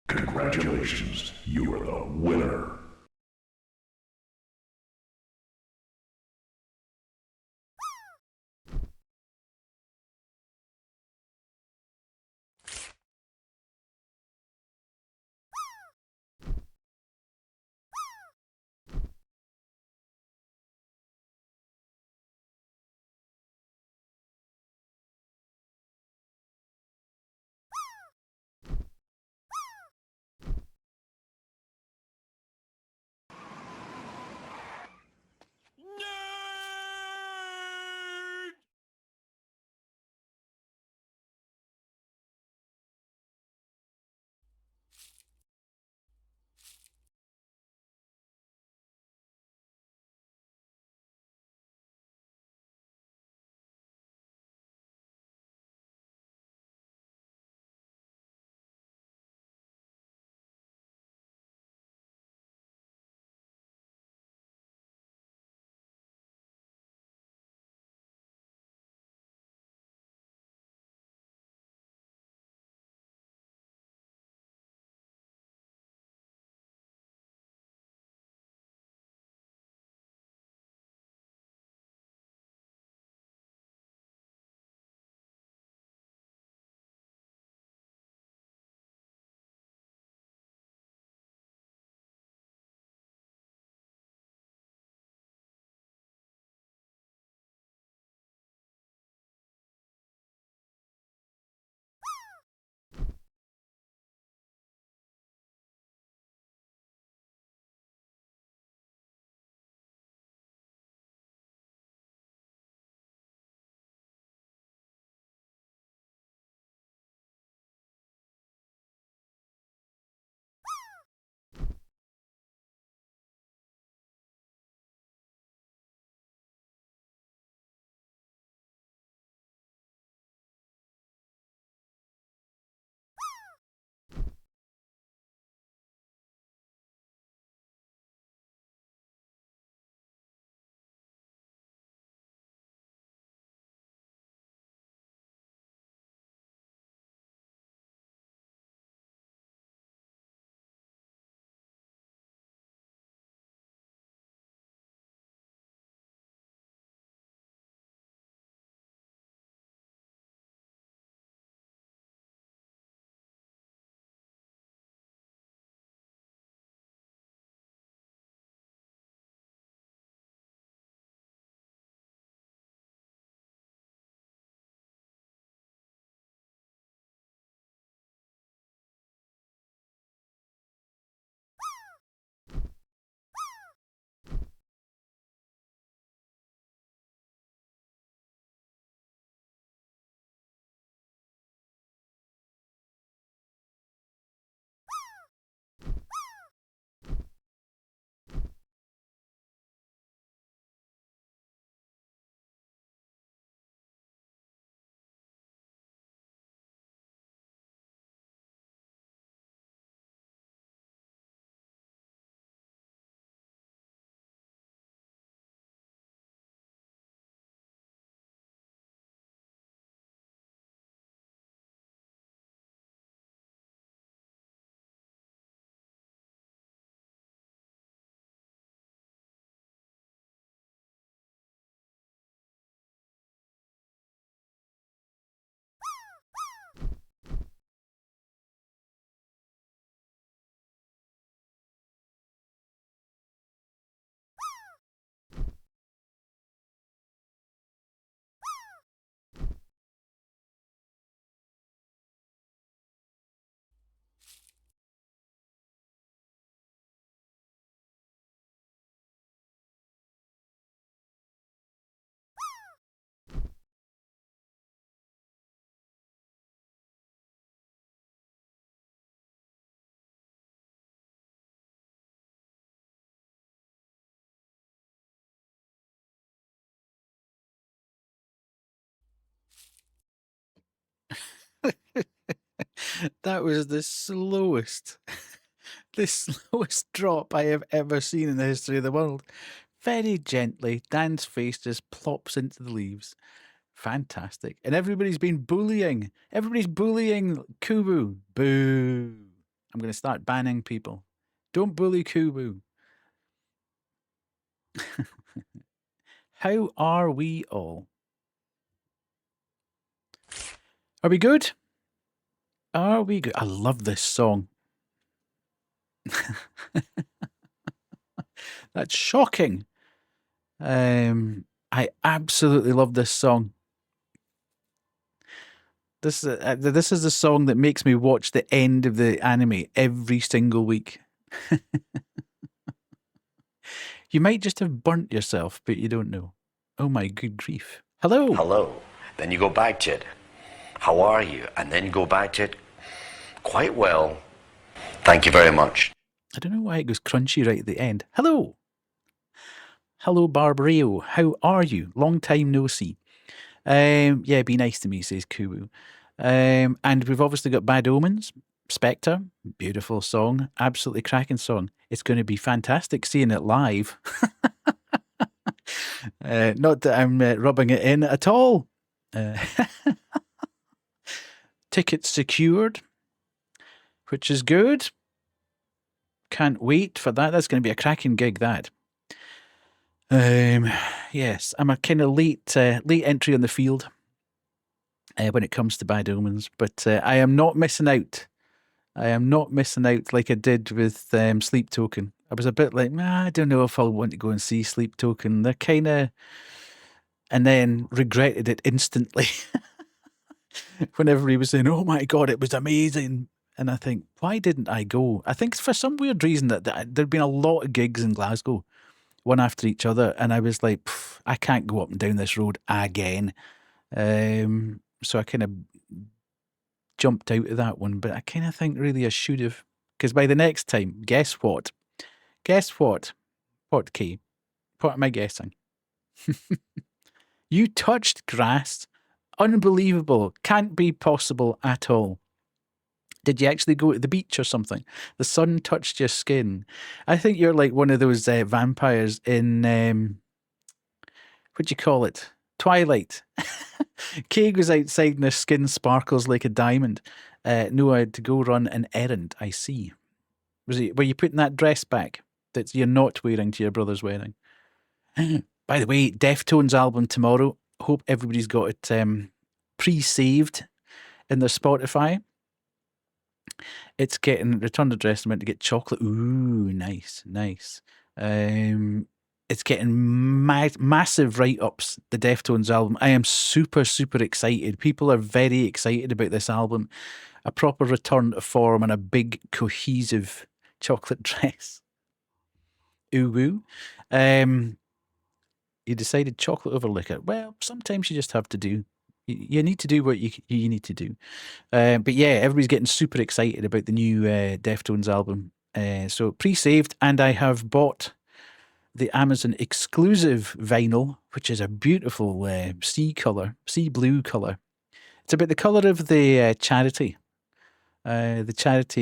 Congratulations, you are the winner. That was the slowest drop I have ever seen in the history of the world. Very gently, Dan's face just plops into the leaves. Fantastic. And everybody's been bullying. Everybody's bullying Kubu. Boo. I'm going to start banning people. Don't bully Kubu. How are we all? Are we good? Are we good? I love this song. That's shocking. I absolutely love this song. This is the song that makes me watch the end of the anime every single week. You might just have burnt yourself, but you don't know. Oh my good grief. Hello. Hello. Then you go back to it. How are you? And then you go back to it. Quite well. Thank you very much. I don't know why it goes crunchy right at the end. Hello. Hello, Barbareo. How are you? Long time no see. Yeah, be nice to me, says Kubu. And we've obviously got Bad Omens, Spectre, beautiful song, absolutely cracking song. It's going to be fantastic seeing it live. Not that I'm rubbing it in at all. Tickets secured, which is good. Can't wait for that. That's going to be a cracking gig, that. Yes, I'm a kind of late entry on the field when it comes to Bad Omens, but I am not missing out. I am not missing out like I did with Sleep Token. I was a bit like, I don't know if I'll want to go and see Sleep Token. They're kind of, and then regretted it instantly whenever he was saying, "Oh my god, it was amazing." And I think, why didn't I go? I think for some weird reason that there'd been a lot of gigs in Glasgow, one after each other, and I was like, I can't go up and down this road again. So I kind of jumped out of that one, but I kind of think really I should have, because by the next time, guess what? Guess what? What, Kay? What am I guessing? You touched grass. Unbelievable. Can't be possible at all. Did you actually go to the beach or something? The sun touched your skin. I think you're like one of those vampires in, what do you call it? Twilight. Kay goes outside and her skin sparkles like a diamond. No, I had to go run an errand, I see. Were you putting that dress back that you're not wearing to your brother's wedding? By the way, Deftones album tomorrow. Hope everybody's got it pre-saved in their Spotify. It's getting Return to Dress. I meant to get chocolate. Ooh, nice. It's getting massive write-ups, the Deftones album. I am super, super excited. People are very excited about this album. A proper return to form and a big, cohesive chocolate dress. Ooh, woo. You decided chocolate over liquor. Well, sometimes you just have to do. You need to do what you need to do. But yeah, everybody's getting super excited about the new Deftones album. So pre-saved, and I have bought the Amazon exclusive vinyl, which is a beautiful sea blue color. It's about the color of the charity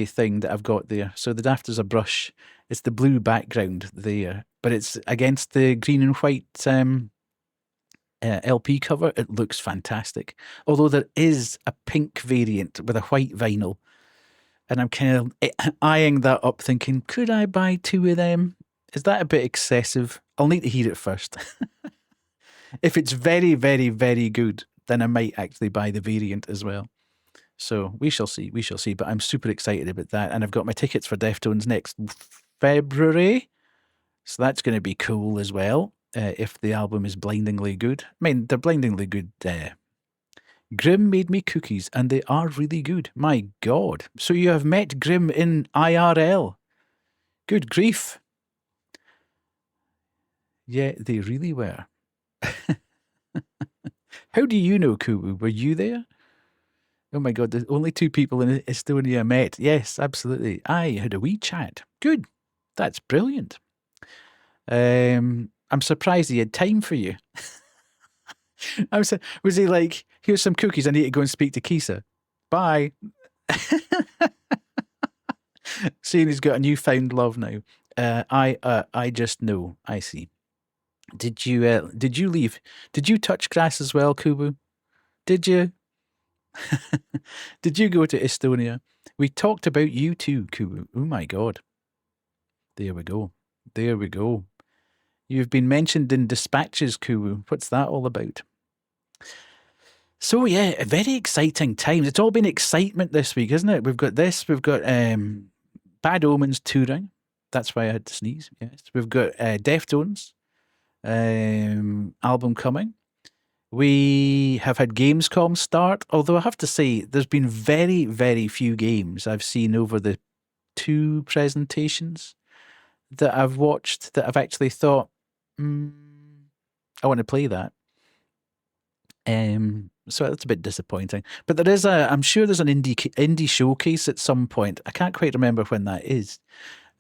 thing that I've got there. So the Daft is a brush. It's the blue background there, but it's against the green and white LP cover. It looks fantastic. Although there is a pink variant with a white vinyl. And I'm kind of eyeing that up thinking, could I buy two of them? Is that a bit excessive? I'll need to hear it first. If it's very, very, very good, then I might actually buy the variant as well. So we shall see. But I'm super excited about that. And I've got my tickets for Deftones next February. So that's going to be cool as well. If the album is blindingly good. I mean, they're blindingly good. Grim made me cookies and they are really good. My God. So you have met Grim in IRL. Good grief. Yeah, they really were. How do you know, Kubu? Were you there? Oh my God, there's only two people in Estonia met. Yes, absolutely. I had a wee chat. Good. That's brilliant. I'm surprised he had time for you. Was he like, here's some cookies, I need to go and speak to Kisa. Bye. Seeing he's got a newfound love now. I just know. I see. Did you leave? Did you touch grass as well, Kubu? Did you? Did you go to Estonia? We talked about you too, Kubu. Oh my God. There we go. There we go. You've been mentioned in dispatches, Kubu. What's that all about? So yeah, very exciting times. It's all been excitement this week, isn't it? We've got this. We've got Bad Omens touring. That's why I had to sneeze. Yes. We've got Deftones album coming. We have had Gamescom start, although I have to say there's been very, very few games I've seen over the 2 presentations that I've watched that I've actually thought, I want to play that. So that's a bit disappointing. But there is I'm sure there's an indie showcase at some point. I can't quite remember when that is.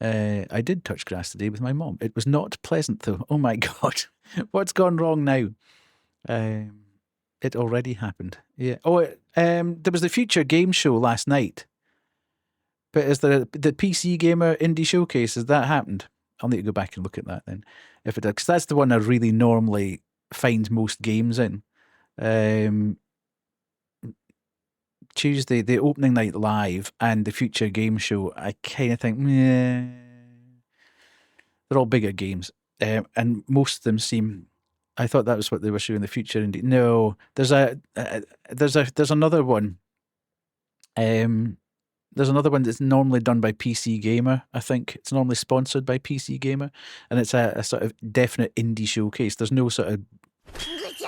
I did touch grass today with my mom. It was not pleasant though. Oh my God. What's gone wrong now? It already happened. Yeah. Oh, there was the Future Game Show last night. But is there the PC Gamer Indie Showcase? Has that happened? I'll need to go back and look at that then. If it does, because that's the one I really normally find most games in. Tuesday, the opening night live and the Future Game Show, I kind of think, they're all bigger games. And most of them seem, I thought that was what they were showing, the Future Indie. No, there's another one. There's another one that's normally done by PC Gamer, I think. It's normally sponsored by PC Gamer, and it's a sort of definite indie showcase. There's no sort of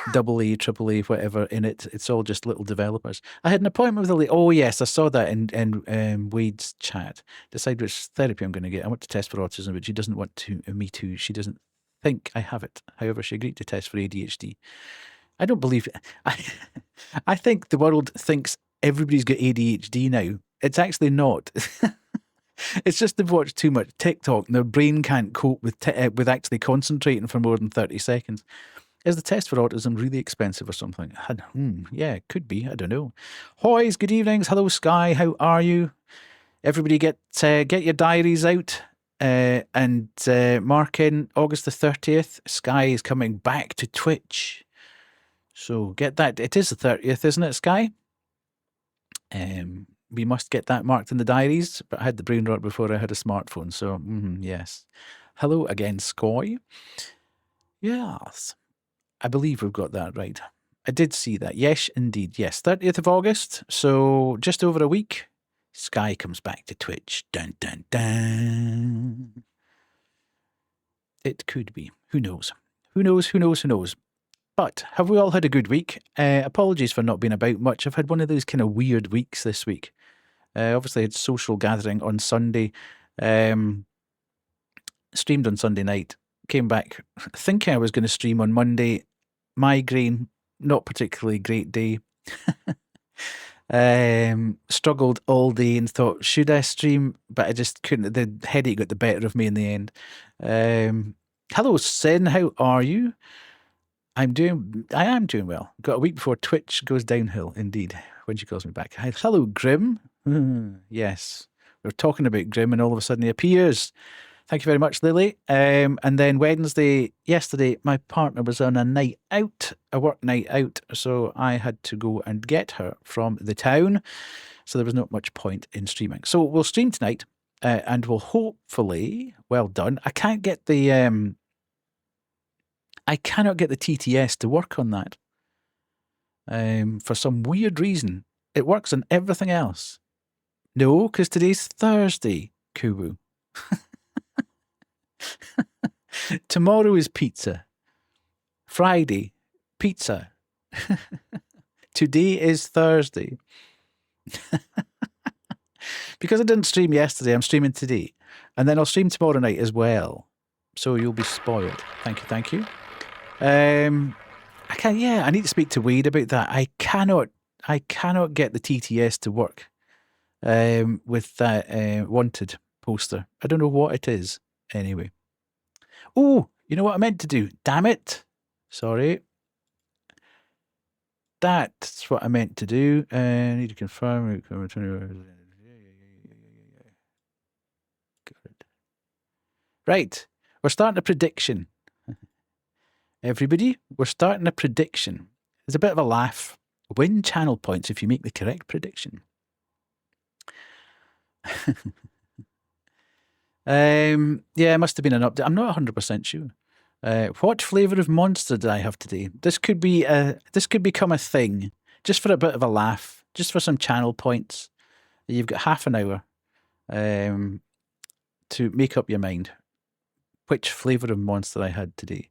AA, AAA, whatever in it. It's all just little developers. I had an appointment with a lady. Oh, yes, I saw that in Wade's chat. Decide which therapy I'm going to get. I want to test for autism, but she doesn't want me to. She doesn't think I have it. However, she agreed to test for ADHD. I don't believe it. I think the world thinks everybody's got ADHD now. It's actually not. It's just they've watched too much TikTok and their brain can't cope with actually concentrating for more than 30 seconds. Is the test for autism really expensive or something? Yeah, it could be. I don't know. Hoys, good evenings. Hello, Sky. How are you? Everybody get your diaries out and mark in August the 30th. Sky is coming back to Twitch. So get that. It is the 30th, isn't it, Sky? We must get that marked in the diaries, but I had the brain rot before I had a smartphone, so yes. Hello again, Sky. Yes, I believe we've got that right. I did see that. Yes, indeed. Yes, 30th of August, so just over a week, Sky comes back to Twitch. Dun, dun, dun. It could be. Who knows? Who knows? Who knows? Who knows? But have we all had a good week? Apologies for not being about much. I've had one of those kind of weird weeks this week. Obviously, I had social gathering on Sunday. Streamed on Sunday night. Came back thinking I was going to stream on Monday. Migraine, not particularly great day. Struggled all day and thought, should I stream? But I just couldn't. The headache got the better of me in the end. Hello, Sin. How are you? I am doing well. Got a week before Twitch goes downhill, indeed, when she calls me back. Hello, Grim. Yes, we're talking about Grim and all of a sudden he appears. Thank you very much, Lily. And then yesterday, my partner was on a work night out, so I had to go and get her from the town. So there was not much point in streaming. So we'll stream tonight, and we'll hopefully, well done. I cannot get the TTS to work on that. For some weird reason. It works on everything else. No, because today's Thursday, Kubu. Tomorrow is pizza. Friday, pizza. Today is Thursday. Because I didn't stream yesterday, I'm streaming today. And then I'll stream tomorrow night as well. So you'll be spoiled. Thank you. I need to speak to Wade about that. I cannot get the TTS to work with that wanted poster. I don't know what it is. Anyway. Oh, you know what I meant to do? Damn it. Sorry. That's what I meant to do. I need to confirm. Right. We're starting a prediction. Everybody, we're starting a prediction. There's a bit of a laugh. Win channel points if you make the correct prediction. Yeah, it must have been an update. I'm not 100% sure. What flavour of Monster did I have today? This could become a thing, just for a bit of a laugh, just for some channel points. You've got half an hour to make up your mind which flavour of Monster I had today.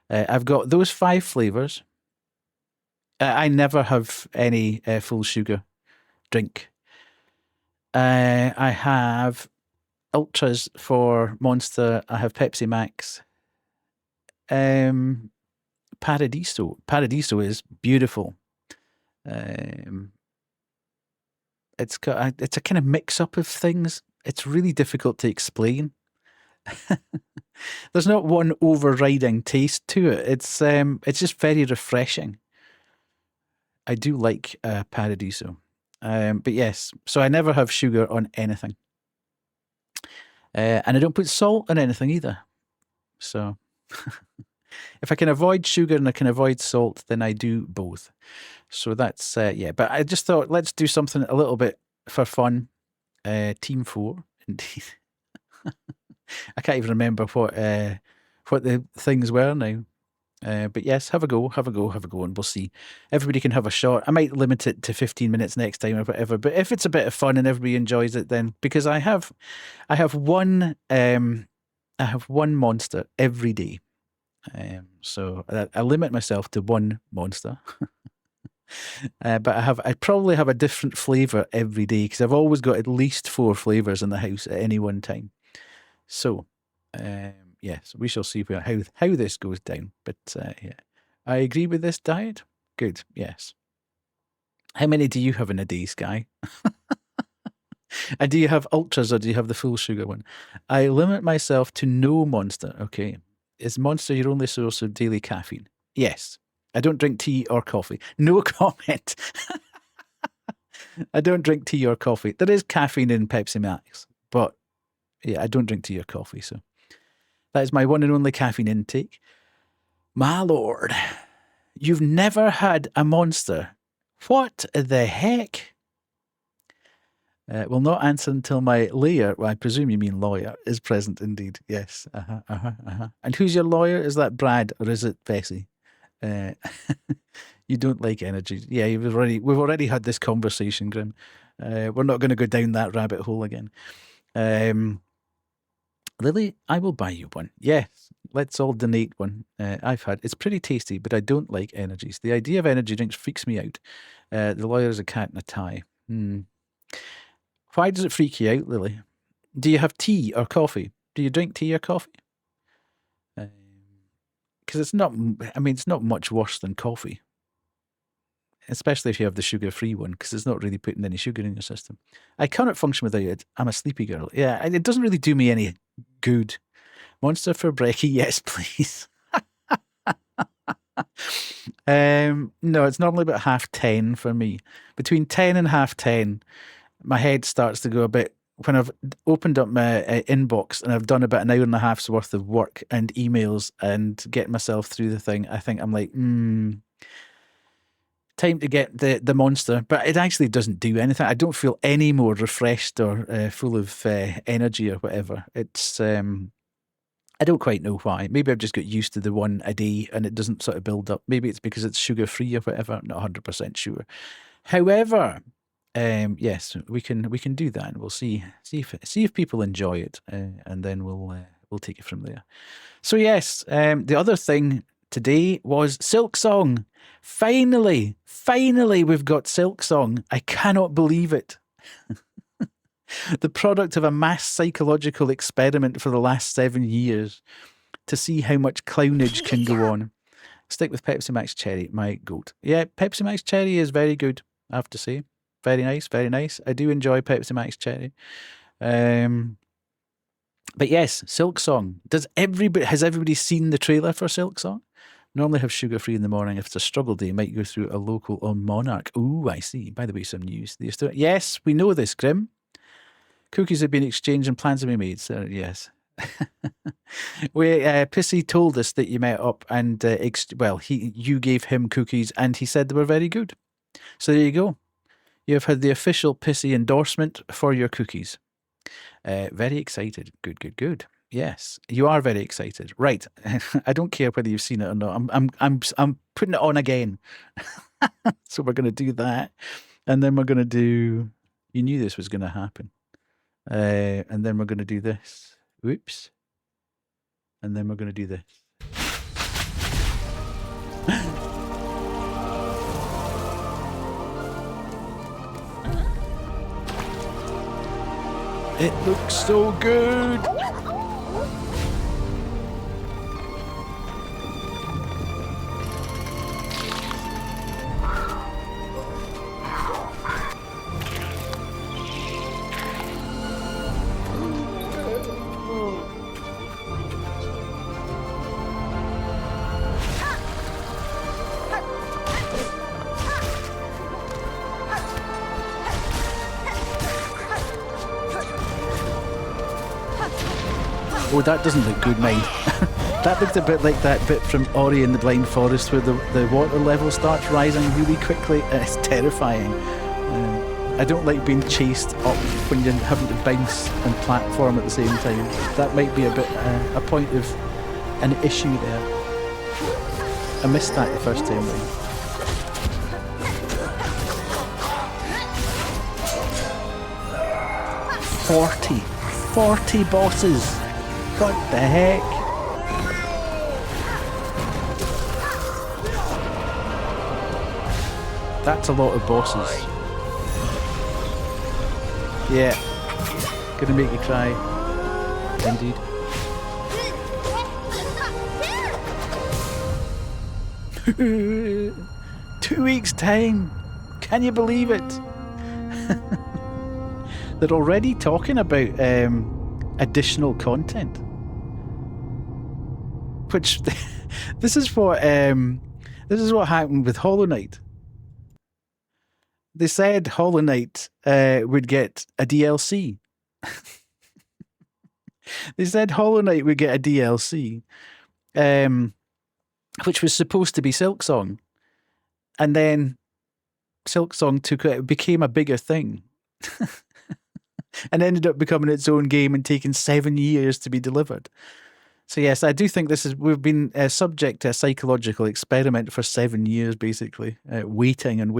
I've got those 5 flavours. I never have any full sugar drink. I have Ultras for Monster. I have Pepsi Max. Paradiso. Paradiso is beautiful. It's a kind of mix up of things. It's really difficult to explain. There's not one overriding taste to it. It's just very refreshing. I do like Paradiso. But yes, so I never have sugar on anything. And I don't put salt on anything either. So if I can avoid sugar and I can avoid salt, then I do both. So that's, yeah. But I just thought, let's do something a little bit for fun. Team 4, indeed. I can't even remember what the things were now. But yes, have a go, and we'll see. Everybody can have a shot. I might limit it to 15 minutes next time or whatever. But if it's a bit of fun and everybody enjoys it, then because I have one monster every day. So I limit myself to one monster. But I probably have a different flavour every day because I've always got at least 4 flavours in the house at any one time. So, yes, we shall see how this goes down. But yeah, I agree with this diet. Good, yes. How many do you have in a day, Sky? And do you have Ultras or do you have the full sugar one? I limit myself to no Monster. Okay. Is Monster your only source of daily caffeine? Yes. I don't drink tea or coffee. No comment. I don't drink tea or coffee. There is caffeine in Pepsi Max, but yeah, I don't drink tea or coffee. So that is my one and only caffeine intake. My lord, you've never had a Monster. What the heck? Will not answer until my lawyer, well, I presume you mean lawyer, is present indeed. Yes. And who's your lawyer? Is that Brad or is it Bessie? You don't like energy. Yeah, we've already had this conversation, Grim. We're not going to go down that rabbit hole again. Lily, I will buy you one. Yes, let's all donate one. It's pretty tasty, but I don't like energies. The idea of energy drinks freaks me out. The lawyer is a cat in a tie. Why does it freak you out, Lily? Do you have tea or coffee? Do you drink tea or coffee? Because it's not much worse than coffee. Especially if you have the sugar-free one, because it's not really putting any sugar in your system. I cannot function without it. I'm a sleepy girl. Yeah, it doesn't really do me any good. Monster for brekkie, yes, please. No, it's normally about 10:30 for me. Between 10 and 10:30, my head starts to go a bit. When I've opened up my inbox and I've done about an hour and a half's worth of work and emails and getting myself through the thing, I think I'm like, time to get the Monster. But it actually doesn't do anything. I don't feel any more refreshed or full of energy or whatever. It's I don't quite know why. Maybe I've just got used to the one a day and it doesn't sort of build up. Maybe it's because it's sugar-free or whatever. I'm not 100% sure. However, yes, we can do that, and we'll see if people enjoy it, and then we'll take it from there. So yes, the other thing today was Silk Song. Finally, we've got Silk Song. I cannot believe it. The product of a mass psychological experiment for the last 7 years to see how much clownage can go on. Stick with Pepsi Max Cherry, my goat. Yeah, Pepsi Max Cherry is very good, I have to say. Very nice, very nice. I do enjoy Pepsi Max Cherry. But yes, Silk Song. Has everybody seen the trailer for Silk Song? Normally have sugar-free in the morning. If it's a struggle day, might go through a local on Monarch. Ooh, I see. By the way, some news. Yes, we know this, Grim. Cookies have been exchanged and plans have been made. So yes. Pissy told us that you met up and you gave him cookies and he said they were very good. So there you go. You have had the official Pissy endorsement for your cookies. Very excited. Good, good, good. Yes, you are very excited. Right. I don't care whether you've seen it or not. I'm putting it on again. So we're going to do that, and then we're going to do. You knew this was going to happen, and then we're going to do this. Whoops. And then we're going to do this. It looks so good. Oh, that doesn't look good, mind. That looked a bit like that bit from Ori and the Blind Forest where the water level starts rising really quickly. It's terrifying. I don't like being chased up when you're having to bounce and platform at the same time. That might be a bit a point of an issue there. I missed that the first time round. Forty bosses. What the heck? That's a lot of bosses. Yeah. Gonna make you cry. Indeed. Two weeks' time. Can you believe it? They're already talking about additional content. Which this is what happened with Hollow Knight. They said Hollow Knight would get a DLC. They said Hollow Knight would get a DLC, which was supposed to be Silksong, and then Silksong became a bigger thing, and ended up becoming its own game and taking 7 years to be delivered. So yes, I do think we've been subject to a psychological experiment for 7 years, basically, waiting and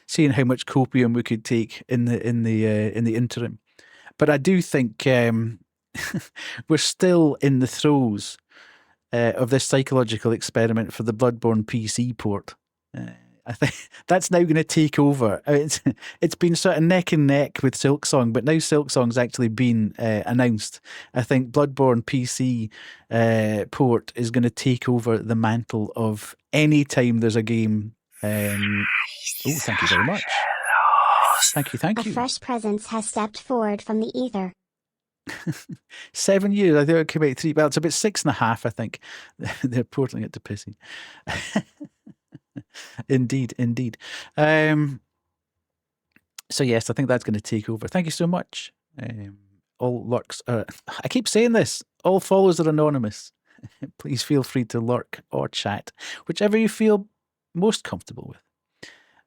seeing how much copium we could take in the interim. But I do think we're still in the throes of this psychological experiment for the Bloodborne PC port. I think that's now going to take over. It's been sort of neck and neck with Silksong, but now Silksong's actually been announced. I think Bloodborne PC port is going to take over the mantle of any time there's a game. Oh, thank you very much. Thank you. A fresh presence has stepped forward from the ether. 7 years. I think it came out 3. Well, it's about 6.5. I think they're porting it to PC. Indeed. So yes, I think that's going to take over. Thank you so much. All lurks are, I keep saying this, all follows are anonymous. Please feel free to lurk or chat, whichever you feel most comfortable with.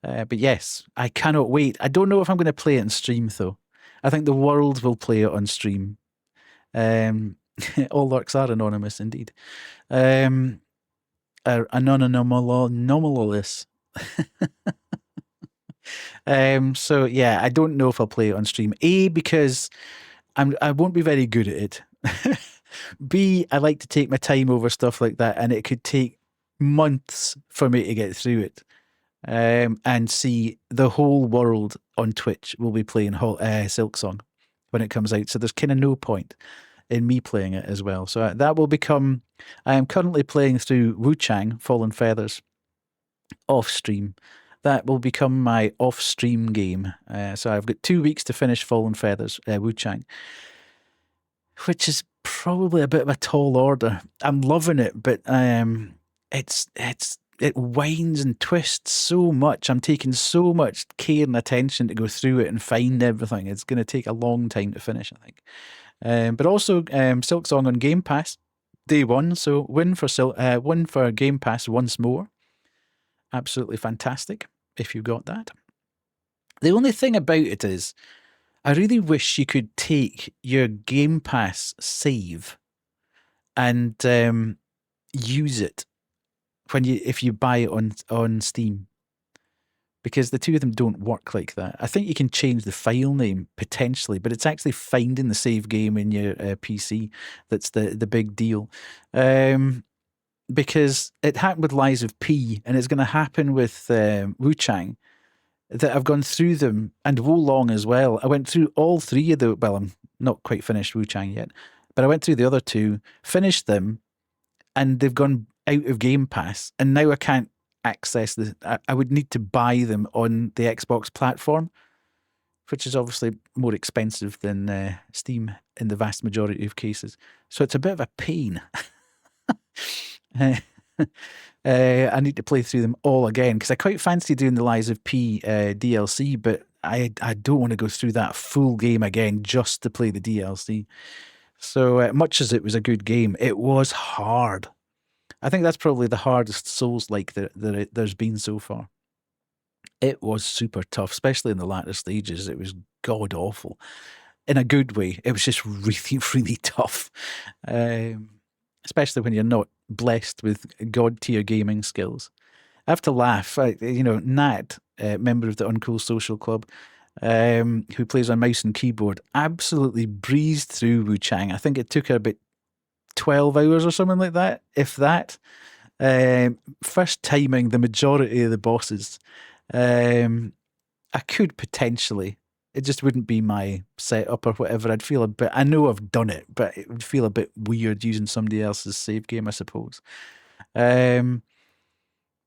But yes, I cannot wait. I don't know if I'm going to play it on stream though. I think the world will play it on stream. All lurks are anonymous indeed. Anomalous. So yeah, I don't know if I'll play it on stream. A, because I won't be very good at it. B, I like to take my time over stuff like that, and it could take months for me to get through it. And C, the whole world on Twitch will be playing Silksong when it comes out, so there's kind of no point in me playing it as well. So that will become. I am currently playing through Wu Chang Fallen Feathers off stream. That will become my off stream game. So I've got 2 weeks to finish Fallen Feathers Wu Chang, which is probably a bit of a tall order. I'm loving it, but it winds and twists so much. I'm taking so much care and attention to go through it and find everything. It's going to take a long time to finish, I think. But also Silksong on Game Pass day one, so win for Game Pass once more. Absolutely fantastic if you got that. The only thing about it is I really wish you could take your Game Pass save and use it if you buy it on Steam, because the two of them don't work like that. I think you can change the file name potentially, but it's actually finding the save game in your PC that's the big deal. Because it happened with Lies of P, and it's going to happen with Wu Chang. That I've gone through them, and Wo Long as well. I went through all three of the. Well, I'm not quite finished Wu Chang yet, but I went through the other two, finished them, and they've gone out of Game Pass, and now I can't access the. I would need to buy them on the Xbox platform, which is obviously more expensive than Steam in the vast majority of cases. So it's a bit of a pain. I need to play through them all again because I quite fancy doing the Lies of P DLC, but I don't want to go through that full game again just to play the DLC. So much as it was a good game, it was hard. I think that's probably the hardest Souls-like that there's been so far. It was super tough, especially in the latter stages. It was god awful. In a good way. It was just really, really tough. Especially when you're not blessed with god tier gaming skills. I have to laugh. Nat, member of the Uncool Social Club, who plays on mouse and keyboard, absolutely breezed through Wu Chang. I think it took her about 12 hours or something like that, if that. First timing the majority of the bosses. I could potentially. It just wouldn't be my setup or whatever. I'd feel a bit. I know I've done it, but it would feel a bit weird using somebody else's save game, I suppose. But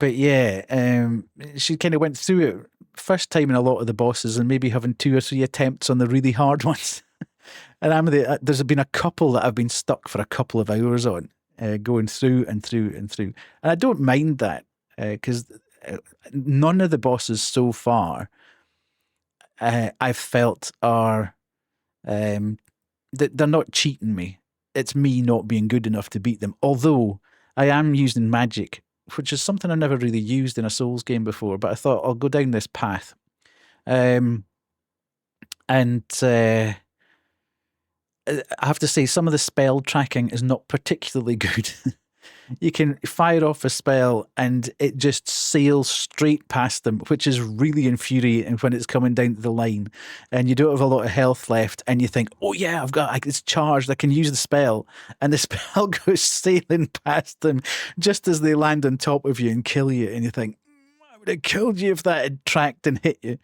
yeah, she kind of went through it first time in a lot of the bosses, and maybe having 2 or 3 attempts on the really hard ones. And there's been a couple that I've been stuck for a couple of hours on, going through and through and through. And I don't mind that because none of the bosses so far I've felt are that they're not cheating me. It's me not being good enough to beat them. Although I am using magic, which is something I never really used in a Souls game before. But I thought I'll go down this path, and I have to say some of the spell tracking is not particularly good. You can fire off a spell and it just sails straight past them, which is really infuriating when it's coming down to the line and you don't have a lot of health left and you think, oh yeah, it's charged, I can use the spell. And the spell goes sailing past them just as they land on top of you and kill you. And you think, I would have killed you if that had tracked and hit you.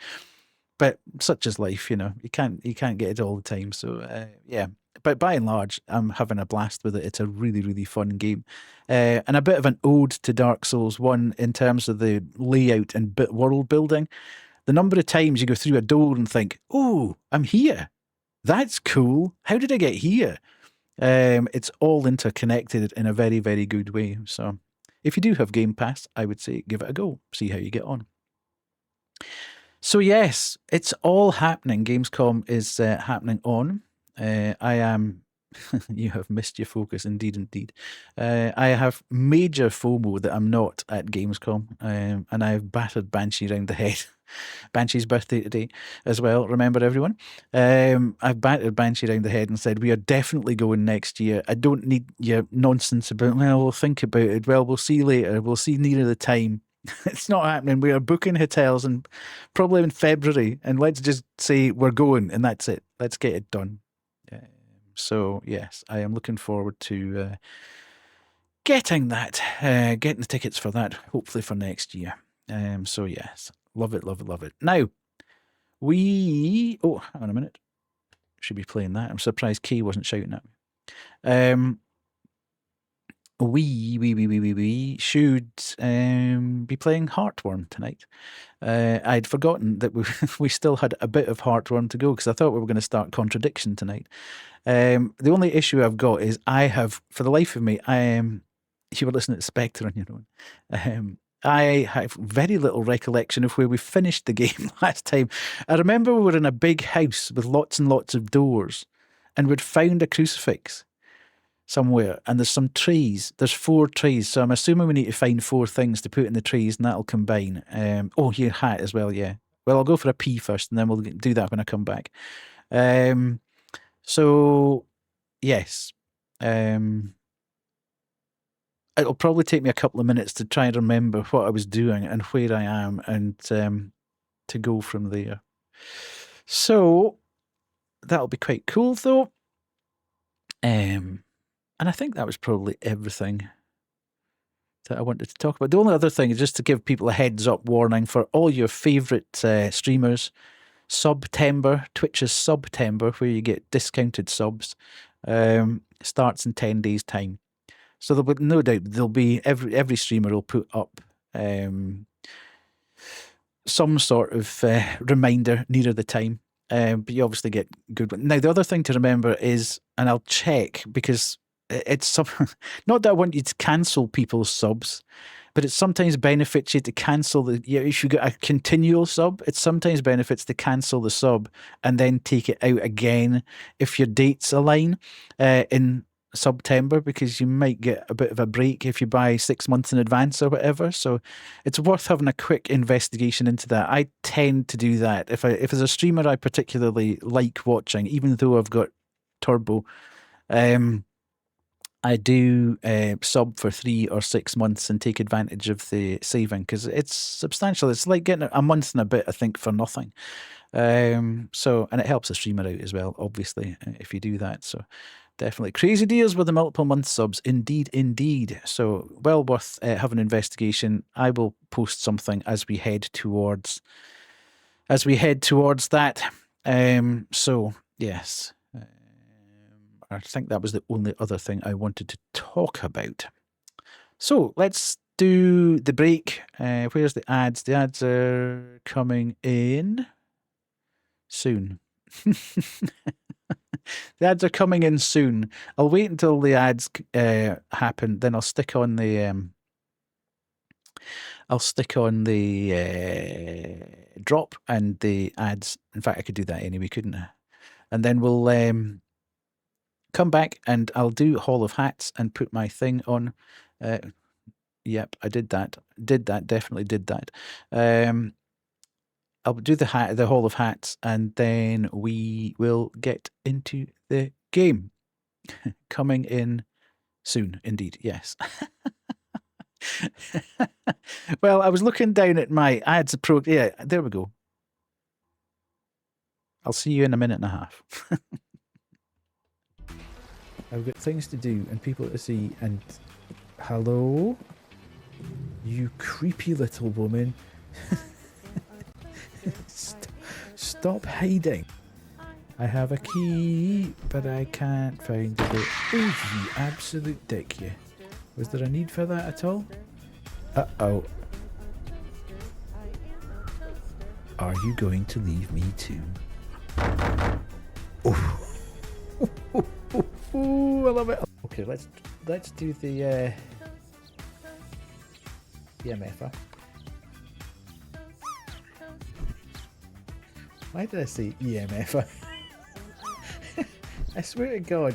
But such is life, you can't get it all the time. So yeah. But by and large, I'm having a blast with it. It's a really, really fun game. And a bit of an ode to Dark Souls 1 in terms of the layout and world building. The number of times you go through a door and think, oh, I'm here. That's cool. How did I get here? It's all interconnected in a very, very good way. So if you do have Game Pass, I would say give it a go. See how you get on. So yes, it's all happening. Gamescom is happening on. I am. You have missed your focus, indeed. I have major FOMO that I'm not at Gamescom, and I've battered Banshee around the head. Banshee's birthday today as well. Remember, everyone. I've battered Banshee around the head and said we are definitely going next year. I don't need your nonsense about. Well, we'll think about it. Well, we'll see later. We'll see nearer the time. It's not happening. We are booking hotels and probably in February, and let's just say we're going, and that's it. Let's get it done. So yes, I am looking forward to getting the tickets for that, hopefully for next year. So yes, love it. Now, hang on a minute. Should be playing that. I'm surprised Kay wasn't shouting at me. We should be playing Heartworm tonight. I'd forgotten that we still had a bit of Heartworm to go because I thought we were going to start Contradiction tonight. The only issue I've got is I have, for the life of me, you were listening to Spectre on your own. I have very little recollection of where we finished the game last time. I remember we were in a big house with lots and lots of doors and we'd found a crucifix somewhere, and there's some trees. There's 4 trees, so I'm assuming we need to find 4 things to put in the trees, and that'll combine. Your hat as well, yeah. Well, I'll go for a pea first, and then we'll do that when I come back. So yes, it'll probably take me a couple of minutes to try and remember what I was doing and where I am, and to go from there. So that'll be quite cool, though. And I think that was probably everything that I wanted to talk about. The only other thing is just to give people a heads up warning for all your favourite streamers. Subtember, Twitch's Subtember, where you get discounted subs, starts in 10 days' time. So there'll be no doubt there'll be every streamer will put up some sort of reminder nearer the time. But you obviously get good ones. Now the other thing to remember is, and I'll check because it's not that I want you to cancel people's subs, but it sometimes benefits you to cancel if you get a continual sub, it sometimes benefits to cancel the sub and then take it out again if your dates align in September, because you might get a bit of a break if you buy 6 months in advance or whatever. So it's worth having a quick investigation into that. I tend to do that. If there's a streamer I particularly like watching, even though I've got Turbo, I do sub for 3 or 6 months and take advantage of the saving because it's substantial. It's like getting a month and a bit, I think, for nothing. And it helps the streamer out as well, obviously, if you do that. So definitely crazy deals with the multiple month subs. Indeed, indeed. So well worth having an investigation. I will post something as we head towards that. So yes. I think that was the only other thing I wanted to talk about. So let's do the break. Where's the ads? The ads are coming in soon. The ads are coming in soon. I'll wait until the ads happen. Then I'll stick on the drop and the ads. In fact, I could do that anyway, couldn't I? And then we'll come back and I'll do Hall of Hats and put my thing on. Yep, I did that. Definitely did that. I'll do the Hall of Hats and then we will get into the game. Coming in soon, indeed, yes. Well, I was looking down at my ads. Yeah, there we go. I'll see you in a minute and a half. I've got things to do and people to see, and hello, you creepy little woman. Stop hiding. I have a key, but I can't find it. Oh, you absolute dick, you. Was there a need for that at all? Uh-oh. Are you going to leave me too? Oh. Ooh, I love it. Okay, let's do the EMF. Why did I say EMF? I swear to God,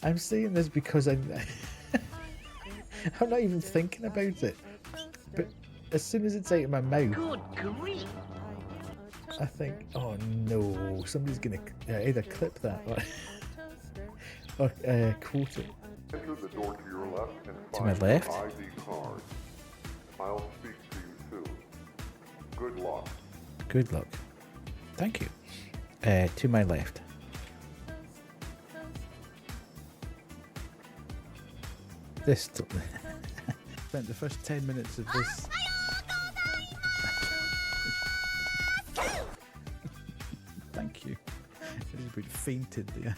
I'm saying this because I'm not even thinking about it. But as soon as it's out of my mouth, good grief, I think, oh no, somebody's gonna either clip that or quote it. Enter the door to your left and to my find left. your ID card. I'll speak to you soon. Good luck. Good luck. Thank you. To my left. This spent the first 10 minutes of this. Thank you. I just about fainted there.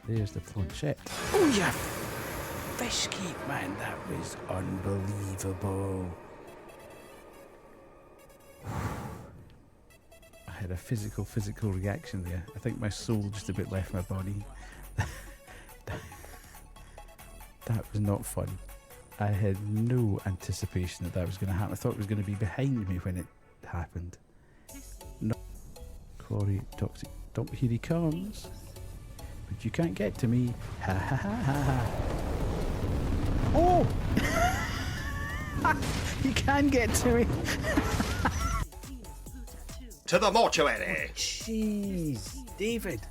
There's the planchette. Oh yeah! Fish keep, man, that was unbelievable. I had a physical reaction there. I think my soul just about left my body. That was not fun. I had no anticipation that was going to happen. I thought it was going to be behind me when it happened. No. Quarry, toxic. Here he comes. But you can't get to me. Ha ha ha ha ha. Oh! You can get to me. To the mortuary. Jeez, David.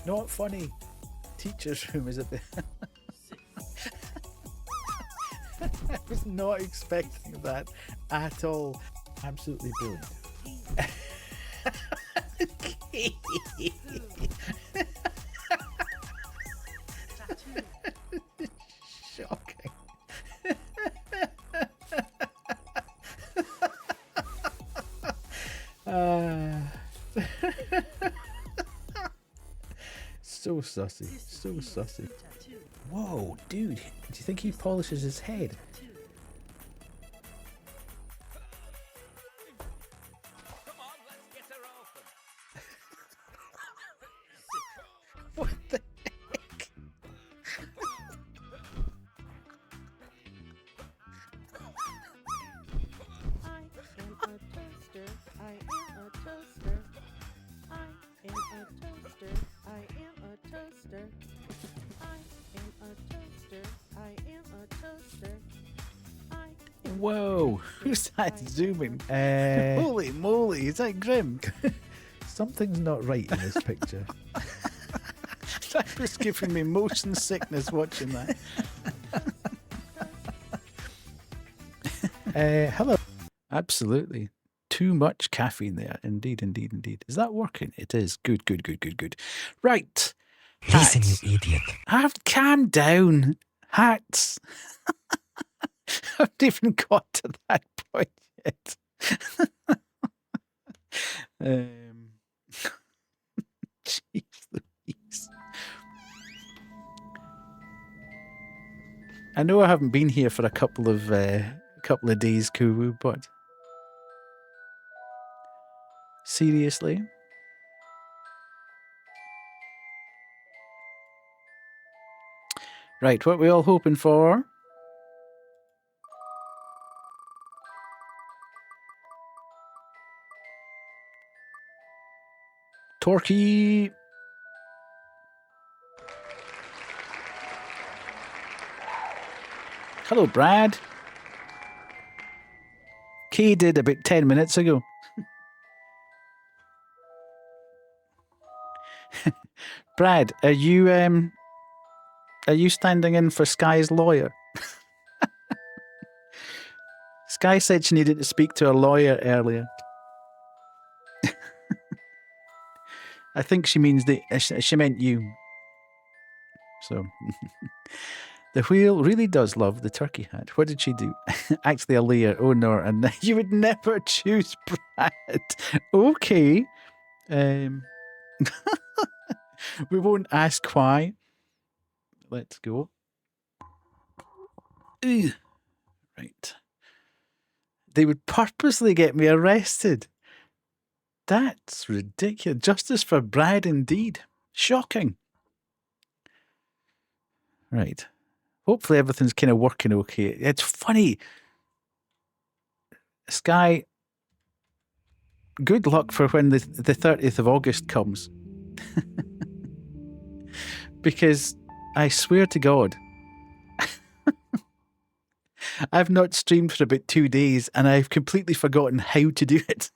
Not funny. Teacher's room is a bit. I was not expecting that at all. Absolutely brilliant. Shocking. So sussy, so sussy. Whoa, dude, do you think he polishes his head? What the heck? I am a toaster. I am a toaster. I am a toaster. I am a toaster. I am a toaster. I am a toaster. I am Whoa, who's that zooming? Holy moly, is that Grim? Something's not right in this picture. That was giving me motion sickness watching that. Hello. Absolutely. Too much caffeine there. Indeed, indeed, indeed. Is that working? It is. Good, good, good, good, good. Right. Listen, Hats. you idiot. Calm down. Hats. I haven't even got to that point yet. Jeez Louise. I know I haven't been here for a couple of days, Kuwu, but seriously? Right, what we all hoping for? Torquay. Hello, Brad. Kay did about 10 minutes ago. Brad, are you standing in for Sky's lawyer? Sky said she needed to speak to a lawyer earlier. I think she means she meant you. So, the wheel really does love the turkey hat. What did she do? Actually, a layer. Oh no, and you would never choose Brad. Okay. We won't ask why. Let's go. Ugh. Right. They would purposely get me arrested. That's ridiculous. Justice for Brad indeed. Shocking. Right. Hopefully everything's kind of working okay. It's funny. Sky, good luck for when the 30th of August comes. Because I swear to God, I've not streamed for about 2 days and I've completely forgotten how to do it.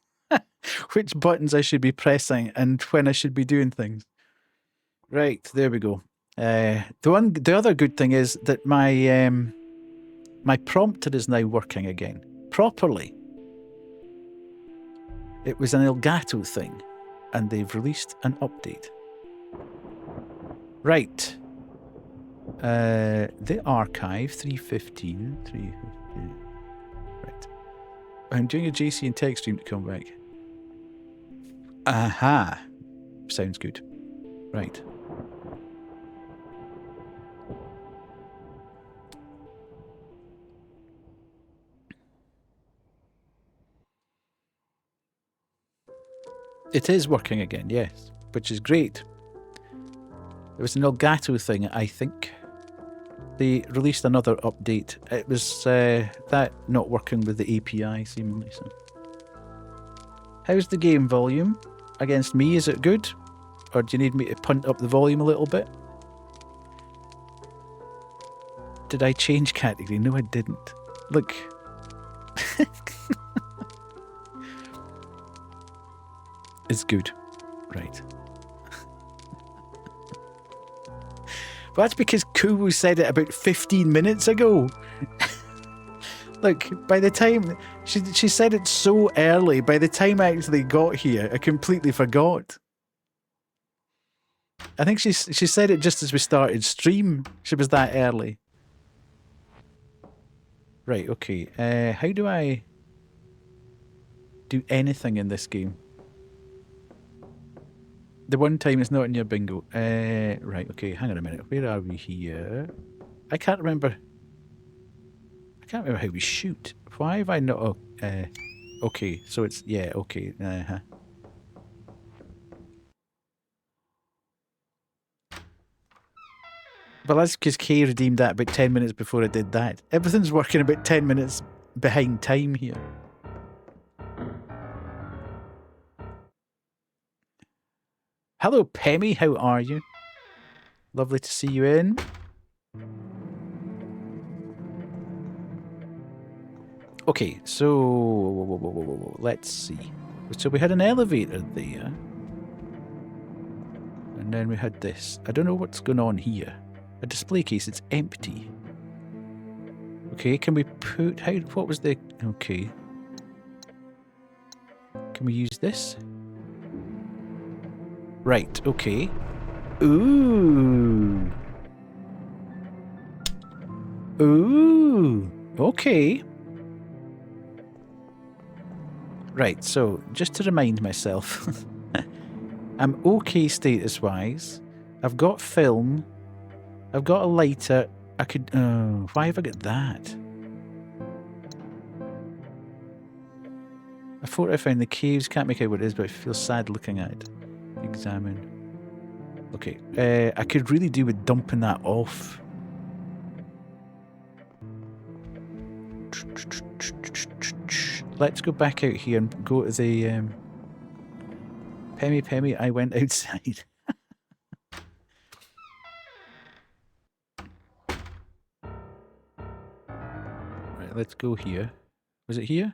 Which buttons I should be pressing and when I should be doing things. Right, there we go. The other good thing is that my prompter is now working again properly. It was an Elgato thing, and they've released an update. Right. The archive 315. Right. I'm doing a JC and tech stream to come back. Aha. Sounds good. Right. It is working again, yes, which is great. It was an Elgato thing, I think. They released another update. It was that not working with the API, seemingly. So. How's the game volume? Against me, is it good? Or do you need me to punt up the volume a little bit? Did I change category? No, I didn't. Look. It's good. Right. But that's because Kubu said it about 15 minutes ago. Look, by the time... She said it so early, by the time I actually got here, I completely forgot. I think she said it just as we started stream. She was that early. Right, okay. How do I do anything in this game? The one time it's not in your bingo. Right, okay, hang on a minute. Where are we here? I can't remember. I can't remember how we shoot. Why have I not... Oh, okay, so it's... Yeah, okay. But that's because Kay redeemed that about 10 minutes before I did that. Everything's working about 10 minutes behind time here. Hello, Pemmy. How are you? Lovely to see you in. Okay, so let's see. So we had an elevator there. And then we had this. I don't know what's going on here. A display case, it's empty. Okay, can we put... What was the... Okay. Can we use this? Right, okay. Ooh. Ooh. Okay. Right, so just to remind myself, I'm okay status-wise. I've got film. I've got a lighter. I could... Oh, why have I got that? I thought I found the caves. Can't make out what it is, but it feels sad looking at it. Examine. Okay, I could really do with dumping that off. Let's go back out here and go to the... Pemmy, I went outside. Right, let's go here. Was it here?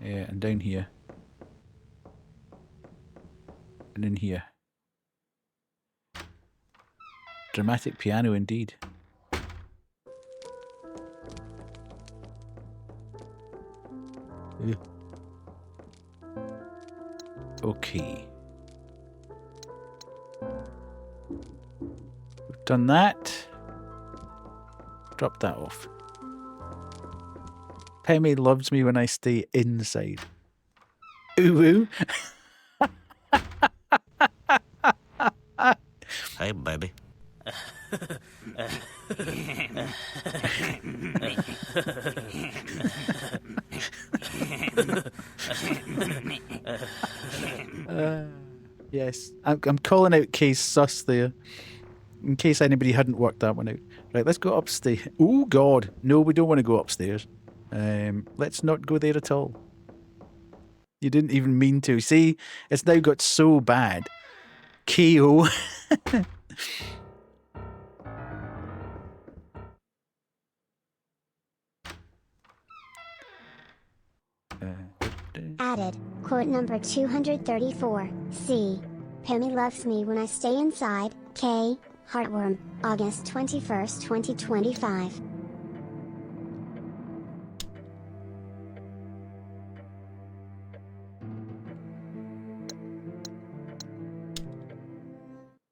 Yeah, and down here. And in here. Dramatic piano indeed. Okay. We've done that. Drop that off. Pemmy loves me when I stay inside. Ooh. Hey, baby. Yes, I'm calling out case sus there, in case anybody hadn't worked that one out. Right, let's go upstairs. Oh God, no, we don't want to go upstairs. Let's not go there at all. You didn't even mean to. See, it's now got so bad. KO. Added, quote number 234, C. Pemmy loves me when I stay inside, K. Heartworm, August 21st, 2025.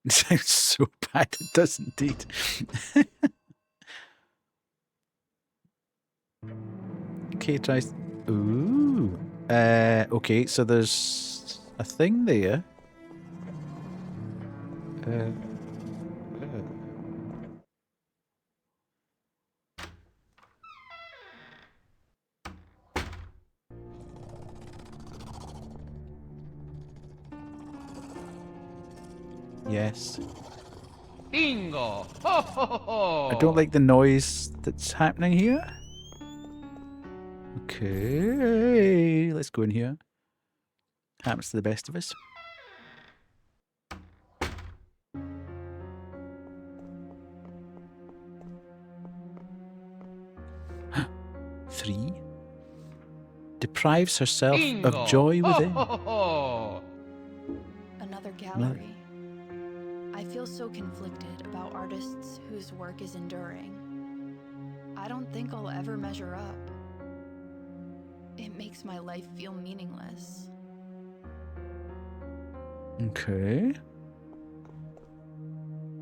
It sounds so bad, it does indeed. Okay, tries. Ooh. Okay, so there's a thing there. Yes. Bingo! Ho ho ho! I don't like the noise that's happening here. Okay. Okay, let's go in here. Happens to the best of us. Three. Deprives herself Bingo! of joy Ho, within. ho, ho, ho. Another gallery. I feel so conflicted about artists whose work is enduring. I don't think I'll ever measure up. It makes my life feel meaningless. Okay.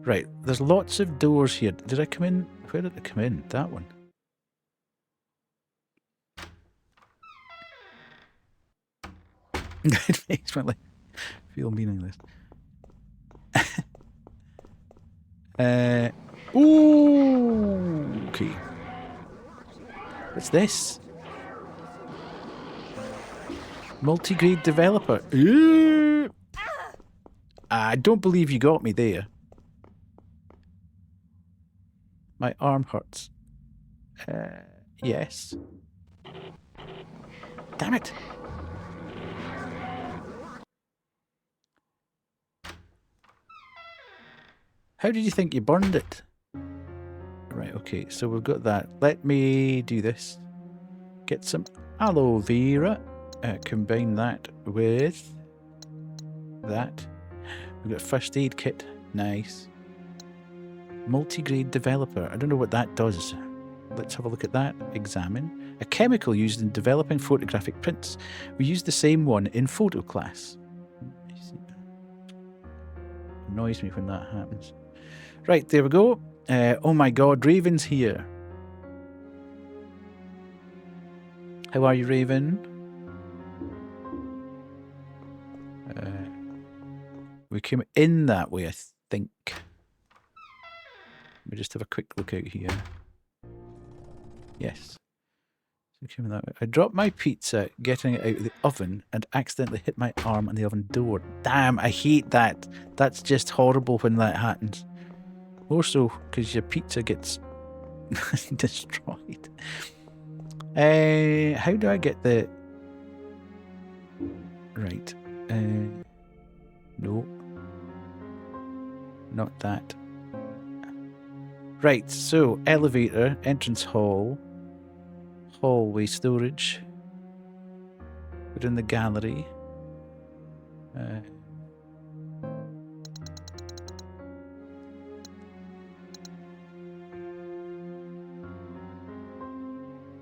Right, there's lots of doors here. Did I come in? Where did I come in? That one. It makes my life feel meaningless. Ooh, okay. What's this? Multigrade developer. Ooh. I don't believe you got me there. My arm hurts. Yes. Damn it. How did you think you burned it? Right, okay, so we've got that. Let me do this. Get some aloe vera. Combine that with that. We've got a first aid kit. Nice. Multigrade developer. I don't know what that does. Let's have a look at that. Examine. A chemical used in developing photographic prints. We use the same one in photo class. Annoys me when that happens. Right, there we go. Oh my god, Raven's here. How are you, Raven? We came in that way, I think. Let me just have a quick look out here. Yes. So we came in that way. I dropped my pizza getting it out of the oven and accidentally hit my arm on the oven door. Damn, I hate that. That's just horrible when that happens. More so because your pizza gets destroyed. How do I get the... Right. No. Not that. Right, so elevator, entrance hall, hallway storage. We're in the gallery.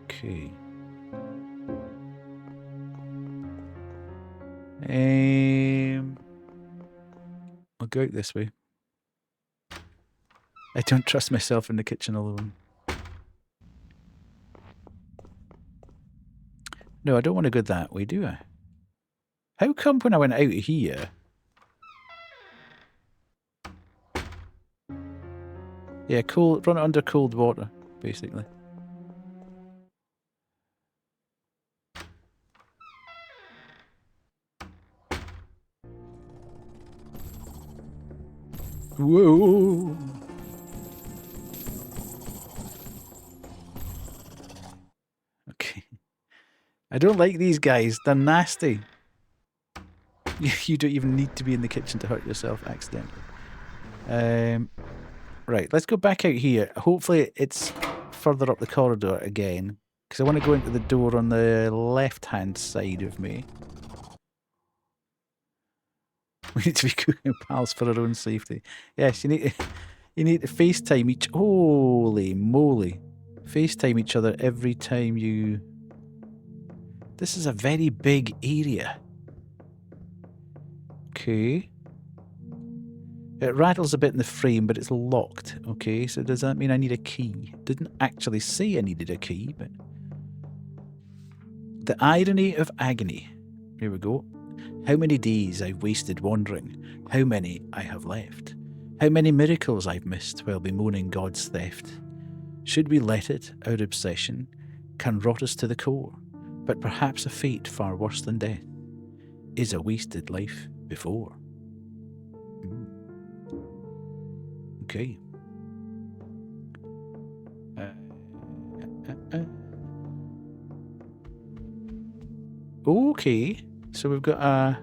Okay. I'll go out this way. I don't trust myself in the kitchen alone. No, I don't want to go that way, do I? How come when I went out here... Yeah, cold, run it under cold water, basically. Whoa! Okay. I don't like these guys. They're nasty. You don't even need to be in the kitchen to hurt yourself accidentally. Right, let's go back out here. Hopefully it's further up the corridor again. Because I want to go into the door on the left-hand side of me. We need to be cooking pals for our own safety. Yes, you need to FaceTime each... Holy moly. FaceTime each other every time you... This is a very big area. Okay. It rattles a bit in the frame, but it's locked. Okay, so does that mean I need a key? Didn't actually say I needed a key, but... The irony of agony. Here we go. How many days I've wasted wandering. How many I have left. How many miracles I've missed while bemoaning God's theft. Should we let it, our obsession, can rot us to the core, but perhaps a fate far worse than death is a wasted life before. Okay. Okay. So we've got a...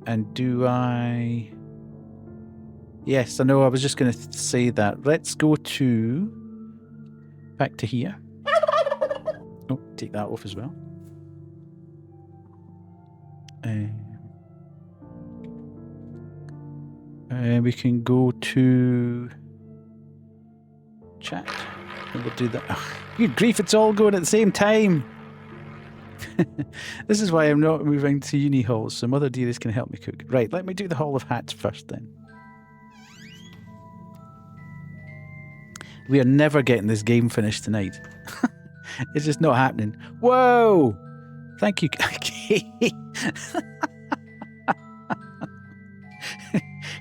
and do I... Yes, I know, I was just going to say that. Let's go to... Back to here. Oh, take that off as well. We can go to... Chat. And we'll do that. Oh, good grief, it's all going at the same time! This is why I'm not moving to uni halls, so Mother Dearest can help me cook. Right, let me do the Hall of Hats first then. We are never getting this game finished tonight. It's just not happening. Whoa! Thank you.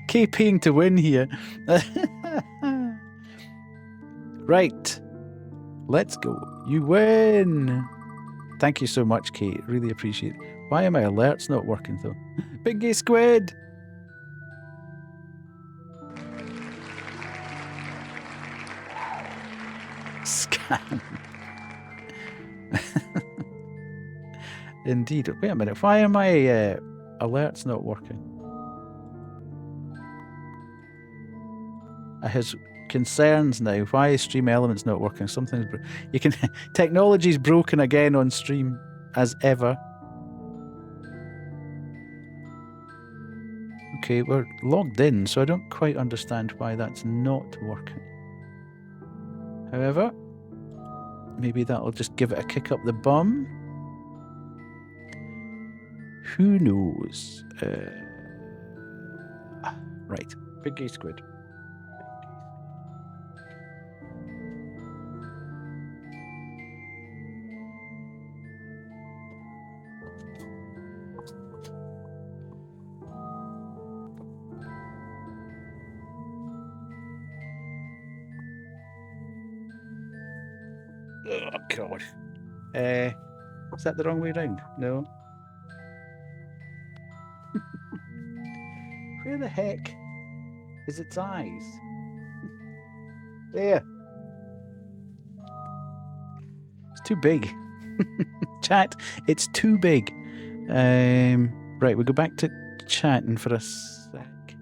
K paying to win here. Right. Let's go. You win. Thank you so much, Kate. Really appreciate it. Why are my alerts not working though? Big gay squid! Scam. Indeed. Wait a minute. Why are my alerts not working? I have concerns now. Why is Stream Elements not working? Something's you can technology's broken again on stream as ever. Okay, we're logged in, so I don't quite understand why that's not working. However, maybe that'll just give it a kick up the bum. Who knows? Right, big gay squid. Oh God. Is that the wrong way round? No. Where the heck is its eyes? There. It's too big. Chat, it's too big. Right, we'll go back to chatting for a sec.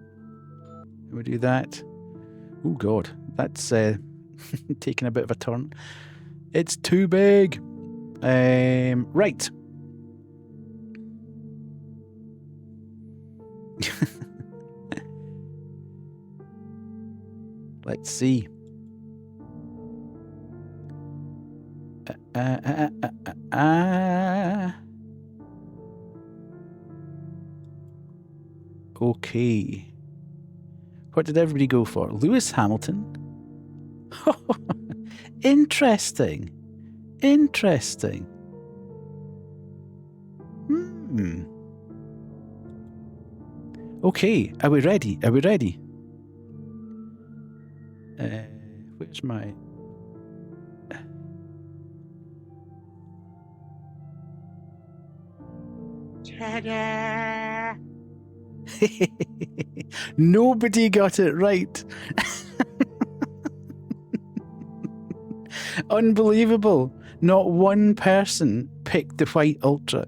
We'll do that. Oh God, that's taking a bit of a turn. It's too big. Right. Let's see. Okay. What did everybody go for? Lewis Hamilton? Interesting. Interesting. Okay, are we ready? Are we ready? Where's my... Ta-da! Nobody got it right. Unbelievable. Not one person picked the white ultra.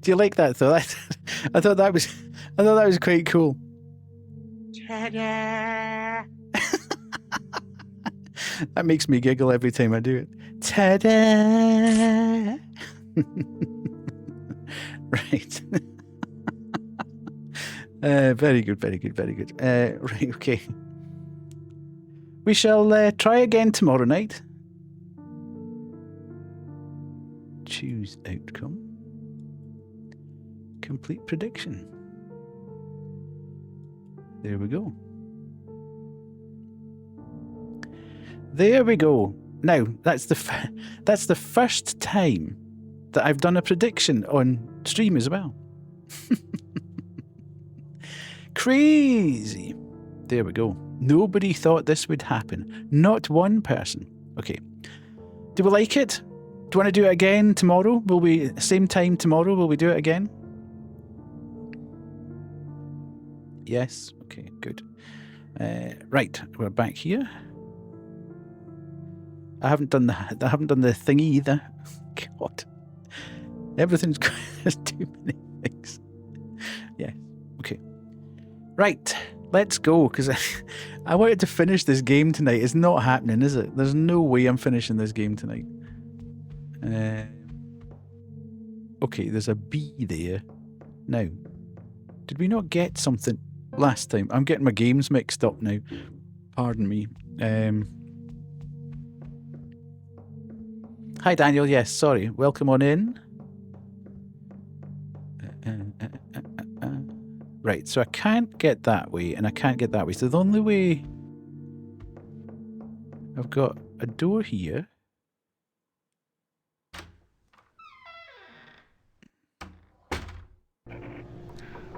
Do you like that though? I thought that was quite cool. Ta-da! That makes me giggle every time I do it. Ta-da! Right. Very good, very good, very good. Right, okay. We shall try again tomorrow night. Choose outcome. Complete prediction. There we go. There we go. Now, that's the first time that I've done a prediction on stream as well. Crazy. There we go. Nobody thought this would happen. Not one person. Okay. Do we like it? Do you want to do it again tomorrow? Will we, same time tomorrow, will we do it again? Yes. Okay, good. Right, we're back here. I haven't done the thingy either. God. Everything's there's too many things. Yeah. Okay. Right. Let's go, because I wanted to finish this game tonight. It's not happening, is it? There's no way I'm finishing this game tonight. Okay, there's a bee there. Now, did we not get something last time? I'm getting my games mixed up now. Pardon me. Hi, Daniel. Yes, sorry. Welcome on in. Right, so I can't get that way, and I can't get that way. So the only way... I've got a door here.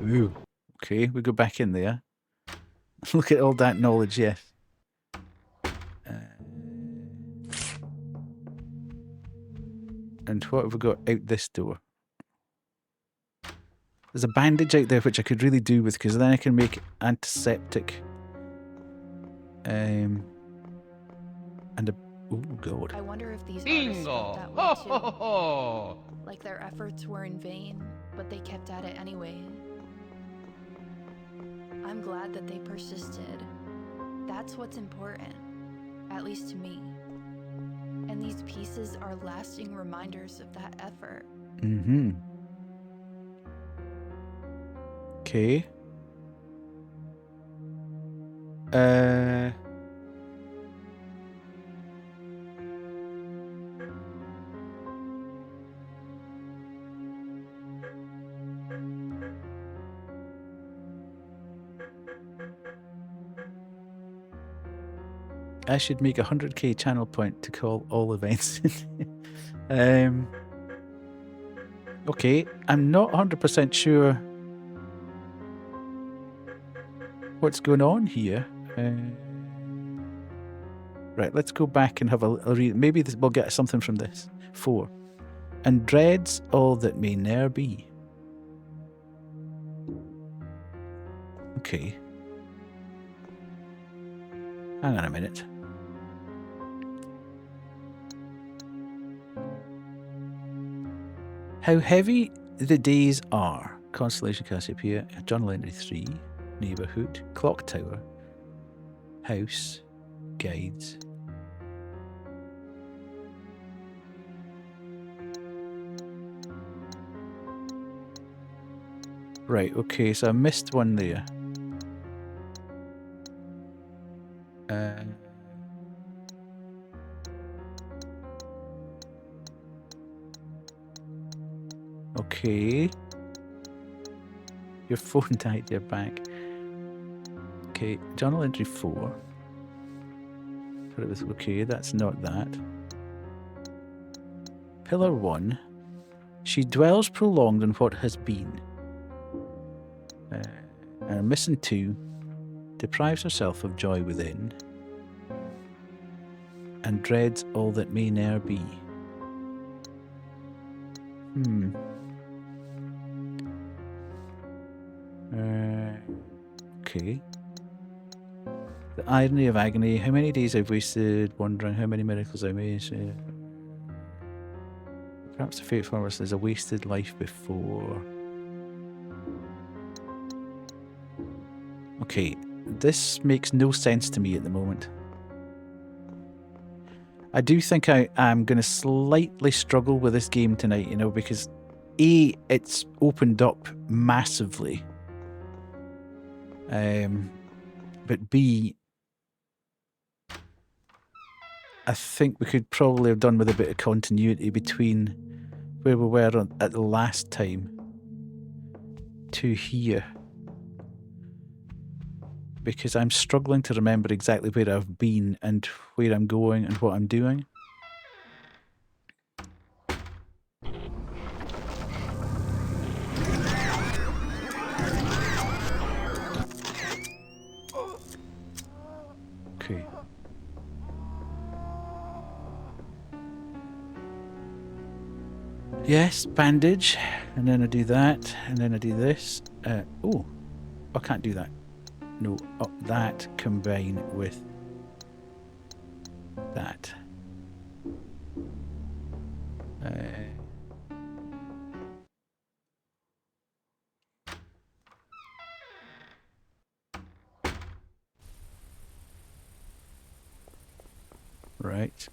Ooh. Okay, we go back in there. Look at all that knowledge, yes. And what have we got out this door? There's a bandage out there which I could really do with, because then I can make antiseptic. And a... Oh, God. I wonder if these artists Bingo! felt that Ho, way ho, ho, too. ho. Like their efforts were in vain, but they kept at it anyway. I'm glad that they persisted. That's what's important, at least to me. And these pieces are lasting reminders of that effort. Mm-hmm. Okay. I should make 100k channel point to call all events. Okay, I'm not 100% sure what's going on here. Right, let's go back and have a read. Maybe we'll get something from this. 4. And dreads all that may ne'er be. Okay. Hang on a minute. How heavy the days are. Constellation Cassiopeia, Journal Entry 3, Neighbourhood, Clock Tower, House, Guides. Right, okay, so I missed one there. Okay. Your phone died, you're back. Okay, journal entry 4. But it was okay, that's not that. Pillar 1. She dwells prolonged on what has been. And missing 2. Deprives herself of joy within. And dreads all that may ne'er be. Okay. The irony of agony. How many days I've wasted wondering how many miracles I made. Perhaps the fate for us is a wasted life before. Okay, this makes no sense to me at the moment. I do think I am going to slightly struggle with this game tonight, you know, because A, it's opened up massively. But B, I think we could probably have done with a bit of continuity between where we were at the last time to here. Because I'm struggling to remember exactly where I've been and where I'm going and what I'm doing. Okay. Yes, bandage. And then I do that. And then I do this. Oh, I can't do that. No, that combine with that. Right.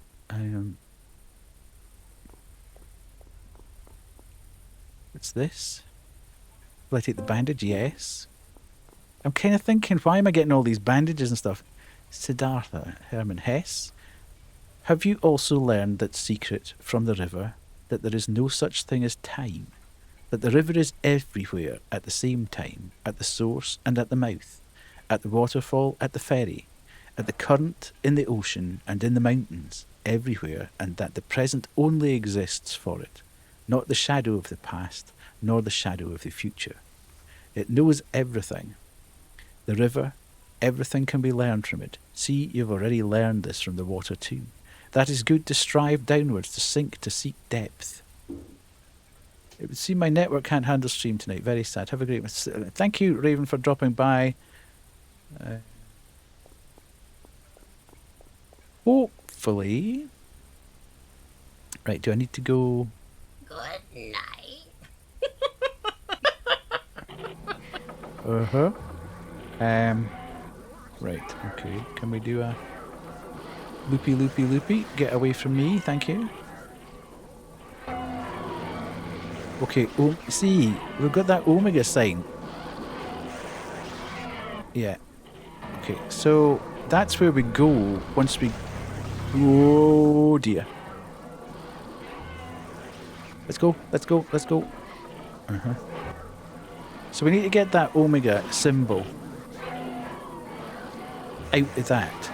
What's this? Will I take the bandage? Yes. I'm kind of thinking, why am I getting all these bandages and stuff? Siddhartha, Herman Hesse. Have you also learned that secret from the river, that there is no such thing as time, that the river is everywhere at the same time, at the source and at the mouth, at the waterfall, at the ferry, at the current, in the ocean and in the mountains, everywhere, and that the present only exists for it, not the shadow of the past, nor the shadow of the future. It knows everything. The river, everything can be learned from it. See, you've already learned this from the water too. That is good to strive downwards, to sink, to seek depth. It would seem my network can't handle stream tonight. Very sad. Have a great... Thank you, Raven, for dropping by. Hopefully... Right, do I need to go... Good night. Uh-huh. Right, okay. Can we do a... Loopy, loopy, loopy. Get away from me, thank you. Okay, oh, see, we've got that Omega sign. Yeah. Okay, so that's where we go once we... Oh dear. Let's go, let's go, let's go. Uh-huh. So we need to get that Omega symbol out of that.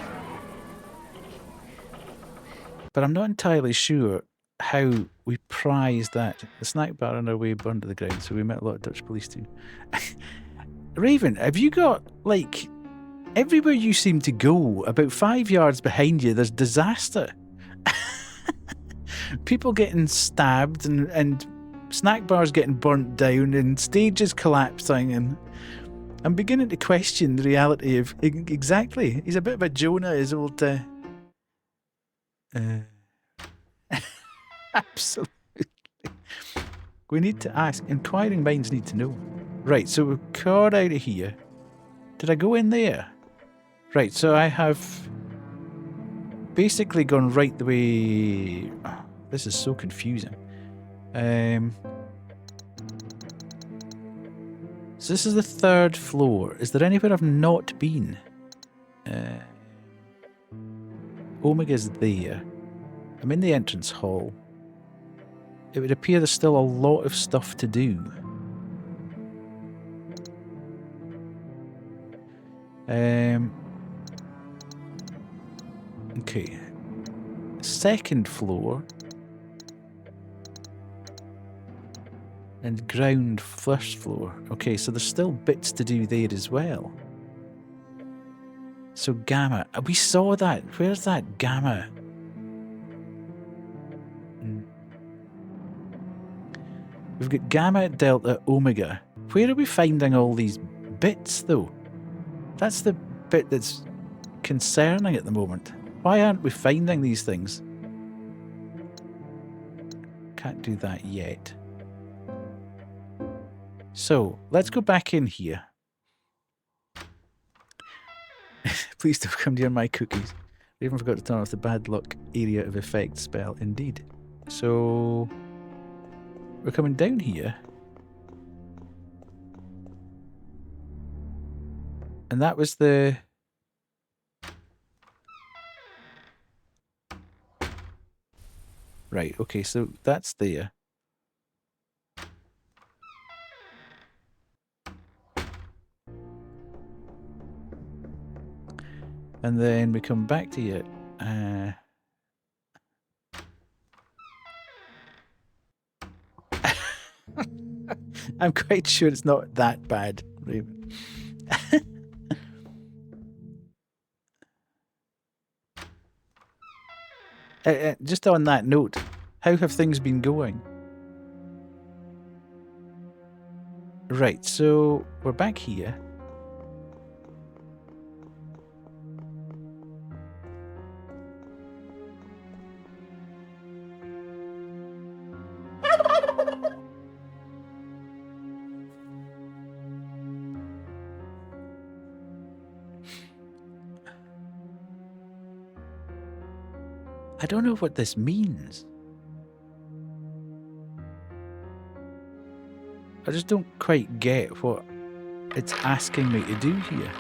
But I'm not entirely sure how we prize that. The snack bar on our way burned to the ground, so we met a lot of Dutch police too. Raven, have you got, like, everywhere you seem to go, about 5 yards behind you, there's disaster. People getting stabbed and snack bars getting burnt down and stages collapsing, and I'm beginning to question the reality of... Exactly. He's a bit of a Jonah, his old... Absolutely. We need to ask. Inquiring minds need to know. Right, so we've got out of here. Did I go in there? Right, so I have basically gone right the way... Oh, this is so confusing. So this is the 3rd floor. Is there anywhere I've not been? Omega's there. I'm in the entrance hall. It would appear there's still a lot of stuff to do. Okay. 2nd floor. And ground 1st floor. Okay, so there's still bits to do there as well. So Gamma. We saw that. Where's that Gamma? We've got Gamma, Delta, Omega. Where are we finding all these bits, though? That's the bit that's concerning at the moment. Why aren't we finding these things? Can't do that yet. So, let's go back in here. Please don't come near my cookies. I even forgot to turn off the bad luck area of effect spell. Indeed. So... we're coming down here. And that was the... Right, okay, so that's there. And then we come back to it. I'm quite sure it's not that bad, Raven. Just on that note, how have things been going? Right, so we're back here. I don't know what this means. I just don't quite get what it's asking me to do here.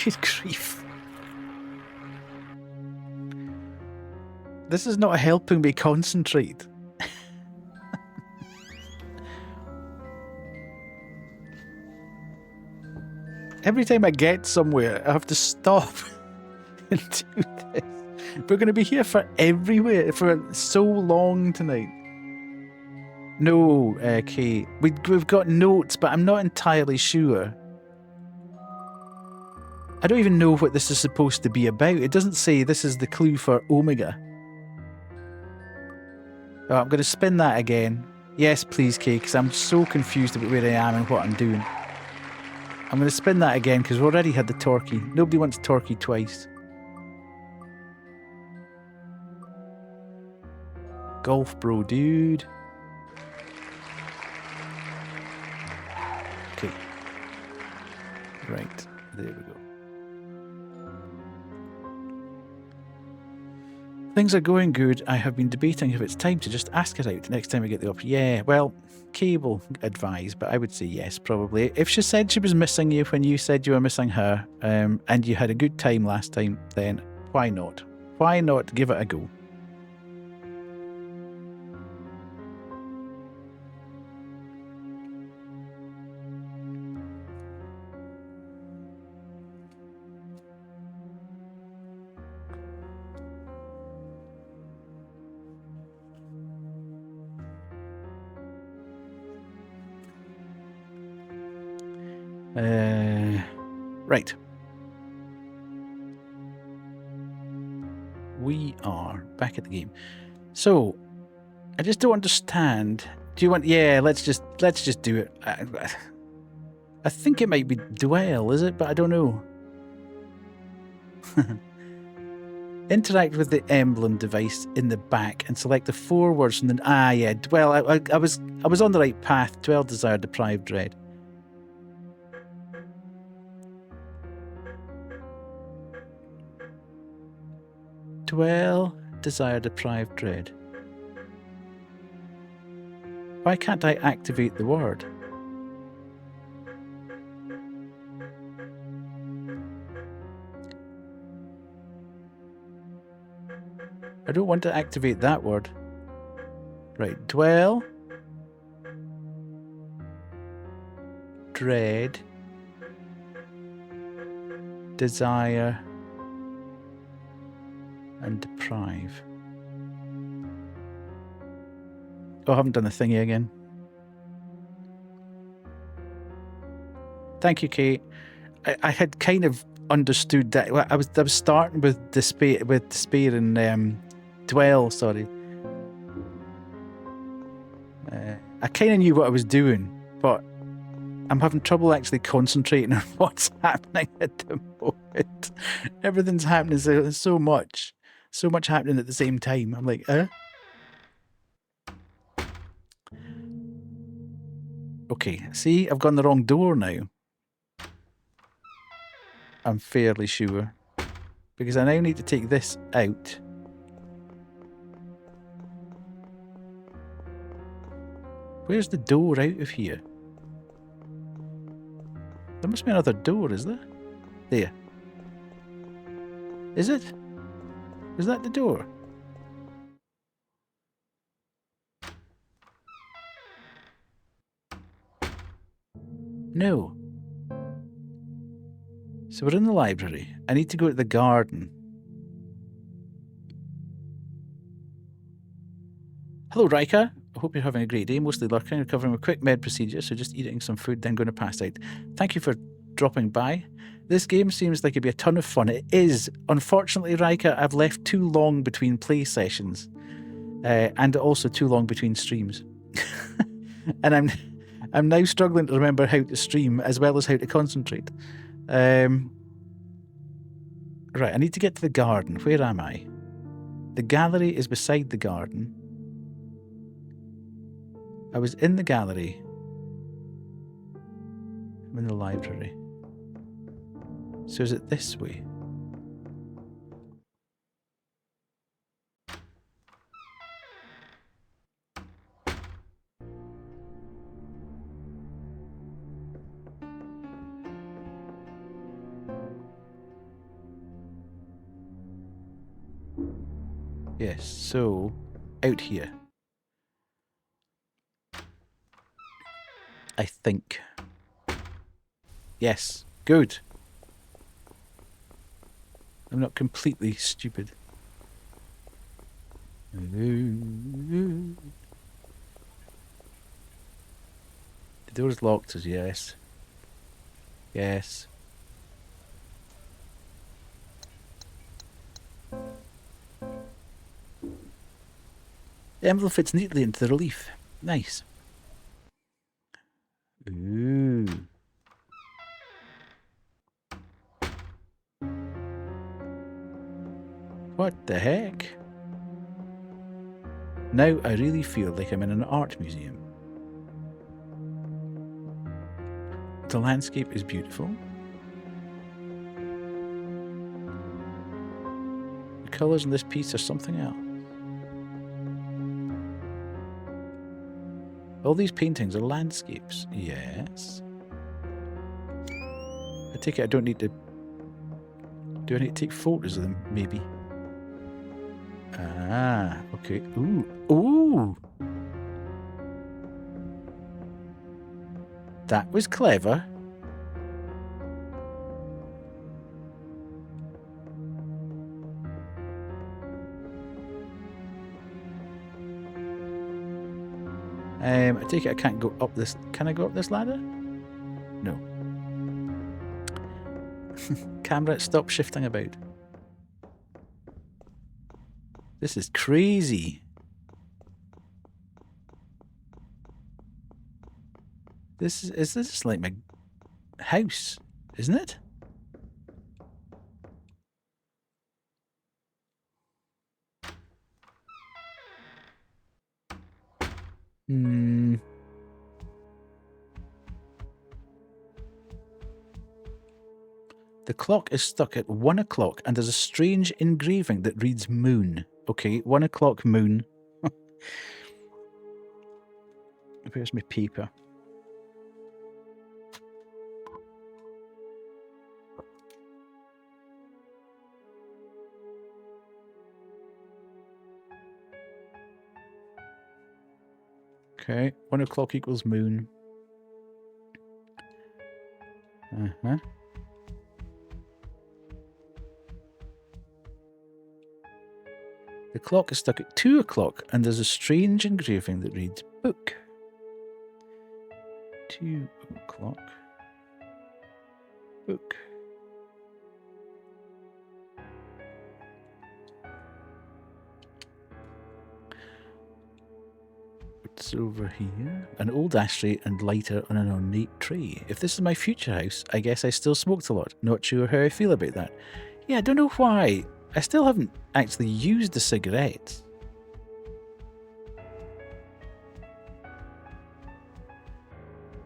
Good grief. This is not helping me concentrate. Every time I get somewhere, I have to stop and do this. We're going to be here for everywhere for so long tonight. No, Kate. We've got notes, but I'm not entirely sure. I don't even know what this is supposed to be about. It doesn't say this is the clue for Omega. Oh, I'm going to spin that again. Yes, please, Kate, because I'm so confused about where I am and what I'm doing. I'm going to spin that again because we already had the Torquay. Nobody wants Torquay twice. Golf bro, dude. Okay. Right. There we go. Things are going good. I have been debating if it's time to just ask her out next time we get the option. Yeah, well, Kay will advise, but I would say yes, probably. If she said she was missing you when you said you were missing her, and you had a good time last time, then why not? Why not give it a go? Right. We are back at the game. So, I just don't understand. Do you want? Yeah, let's just do it. I think it might be Dwell, is it? But I don't know. Interact with the emblem device in the back and select the 4 words from the. Ah, yeah, Dwell. I was on the right path. Dwell, desire, deprive, dread. Dwell, desire, deprive, dread. Why can't I activate the word? I don't want to activate that word. Right, dwell, dread, desire, and deprive. Oh, I haven't done the thingy again. Thank you, Kate. I had kind of understood that. Well, I was starting with despair and dwell. Sorry. I kind of knew what I was doing, but I'm having trouble actually concentrating on what's happening at the moment. Everything's happening so much happening at the same time. I'm like, Okay, see, I've gone the wrong door now. I'm fairly sure. Because I now need to take this out. Where's the door out of here? There must be another door, is there? There. Is it? Is that the door? No. So we're in the library. I need to go to the garden. Hello, Riker. I hope you're having a great day. Mostly lurking, recovering a quick med procedure, so just eating some food, then going to pass out. Thank you for dropping by. This game seems like it'd be a ton of fun. It is. Unfortunately, Rika, I've left too long between play sessions, and also too long between streams. And I'm now struggling to remember how to stream as well as how to concentrate. Right, I need to get to the garden. Where am I? The gallery is beside the garden. I was in the gallery. I'm in the library. So is it this way? Yes, so out here. I think. Yes, good. I'm not completely stupid. The door's locked as yes. Yes. The envelope fits neatly into the relief. Nice. Ooh. What the heck? Now I really feel like I'm in an art museum. The landscape is beautiful. The colours in this piece are something else. All these paintings are landscapes. Yes. I take it I don't need to... Do I need to take photos of them? Maybe. Ah, okay. Ooh. Ooh! That was clever. I take it I can't go up this... Can I go up this ladder? No. Camera, stop shifting about. This is crazy. This is like my house, isn't it? Hmm. The clock is stuck at 1 o'clock and there's a strange engraving that reads moon. Okay, 1 o'clock moon. Where's my paper? Okay, 1 o'clock equals moon. Uh-huh. The clock is stuck at 2 o'clock and there's a strange engraving that reads book. 2 o'clock. Book. What's over here? An old ashtray and lighter on an ornate tray. If this is my future house, I guess I still smoked a lot. Not sure how I feel about that. Yeah, I don't know why. I still haven't actually used the cigarettes.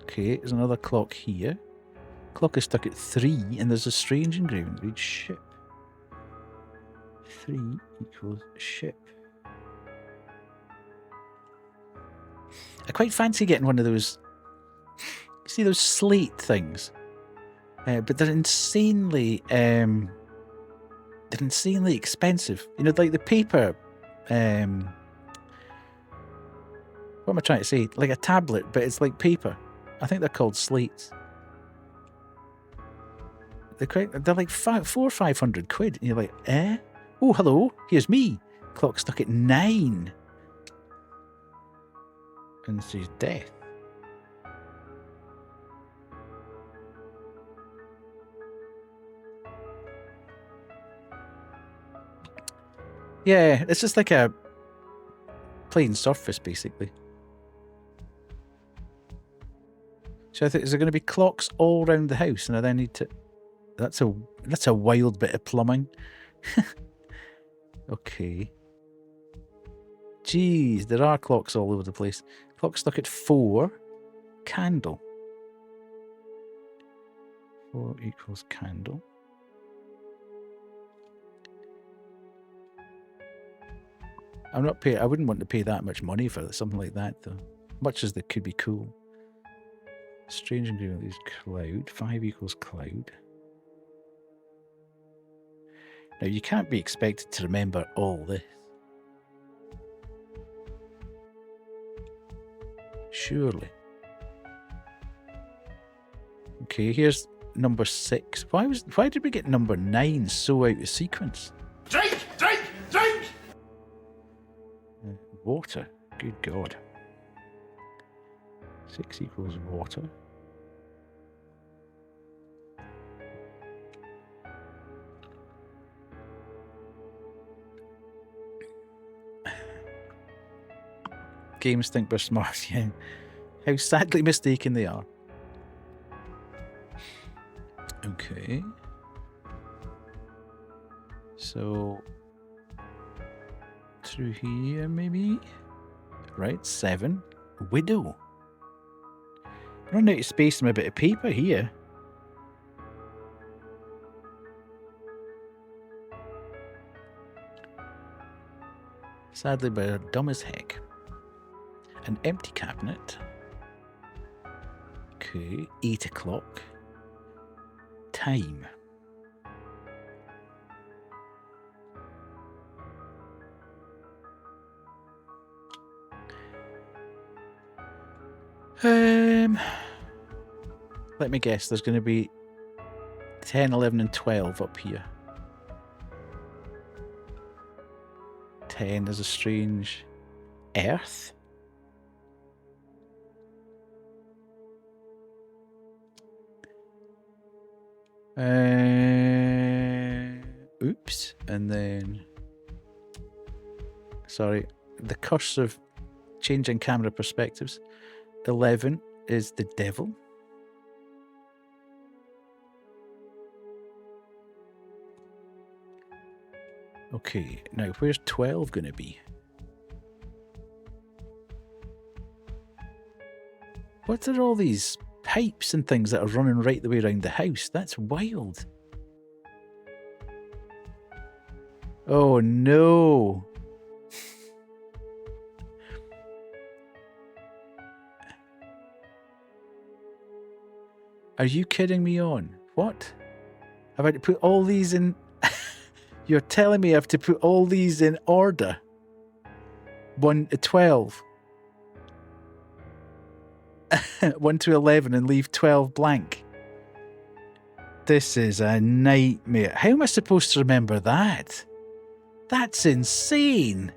Okay, there's another clock here. Clock is stuck at 3 and there's a strange engraving that reads ship. 3 equals ship. I quite fancy getting one of those, you see those slate things, but they're insanely expensive. You know, like the paper, what am I trying to say? Like a tablet, but it's like paper. I think they're called slates. They're like 400 or 500 quid. And you're like, eh? Oh, hello, here's me. Clock stuck at 9. And she's death. Yeah, it's just like a plain surface, basically. So I think, is there going to be clocks all around the house, and I then need to... That's a wild bit of plumbing. Okay. Jeez, there are clocks all over the place. Clock stuck at 4. Candle. 4 equals candle. I'm not paying... I wouldn't want to pay that much money for something like that, though. Much as they could be cool. Strange ingredient is cloud. 5 equals cloud. Now, you can't be expected to remember all this. Surely. Okay, here's number 6. Why did we get number 9 so out of sequence? Drink! Drink! Drink! Water. Good God. 6 equals water. Games think we're smart, yeah. How sadly mistaken they are. Okay. So, through here, maybe? Right, 7. Widow. Running out of space on my bit of paper here. Sadly, but dumb as heck. An empty cabinet. Okay, 8 o'clock. Time. Let me guess, there's going to be 10, 11 and 12 up here. 10 is a strange earth. Oops. And then... Sorry. The curse of changing camera perspectives. 11 is the devil. Okay, now where's 12 going to be? What are all these pipes and things that are running right the way around the house? That's wild. Oh no. Are you kidding me on? What? Have I to put all these in... You're telling me I have to put all these in order? 1 to 12. 1 to 11 and leave 12 blank. This is a nightmare. How am I supposed to remember that? That's insane.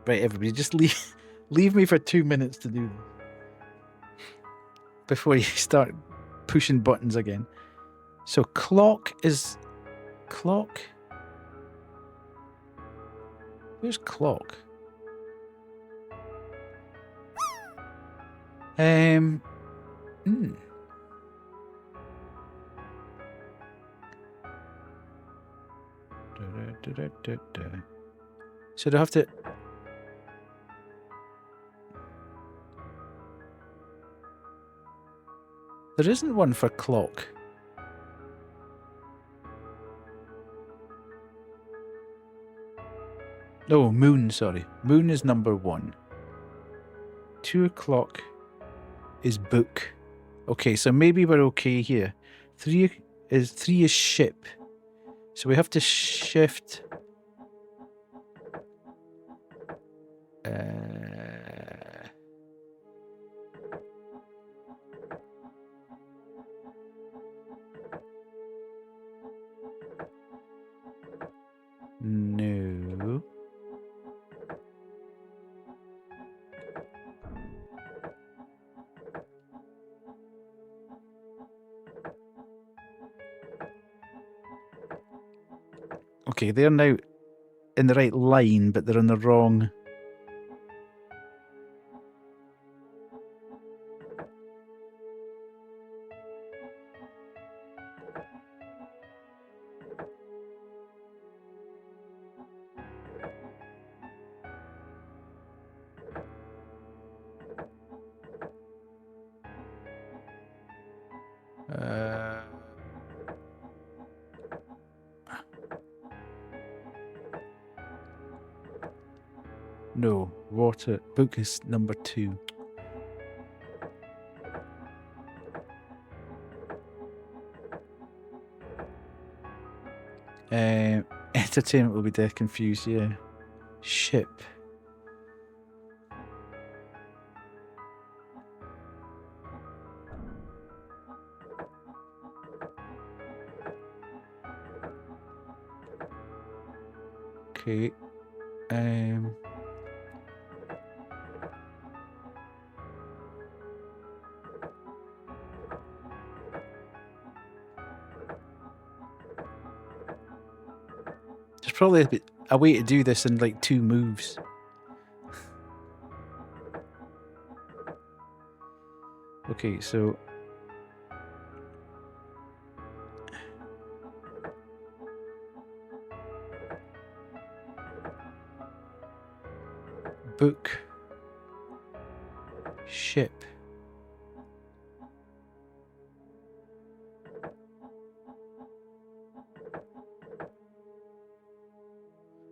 Right, everybody, just leave me for 2 minutes to do this before you start pushing buttons again. So clock is... Clock? Where's clock? So do I have to... There isn't one for clock. Oh, moon, sorry. Moon is number 1. 2 o'clock is book. Okay, so maybe we're okay here. 3 is ship. So we have to shift... No. Okay, they're now in the right line, but they're on the wrong. No, water. Book is number 2. Entertainment will be death confused, yeah. Ship. Okay. There's probably a way to do this in like 2 moves. Okay, so book, ship.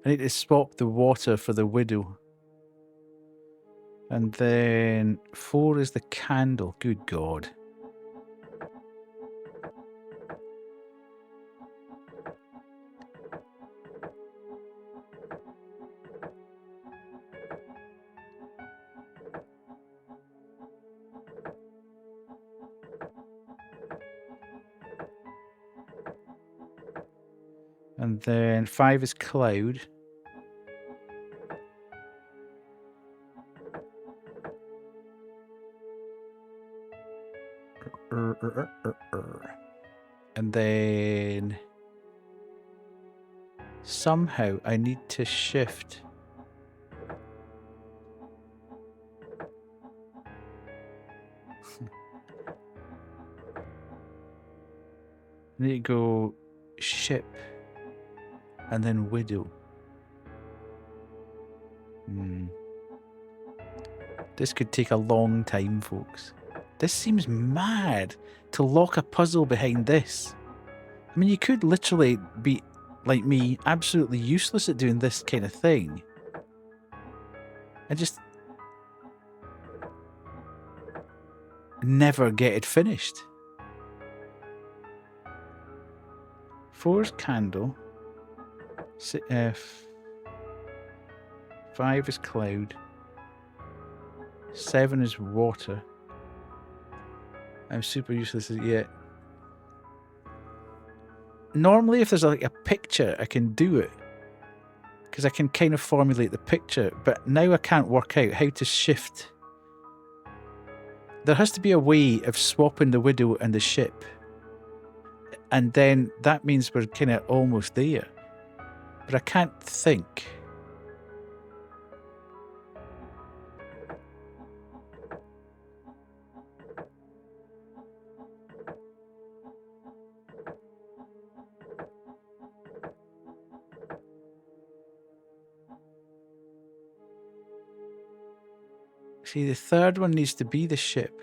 I need to swap the water for the widow. And then 4 is the candle. Good God. And then 5 is cloud. And then somehow I need to shift. I need to go ship and then widow. This could take a long time, folks. This seems mad to lock a puzzle behind this. I mean, you could literally be, like me, absolutely useless at doing this kind of thing. And just never get it finished. 4's candle. 5 is cloud. 7 is water. I'm super useless at it yet. Normally, if there's like a picture, I can do it. Because I can kind of formulate the picture. But now I can't work out how to shift. There has to be a way of swapping the widow and the ship. And then that means we're kind of almost there. But I can't think. See, the third one needs to be the ship.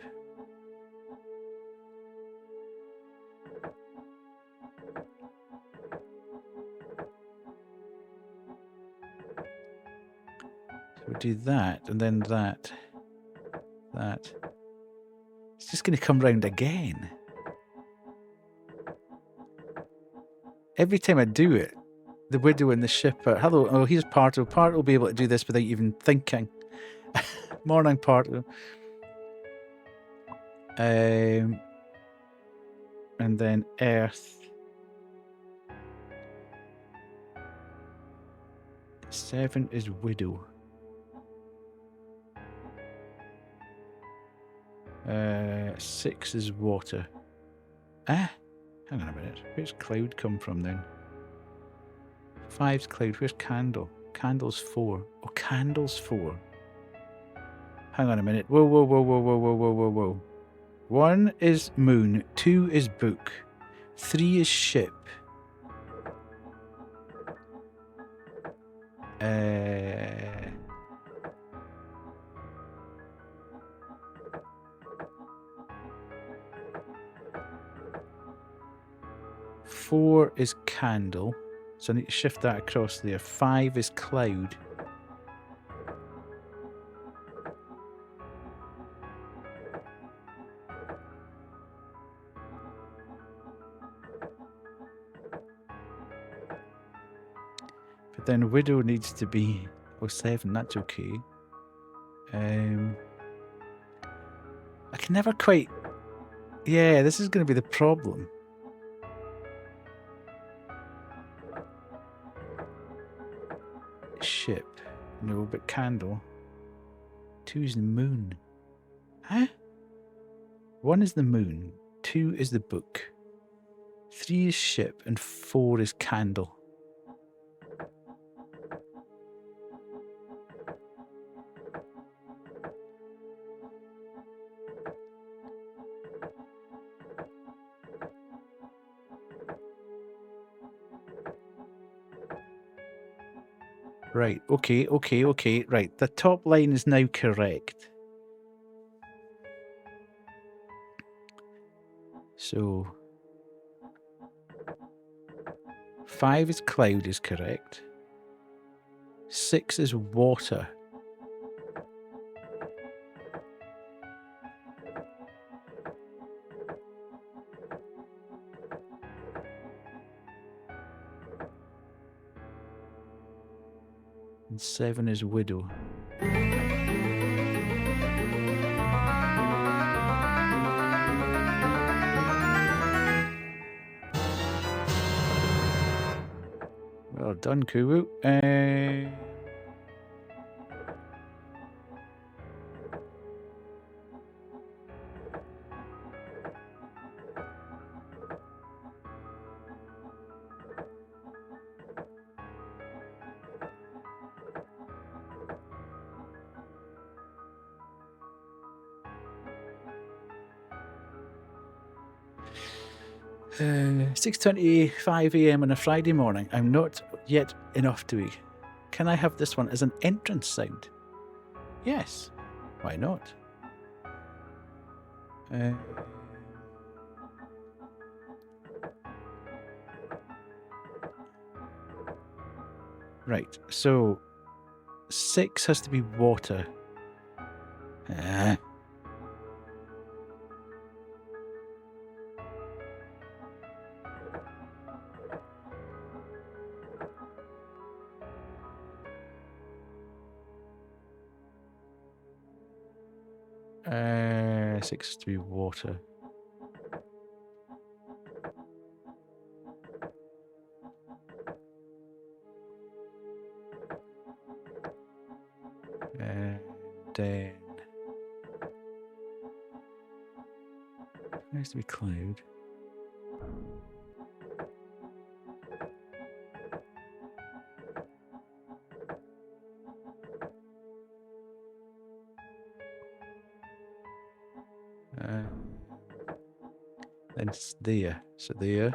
So we'll do that, and then that. That. It's just going to come round again. Every time I do it, the widow and the ship are... Hello, oh, here's Parto. Parto will be able to do this without even thinking. Morning, Parto. And then Earth. 7 is widow. 6 is water. Hang on a minute. Where's cloud come from then? 5's cloud. Where's candle? Candle's 4. Oh, candle's 4. Hang on a minute. Whoa, whoa, whoa, whoa, whoa, whoa, whoa, whoa, whoa. 1 is moon. 2 is book. 3 is ship. 4 is candle. So I need to shift that across there. 5 is cloud. But then widow needs to be 07. That's okay. I can never quite... Yeah, this is going to be the problem. Ship. No, but candle. 2 is the moon. Huh? 1 is the moon. 2 is the book. 3 is ship. And 4 is candle. Right, okay. Right, the top line is now correct. So 5 is cloud is correct. 6 is water. And 7 is widow. Well done, Kuwu. Uh, 6:25 a.m. on a Friday morning. I'm not yet enough to be. Can I have this one as an entrance sound? Yes. Why not? Right. So 6 has to be water. Six has to be water. And then it has to be cloud. Then it's there. So there.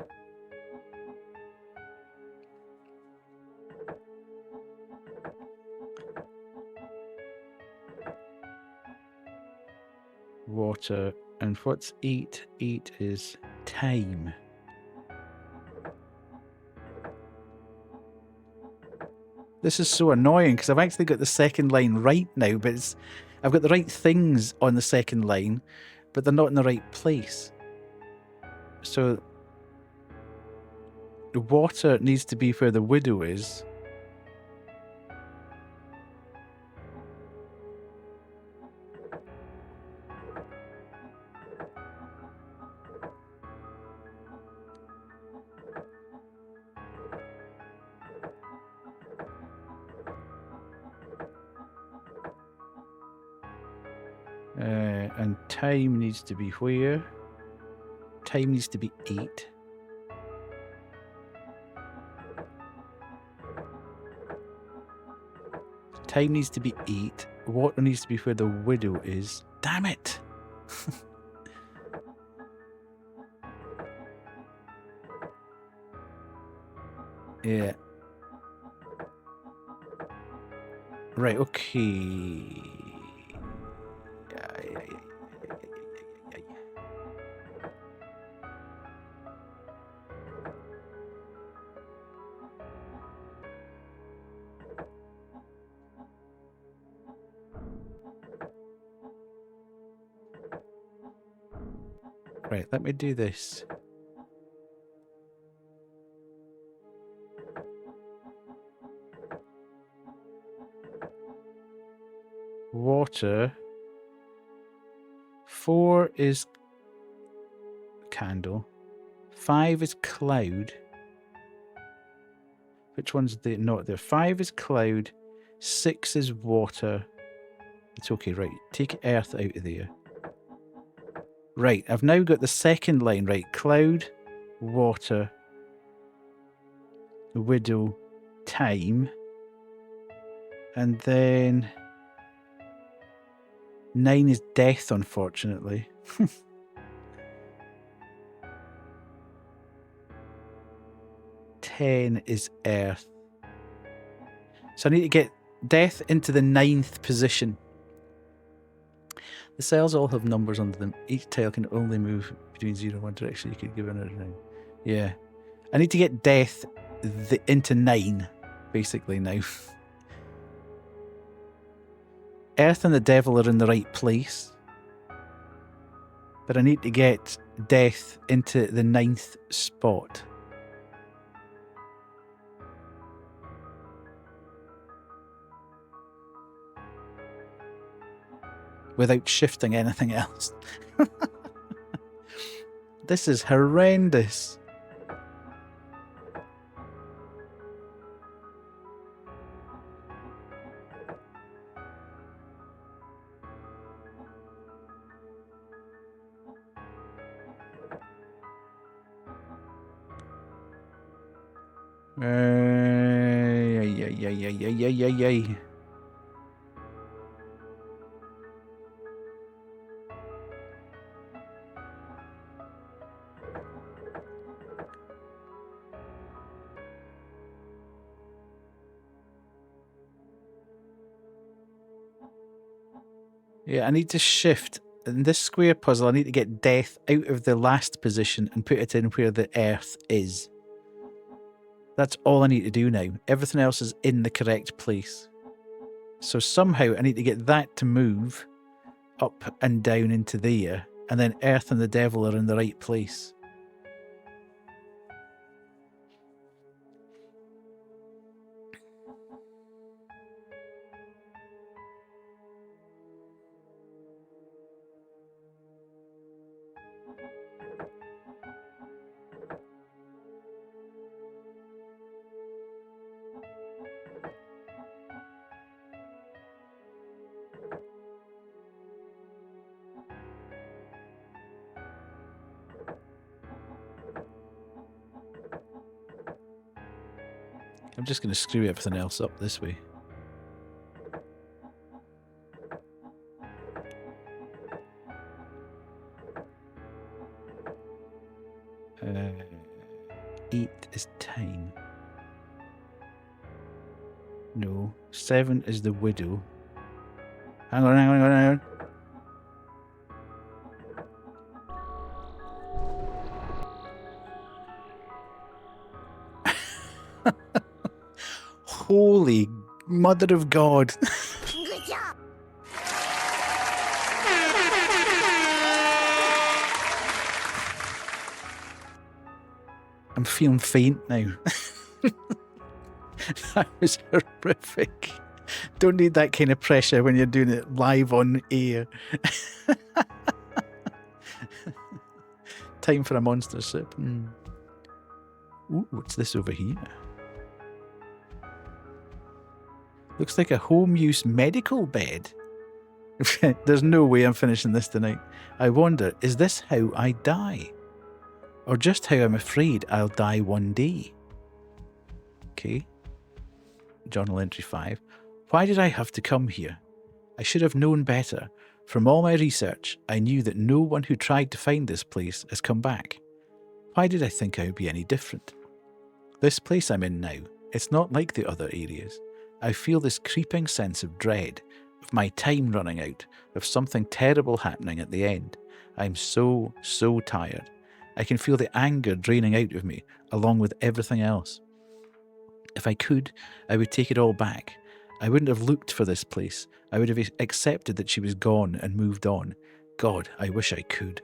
Water. And what's 8? 8 is time. This is so annoying because I've actually got the second line right now, but I've got the right things on the second line, but they're not in the right place. So the water needs to be where the widow is. And time needs to be where? Time needs to be 8. Time needs to be 8. Water needs to be where the widow is. Damn it! Yeah. Right, okay. Right, let me do this. Water. 4 is candle. 5 is cloud. Which one's the not there? 5 is cloud. 6 is water. It's okay, right. Take earth out of there. Right, I've now got the second line right. Cloud, water, widow, time. And then 9 is death, unfortunately. 10 is earth. So I need to get death into the 9th position. The cells all have numbers under them. Each tile can only move between 0 and 1 direction. You could give another 9. Yeah. I need to get death into 9, basically, now. Earth and the devil are in the right place. But I need to get death into the 9th spot. Without shifting anything else. This is horrendous. Yay. Yeah, I need to shift. In this square puzzle, I need to get death out of the last position and put it in where the earth is. That's all I need to do now. Everything else is in the correct place. So somehow I need to get that to move up and down into there, and then earth and the devil are in the right place. I'm just going to screw everything else up this way. Uh, 8 is time. No. 7 is the widow. Hang on. Holy Mother of God. Good job. I'm feeling faint now. That was horrific. Don't need that kind of pressure when you're doing it live on air. Time for a monster sip. Ooh, what's this over here? Looks like a home use medical bed. There's no way I'm finishing this tonight. I wonder, is this how I die? Or just how I'm afraid I'll die one day? Okay. Journal entry 5. Why did I have to come here? I should have known better. From all my research, I knew that no one who tried to find this place has come back. Why did I think I would be any different? This place I'm in now, it's not like the other areas. I feel this creeping sense of dread, of my time running out, of something terrible happening at the end. I'm so tired. I can feel the anger draining out of me, along with everything else. If I could, I would take it all back. I wouldn't have looked for this place. I would have accepted that she was gone and moved on. God, I wish I could.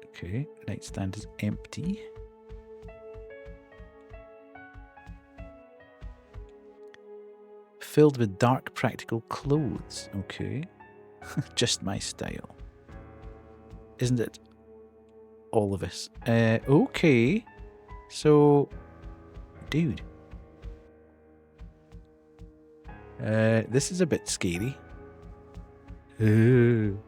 Okay, nightstand is empty. Filled with dark practical clothes. Okay. Just my style. Isn't it? All of us. Okay. So, dude. This is a bit scary. Will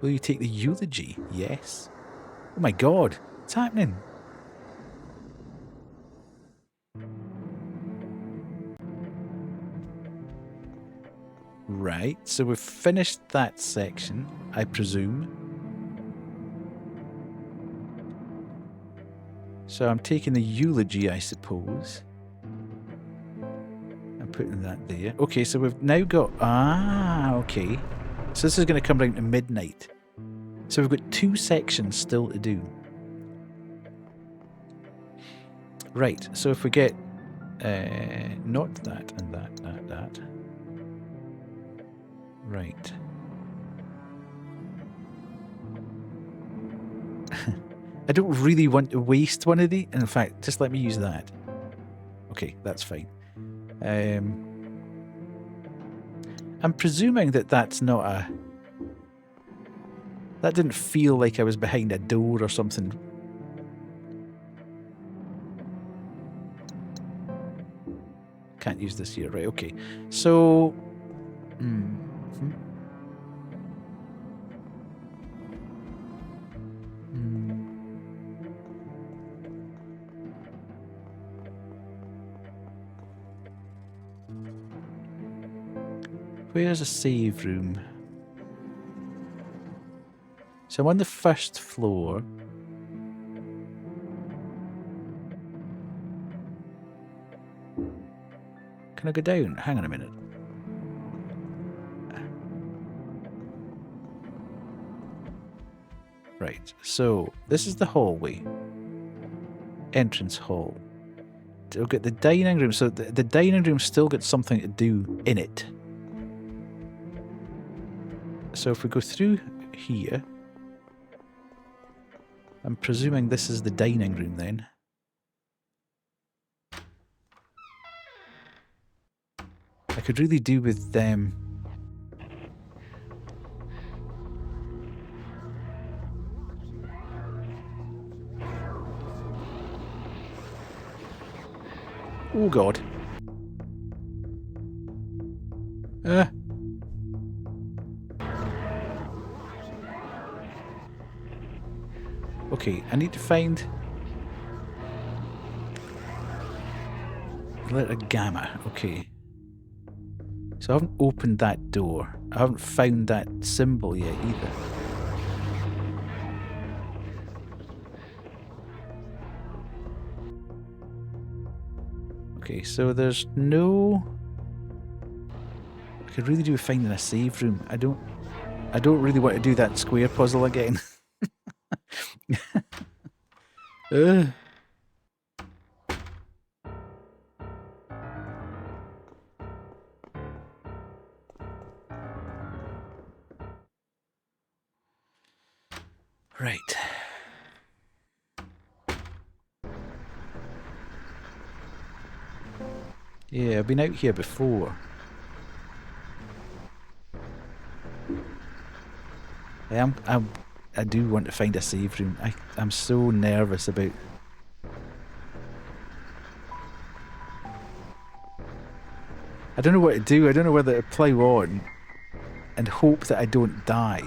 you take the eulogy? Yes. Oh my god. What's happening? Right, so we've finished that section, I presume. So I'm taking the eulogy, I suppose. I'm putting that there. Okay, so we've now got... Ah, okay. So this is going to come down to midnight. So we've got 2 sections still to do. Right, so if we get... not that and that. Right. I don't really want to waste one of these. In fact, just let me use that. Okay, that's fine. I'm presuming that that's not a... That didn't feel like I was behind a door or something. Can't use this here, right? Okay. So... Where's a save room? So I'm on the 1st floor. Can I go down? Hang on a minute. Right, so this is the hallway. Entrance hall. We'll get the dining room. So the dining room's still got something to do in it. So if we go through here, I'm presuming this is the dining room then. I could really do with them. Oh god. Okay, I need to find letter gamma. Okay. So I haven't opened that door. I haven't found that symbol yet either. Okay, so there's no... I could really do with finding a save room. I don't really want to do that square puzzle again. Right. Yeah, I've been out here before. I do want to find a save room. I'm so nervous about... I don't know what to do. I don't know whether to plough on and hope that I don't die.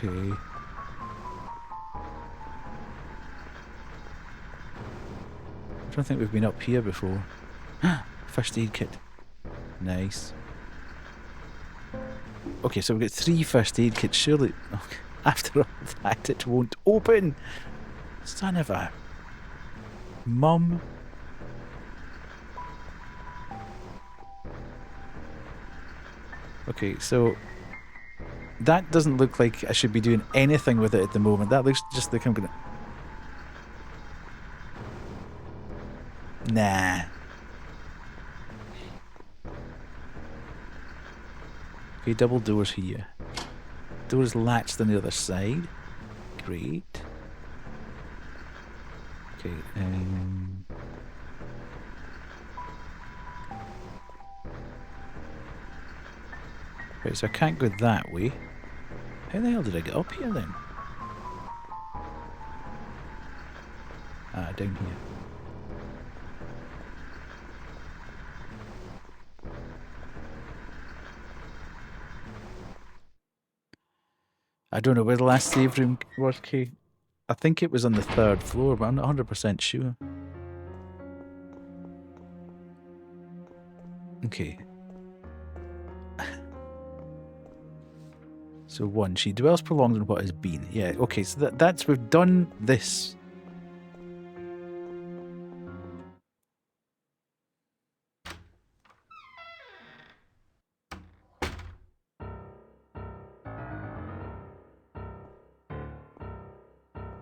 Okay. I don't think we've been up here before. First aid kit. Nice. Okay, so we've got 3 first aid kits. Surely, okay, after all that, it won't open. Son of a... Mum. Okay, so... That doesn't look like I should be doing anything with it at the moment. That looks just like I'm gonna... Nah. Okay, double doors here. Doors latched on the other side. Great. Okay, right, so I can't go that way. How the hell did I get up here then? Ah, down here. I don't know where the last save room was, Kay. I think it was on the 3rd floor, but I'm not 100% sure. Okay. So 1, she dwells prolonged on what has been. Yeah, okay, so that's, we've done this.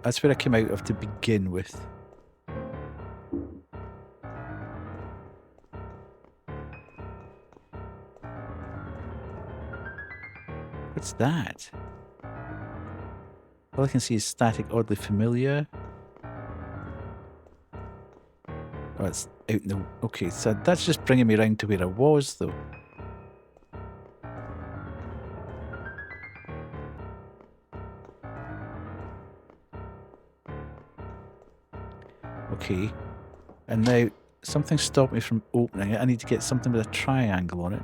That's where I came out of to begin with. What's that? All I can see is static, oddly familiar. Oh, it's out in the... Okay, so that's just bringing me round to where I was, though. Okay. And now, something stopped me from opening it. I need to get something with a triangle on it.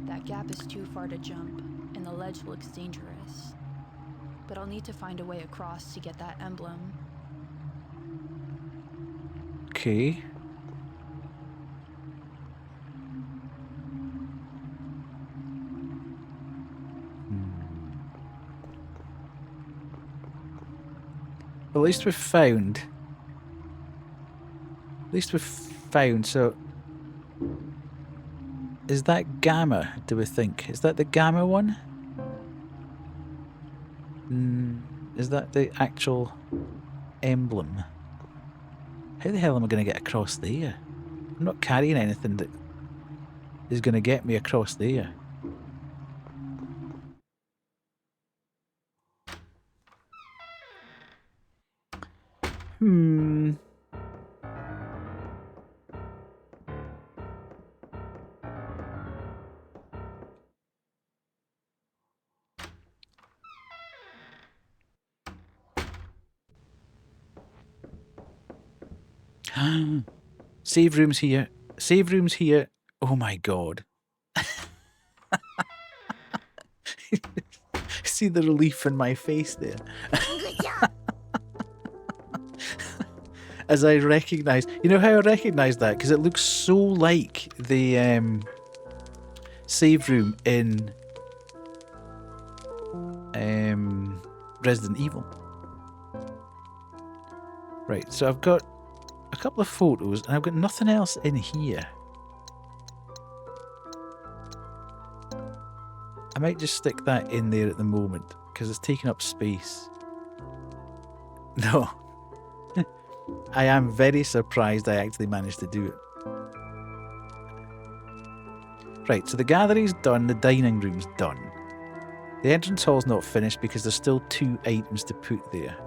That gap is too far to jump, and the ledge looks dangerous. But I'll need to find a way across to get that emblem. Okay. At least we've found. At least we've found, so... Is that Gamma, do we think? Is that the Gamma one? Is that the actual emblem? How the hell am I going to get across there? I'm not carrying anything that is going to get me across there. Save room's here. Save room's here. Oh my god. See the relief in my face there. Good job. As I recognise... You know how I recognise that? Because it looks so like the save room in Resident Evil. Right, so I've got a couple of photos and I've got nothing else in here. I might just stick that in there at the moment because it's taking up space. No. I am very surprised I actually managed to do it. Right, so the gallery's done, the dining room's done. The entrance hall's not finished because there's still 2 items to put there.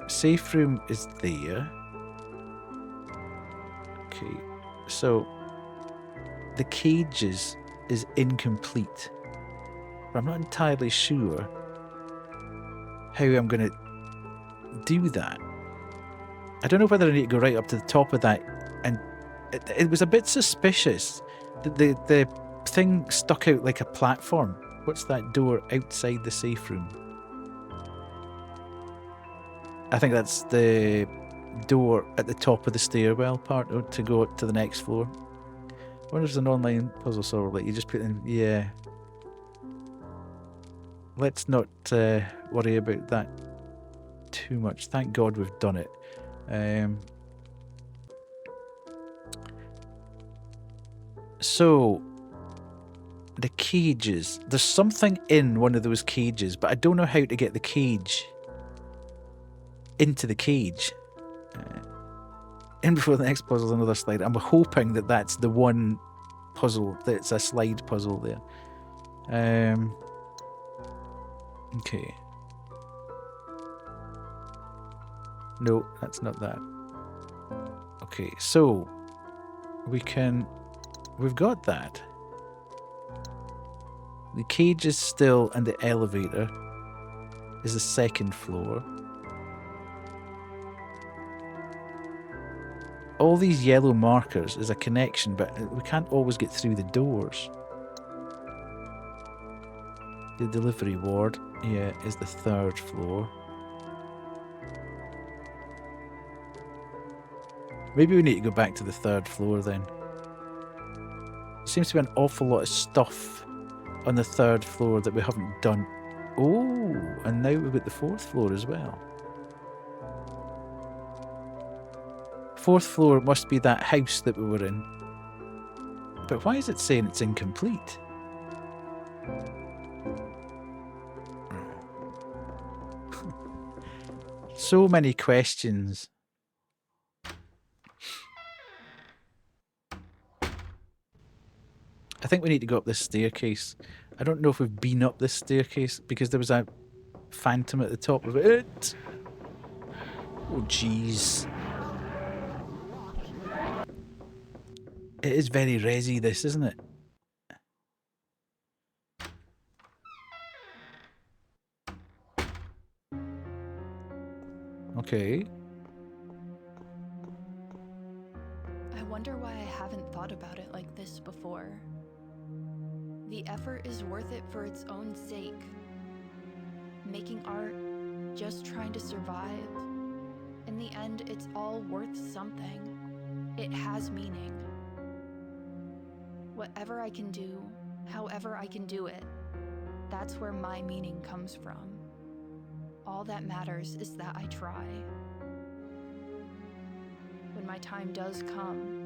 Safe room is there. Okay, so the cages is incomplete. But I'm not entirely sure how I'm going to do that. I don't know whether I need to go right up to the top of that. And it was a bit suspicious. The thing stuck out like a platform. What's that door outside the safe room? I think that's the door at the top of the stairwell part to go to the next floor. I wonder if there's an online puzzle solver like you just put in. Yeah. Let's not worry about that too much. Thank God we've done it. So, the cages. There's something in one of those cages, but I don't know how to get the cage into the cage. In before the next puzzle is another slide. I'm hoping that that's the one puzzle, that's a slide puzzle there. Okay. No, that's not that. Okay, so we've got that. The cage is still, and the elevator is the second floor. All these yellow markers is a connection, but we can't always get through the doors. The delivery ward, yeah, is the third floor. Maybe we need to go back to the third floor then. There seems to be an awful lot of stuff on the third floor that we haven't done. Oh, and now we've got the fourth floor as well. Fourth floor must be that house that we were in. But why is it saying it's incomplete? So many questions. I think we need to go up this staircase. I don't know if we've been up this staircase because there was a phantom at the top of it. Oh, jeez. It is very resi, this, isn't it? Okay. I wonder why I haven't thought about it like this before. The effort is worth it for its own sake. Making art, just trying to survive. In the end, it's all worth something. It has meaning. Whatever I can do, however I can do it, that's where my meaning comes from. All that matters is that I try. When my time does come,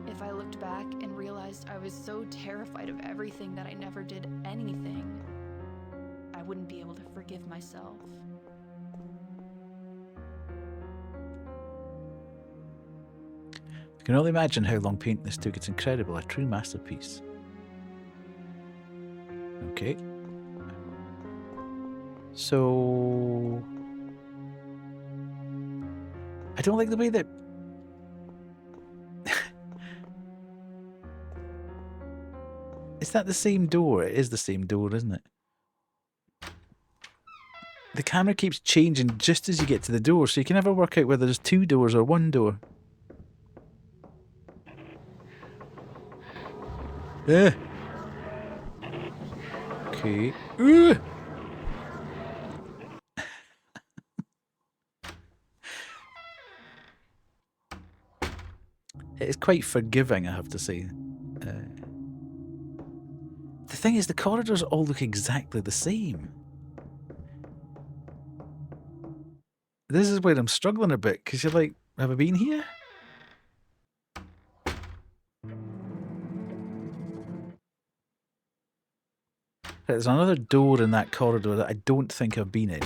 if I looked back and realized I was so terrified of everything that I never did anything, I wouldn't be able to forgive myself. I can only imagine how long painting this took. It's incredible, a true masterpiece. Okay. So I don't like the way that is that the same door? It is the same door, isn't it? The camera keeps changing just as you get to the door, so you can never work out whether there's two doors or one door. Okay. It's quite forgiving, I have to say. The thing is, the corridors all look exactly the same. This is where I'm struggling a bit, because you're like, have I been here? There's another door in that corridor that I don't think I've been in.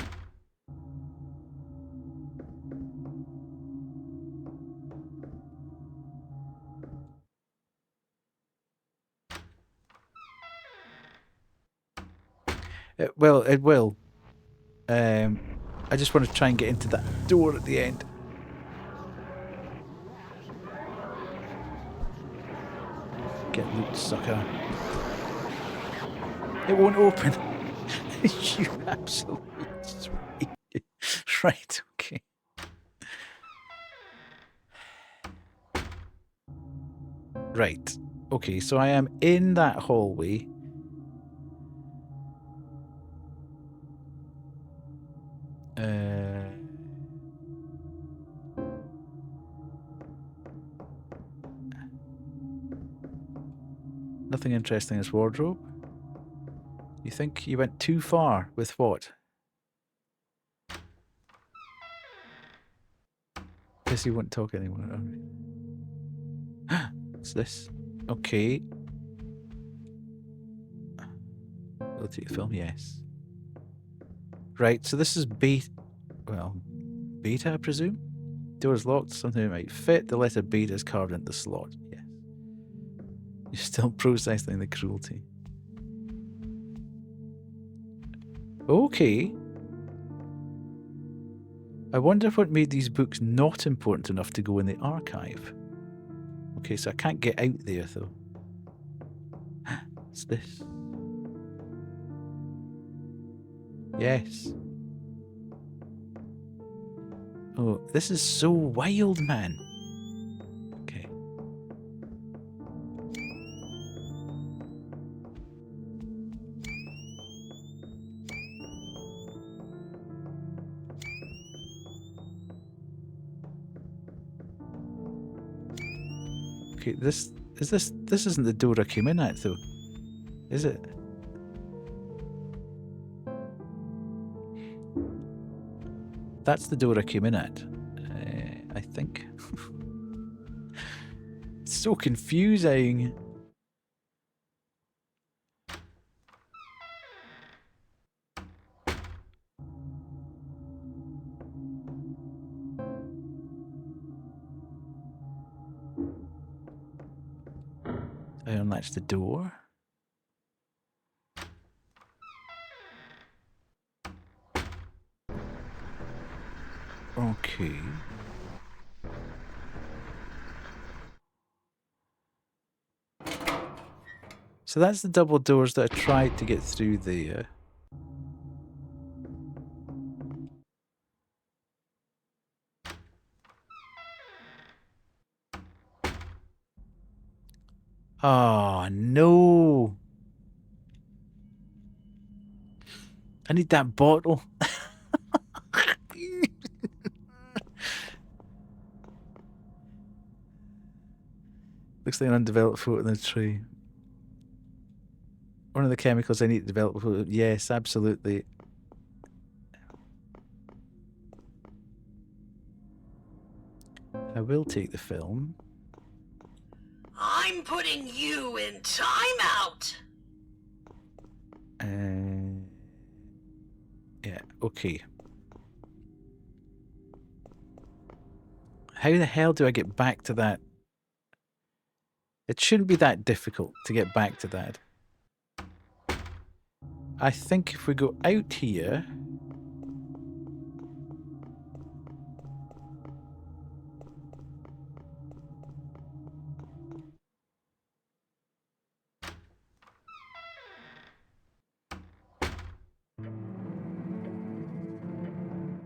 It will. I just want to try and get into that door at the end. Get loot, sucker. It won't open. You absolutely sweet. Right, Right. Okay, so I am in that hallway. Nothing interesting in his wardrobe. You think you went too far with what? Guess he won't talk anymore. What's this? Okay. Will take the film, yes. Right, so this is beta. Well, beta, I presume? Door is locked, something that might fit. The letter beta is carved into the slot. Yes. You're still processing the cruelty. Okay. I wonder what made these books not important enough to go in the archive. Okay, so I can't get out there though. What's this? Yes. Oh, this is so wild, man. Okay. Okay, this isn't the door I came in at though, is it? That's the door I came in at, I think. It's so confusing. I unlatched the door. Okay. So that's the double doors that I tried to get through there. Oh, no. I need that bottle. Looks like an undeveloped fruit in the tree. One of the chemicals I need to develop. Yes, absolutely. I will take the film. I'm putting you in timeout. Yeah, okay. How the hell do I get back to that? It shouldn't be that difficult to get back to that. I think if we go out here...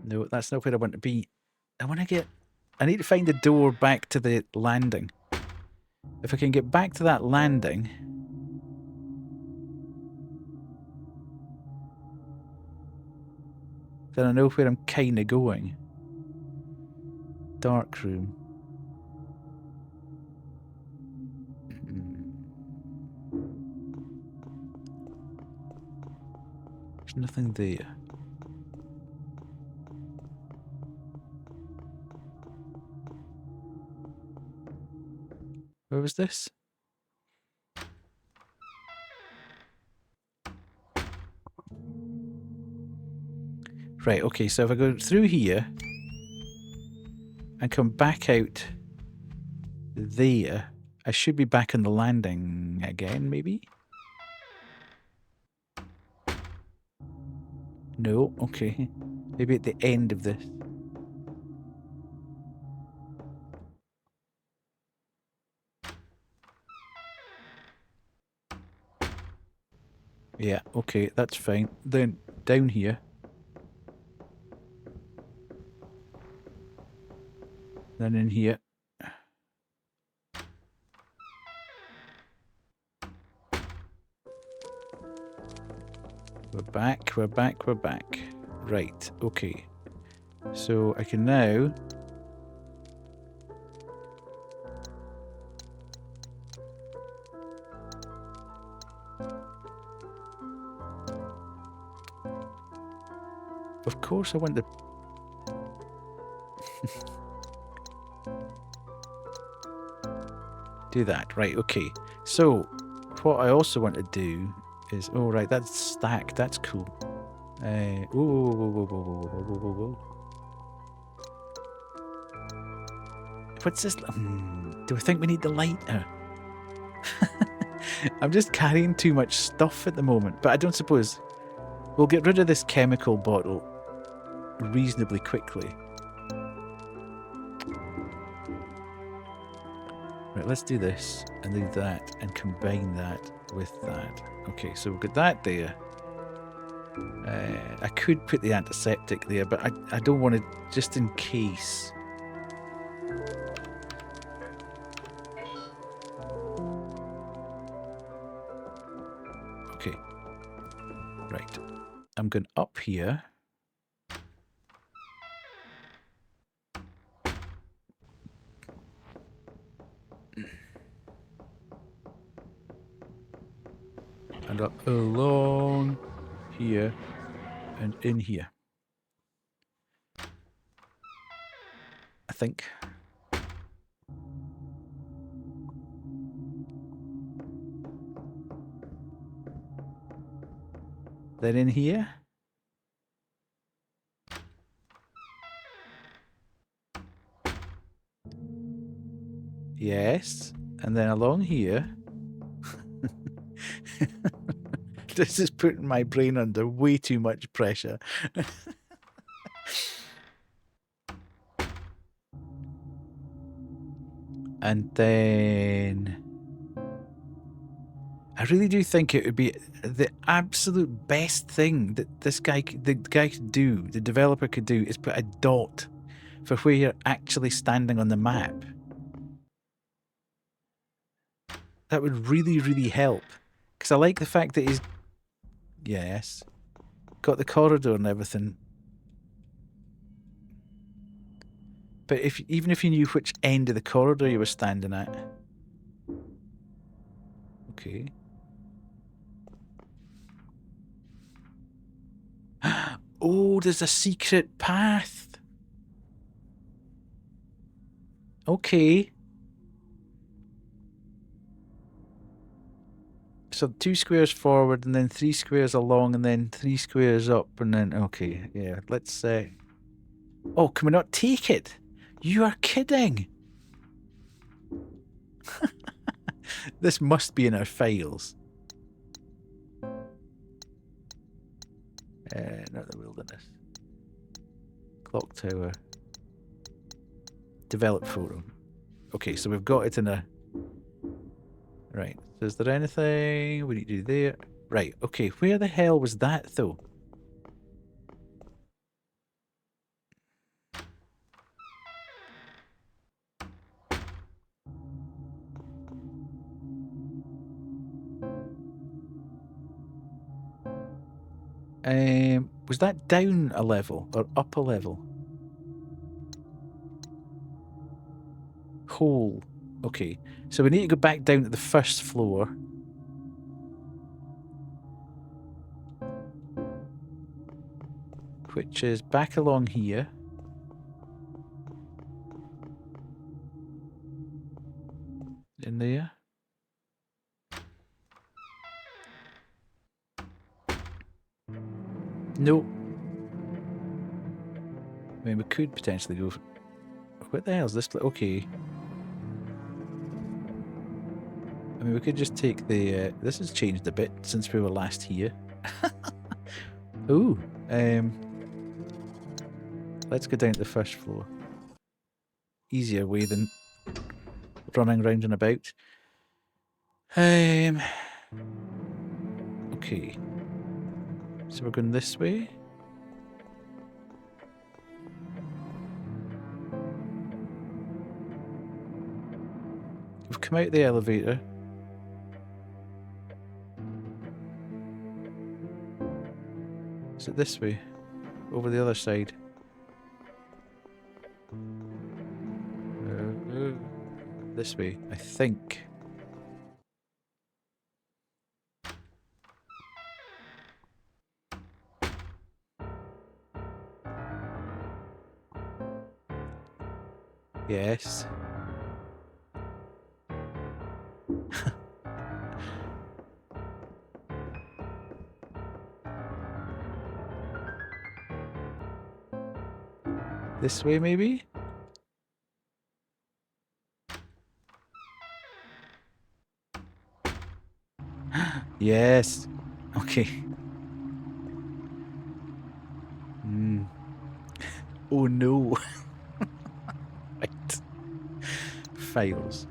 No, that's not where I want to be. I need to find the door back to the landing. If I can get back to that landing... then I know where I'm kind of going. Dark room. There's nothing there. Where was this? Right, okay, so if I go through here and come back out there, I should be back on the landing again, maybe? No, okay. Maybe at the end of this. Yeah, okay, that's fine. Then down here. Then in here. back, we're back, we're back. Right, okay. So I can now... Of course I want to... do that. Right, okay. So, what I also want to do is... Oh, right, that's stacked. That's cool. Whoa, whoa, whoa, whoa, whoa, whoa, whoa, whoa, whoa. What's this? Do I think we need the lighter? I'm just carrying too much stuff at the moment, but I don't suppose... We'll get rid of this chemical bottle reasonably quickly. Right, let's do this and do that and combine that with that. Okay, so we've got that there. I could put the antiseptic there, but I don't want to, just in case. Okay. Right. I'm going up here. And up along here and in here. I think. Then in here. Yes. And then along here. This is putting my brain under way too much pressure. And then I really do think it would be the absolute best thing that the guy could do, the developer could do, is put a dot for where you're actually standing on the map. That would really, really help. Because I like the fact that he's... Yes. Got the corridor and everything. But even if you knew which end of the corridor you were standing at. Okay. Oh, there's a secret path. Okay. So 2 squares forward and then 3 squares along and then 3 squares up and then... Okay, yeah, let's say... Oh, can we not take it? You are kidding. This must be in our files. Not the wilderness. Clock tower. Develop photo. Okay, so we've got it in a... Right. So is there anything we need to do there? Right, okay. Where the hell was that, though? Was that down a level or up a level? Hole. Okay. So we need to go back down to the first floor. Which is back along here. In there. Nope. I mean, we could potentially go... What the hell is this? Okay. I mean, we could just take the... this has changed a bit since we were last here. Ooh. Let's go down to the first floor. Easier way than running round and about. Okay. So we're going this way. We've come out the elevator. Is it this way? Over the other side? This way, I think. Yes. This way, maybe? Yes. Okay. Oh no. Right. Fails.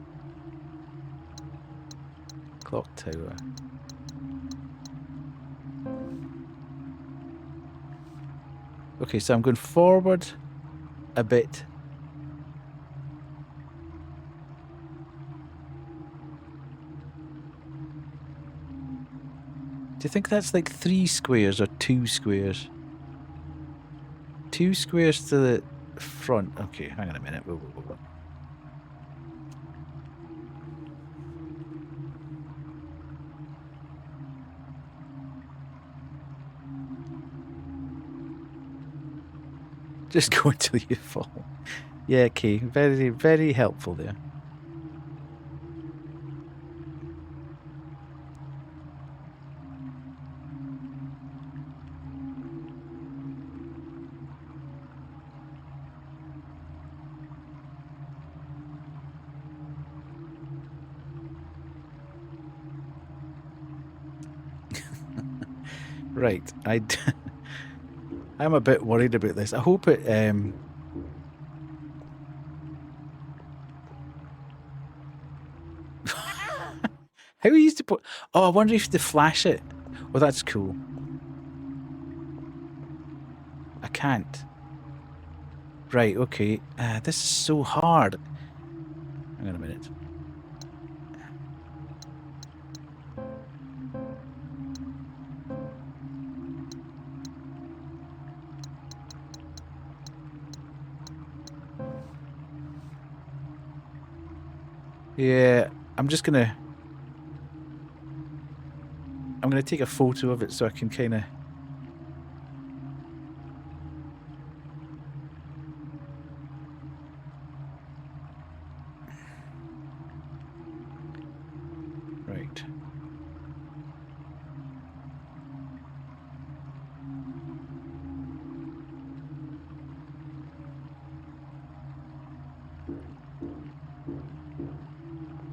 Clock tower. Okay, so I'm going forward a bit. Do you think that's like 3 squares or 2 squares? 2 squares to the front. Okay, hang on a minute. Whoa. Just go until you fall. Yeah, okay. Very, very helpful there. Right. I'm a bit worried about this. I hope it how are you used to put... Oh, I wonder if to flash it. Oh, that's cool. I can't. Right, okay. This is so hard. Hang on a minute. Yeah, I'm gonna take a photo of it so I can kind of... Right.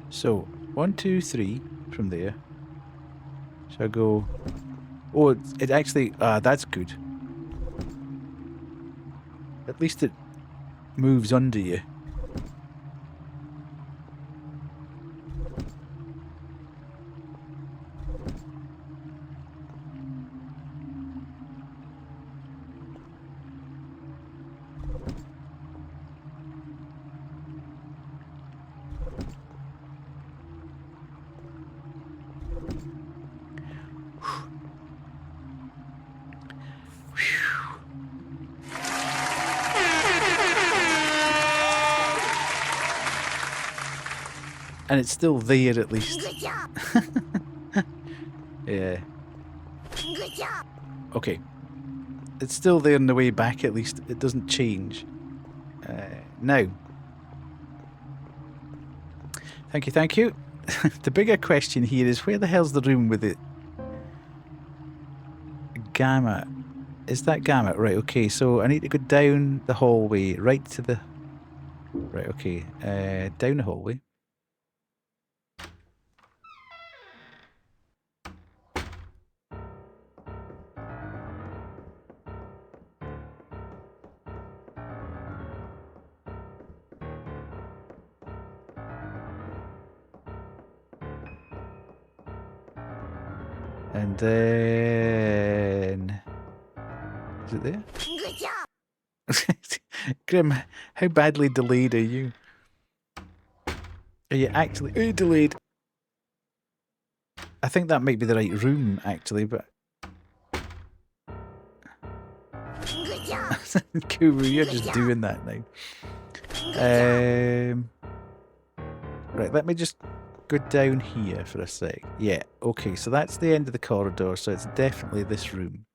So, 1, 2, 3 from there. So I go... Oh, it actually... that's good. At least it moves under you. And it's still there at least. Good job. Yeah. Good job. Okay. It's still there on the way back at least. It doesn't change. Now. Thank you. The bigger question here is where the hell's the room with it? Gamma. Is that gamma? Right, okay. So I need to go down the hallway, right to the... Right, okay. Down the hallway. And then... Is it there? Good job. Grim, how badly delayed are you? Are you actually delayed? I think that might be the right room, actually, but... Kuru, you're just doing that now. Right, let me just go down here for a sec. Yeah, okay, so that's the end of the corridor, so it's definitely this room.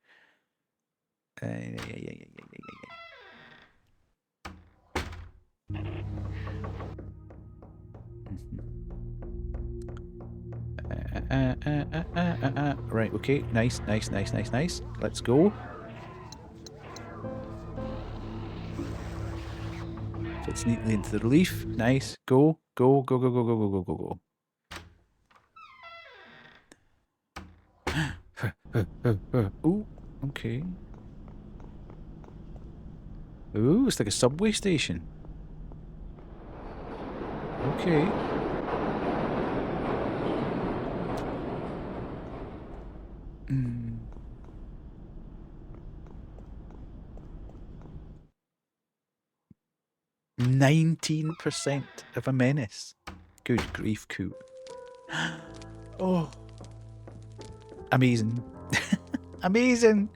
Right, okay, nice. Let's go. Fits neatly into the relief. Nice. Go. Ooh, okay. Ooh, it's like a subway station. Okay. Mm. 19% of a menace. Good grief, Coop. Oh. Amazing. Amazing.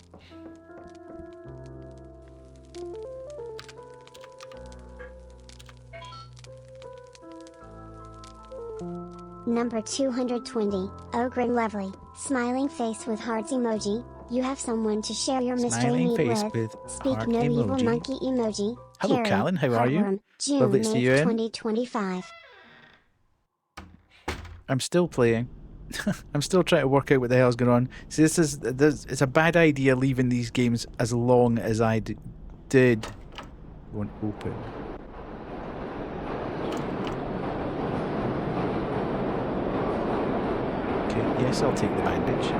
Number 220, Ogre and Lovely, smiling face with hearts emoji. You have someone to share your mystery Smiling meat face with. with Speak heart no evil emoji. monkey emoji. Hello, Carrie, Callan. How are you? Heartworm, June, Lovely to see May you in. 2025. I'm still playing. I'm still trying to work out what the hell's going on. See, it's a bad idea leaving these games as long as I did. Won't open. Okay, yes, I'll take the bandage.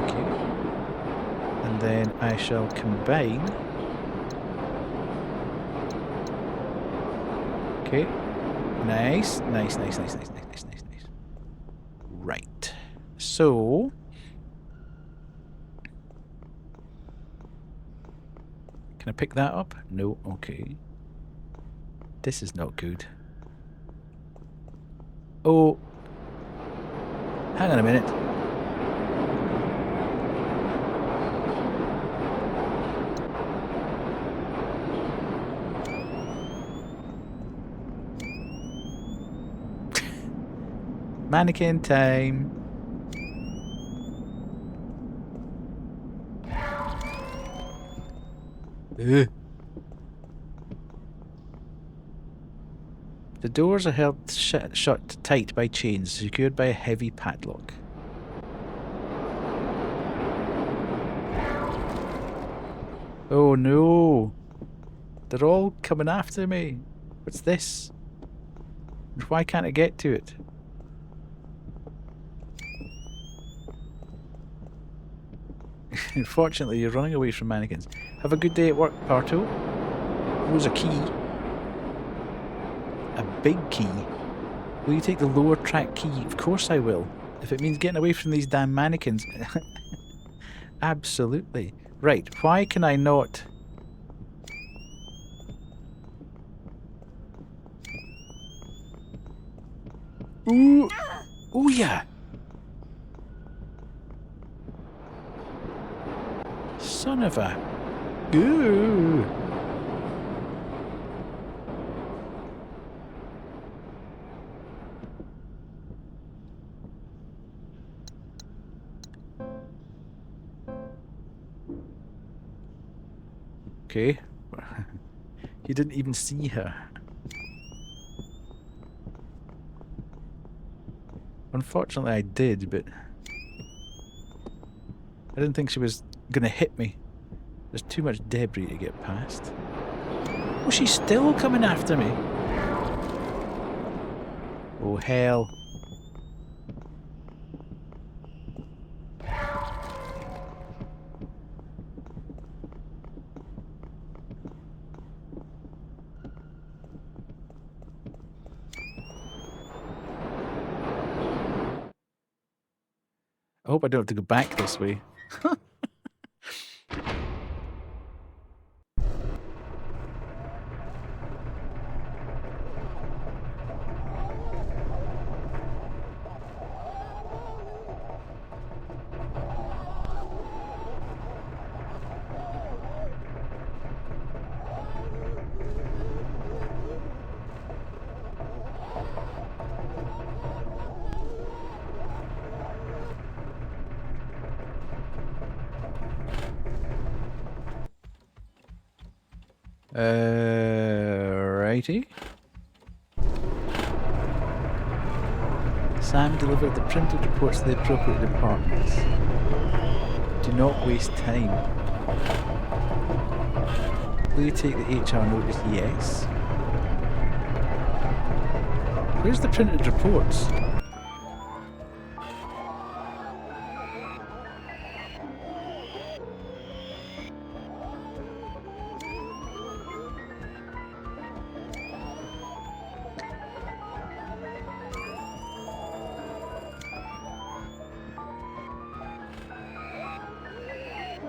Okay. And then I shall combine. Okay. Nice. Right. So... Can I pick that up? No. Okay. This is not good. Oh. Hang on a minute. Mannequin time. Ugh. The doors are held shut tight by chains, secured by a heavy padlock. Oh no! They're all coming after me. What's this? Why can't I get to it? Unfortunately, you're running away from mannequins. Have a good day at work, Parto. Oh, there's a key. A big key. Will you take the lower track key? Of course I will. If it means getting away from these damn mannequins. Absolutely. Right, why can I not... Ooh! Oh yeah! Son of a... Ooh! Okay. You didn't even see her. Unfortunately I did, but... I didn't think she was gonna hit me. There's too much debris to get past. Oh, she's still coming after me. Oh, hell. I hope I don't have to go back this way. Righty. Sam delivered the printed reports to the appropriate departments. Do not waste time. Will you take the HR notice? Yes. Where's the printed reports?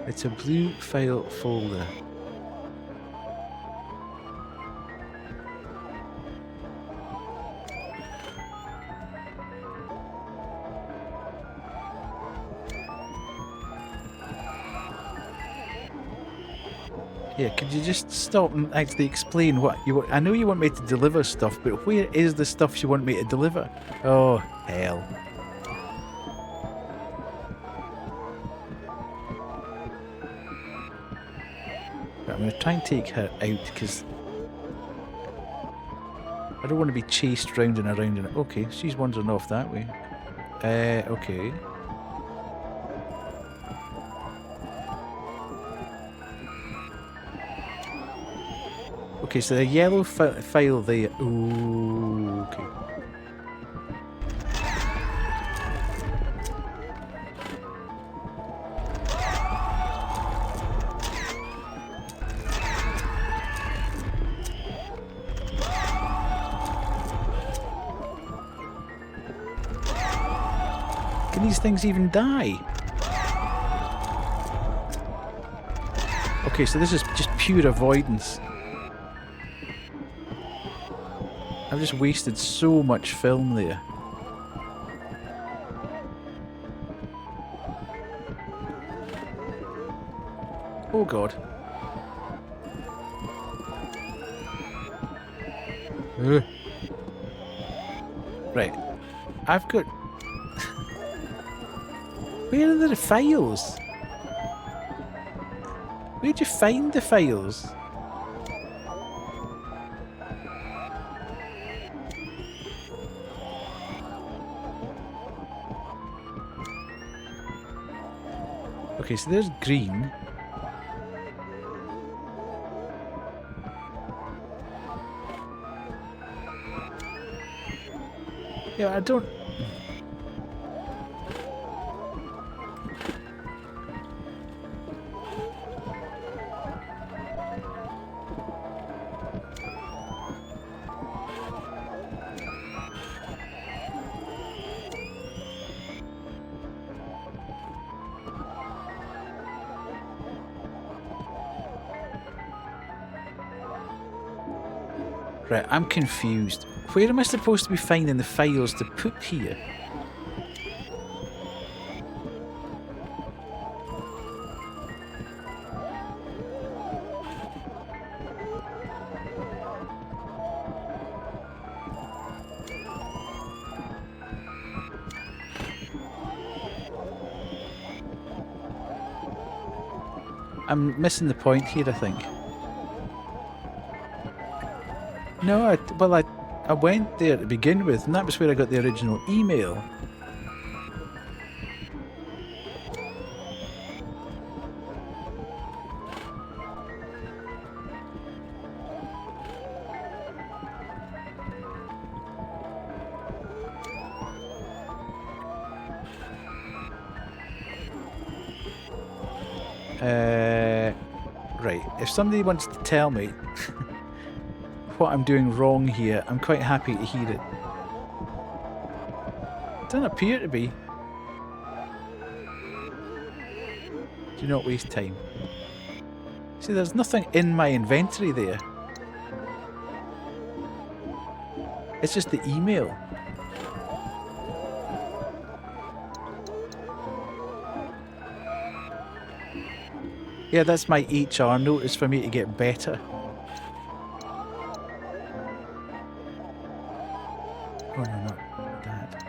It's a blue file folder. Yeah, could you just stop and actually explain what you want? I know you want me to deliver stuff, but where is the stuff you want me to deliver? Oh, hell. Right, I'm going to try and take her out because I don't want to be chased round and around. And okay, she's wandering off that way. Okay. Okay, so the yellow file there. Ooh, okay. Can these things even die? Okay, so this is just pure avoidance. I've just wasted so much film there. Oh god. Ugh. Right. I've got... Where are the files? Where'd you find the files? Okay, so there's green. Yeah, I don't... Right, I'm confused. Where am I supposed to be finding the files to put here? I'm missing the point here, I think. No, I went there to begin with, and that was where I got the original email. Right, if somebody wants to tell me what I'm doing wrong here, I'm quite happy to hear it. Doesn't appear to be. Do not waste time. See, there's nothing in my inventory there. It's just the email. Yeah, that's my HR notice for me to get better. Oh no, not that.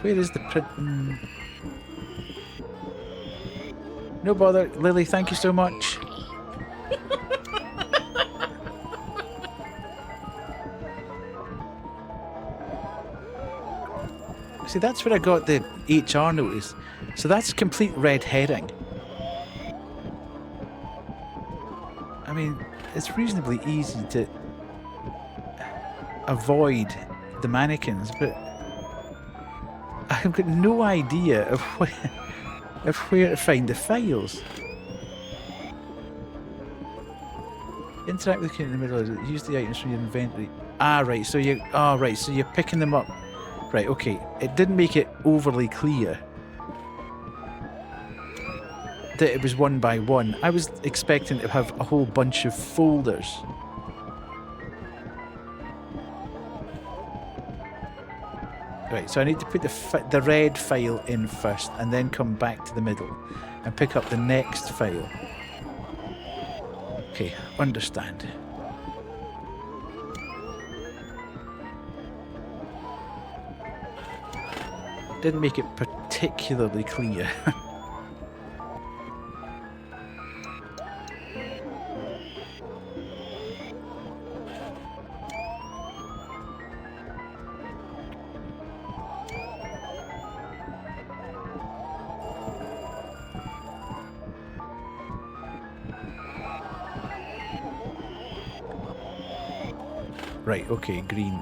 Where is the print? No bother, Lily. Thank you so much. See, that's where I got the HR notice. So that's complete red herring. I mean, it's reasonably easy to avoid the mannequins, but I've got no idea of where to find the files. Interact with the kid in the middle. Use the items from your inventory. Ah, right. So so you're picking them up. Right. Okay. It didn't make it overly clear that it was one by one. I was expecting to have a whole bunch of folders. Right, so I need to put the red file in first and then come back to the middle and pick up the next file. Okay, understand. Didn't make it particularly clear. Right, okay, green,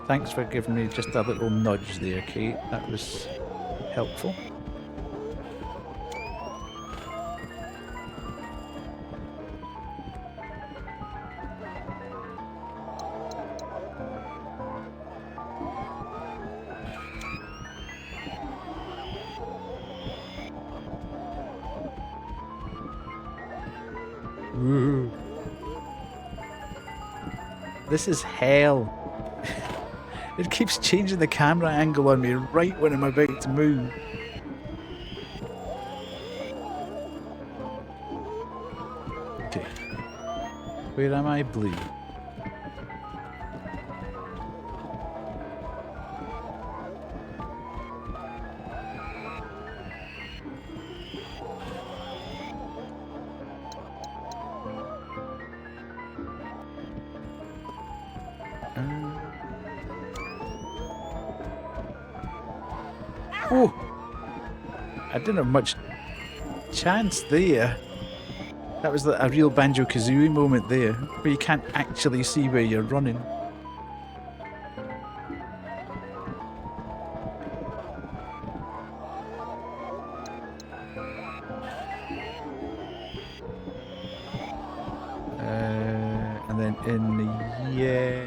Thanks for giving me just a little nudge there, Kate. That was helpful. Woo. This is hell. It keeps changing the camera angle on me right when I'm about to move. Okay. Where am I? Blue. Oh! I didn't have much chance there. That was a real Banjo-Kazooie moment there, where you can't actually see where you're running. And then in the... yeah...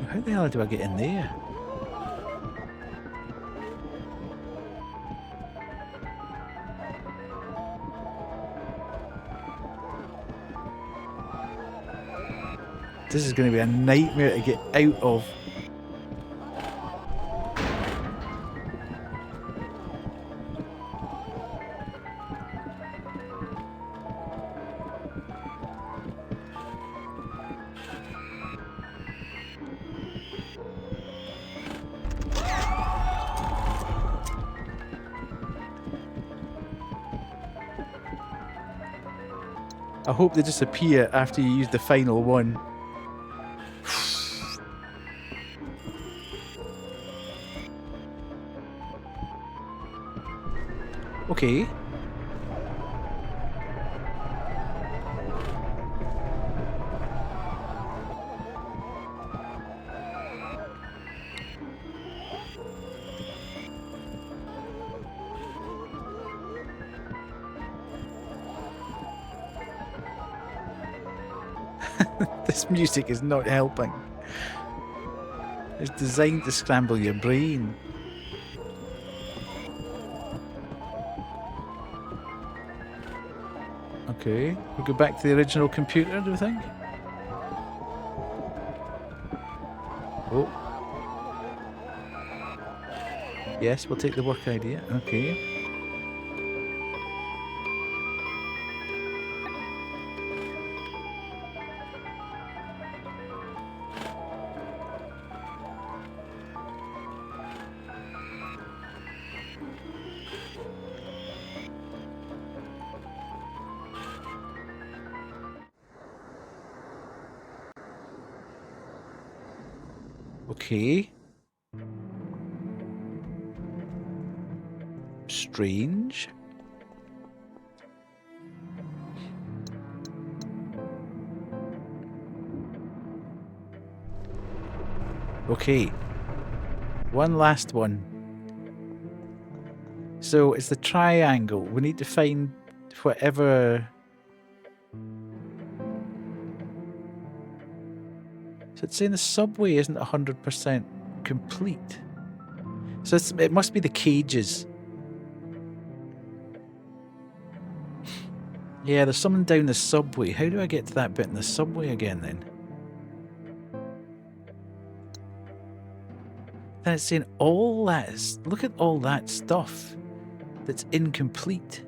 How the hell do I get in there? This is going to be a nightmare to get out of. I hope they disappear after you use the final one. Okay. This music is not helping. It's designed to scramble your brain. Okay, we go back to the original computer, do you think? Oh. Yes, we'll take the work idea. Okay. Okay. Strange. Okay. One last one. So it's the triangle. We need to find whatever. So it's saying the subway isn't 100% complete. So it must be the cages. Yeah, there's something down the subway. How do I get to that bit in the subway again then? Then it's saying all that is, look at all that stuff that's incomplete.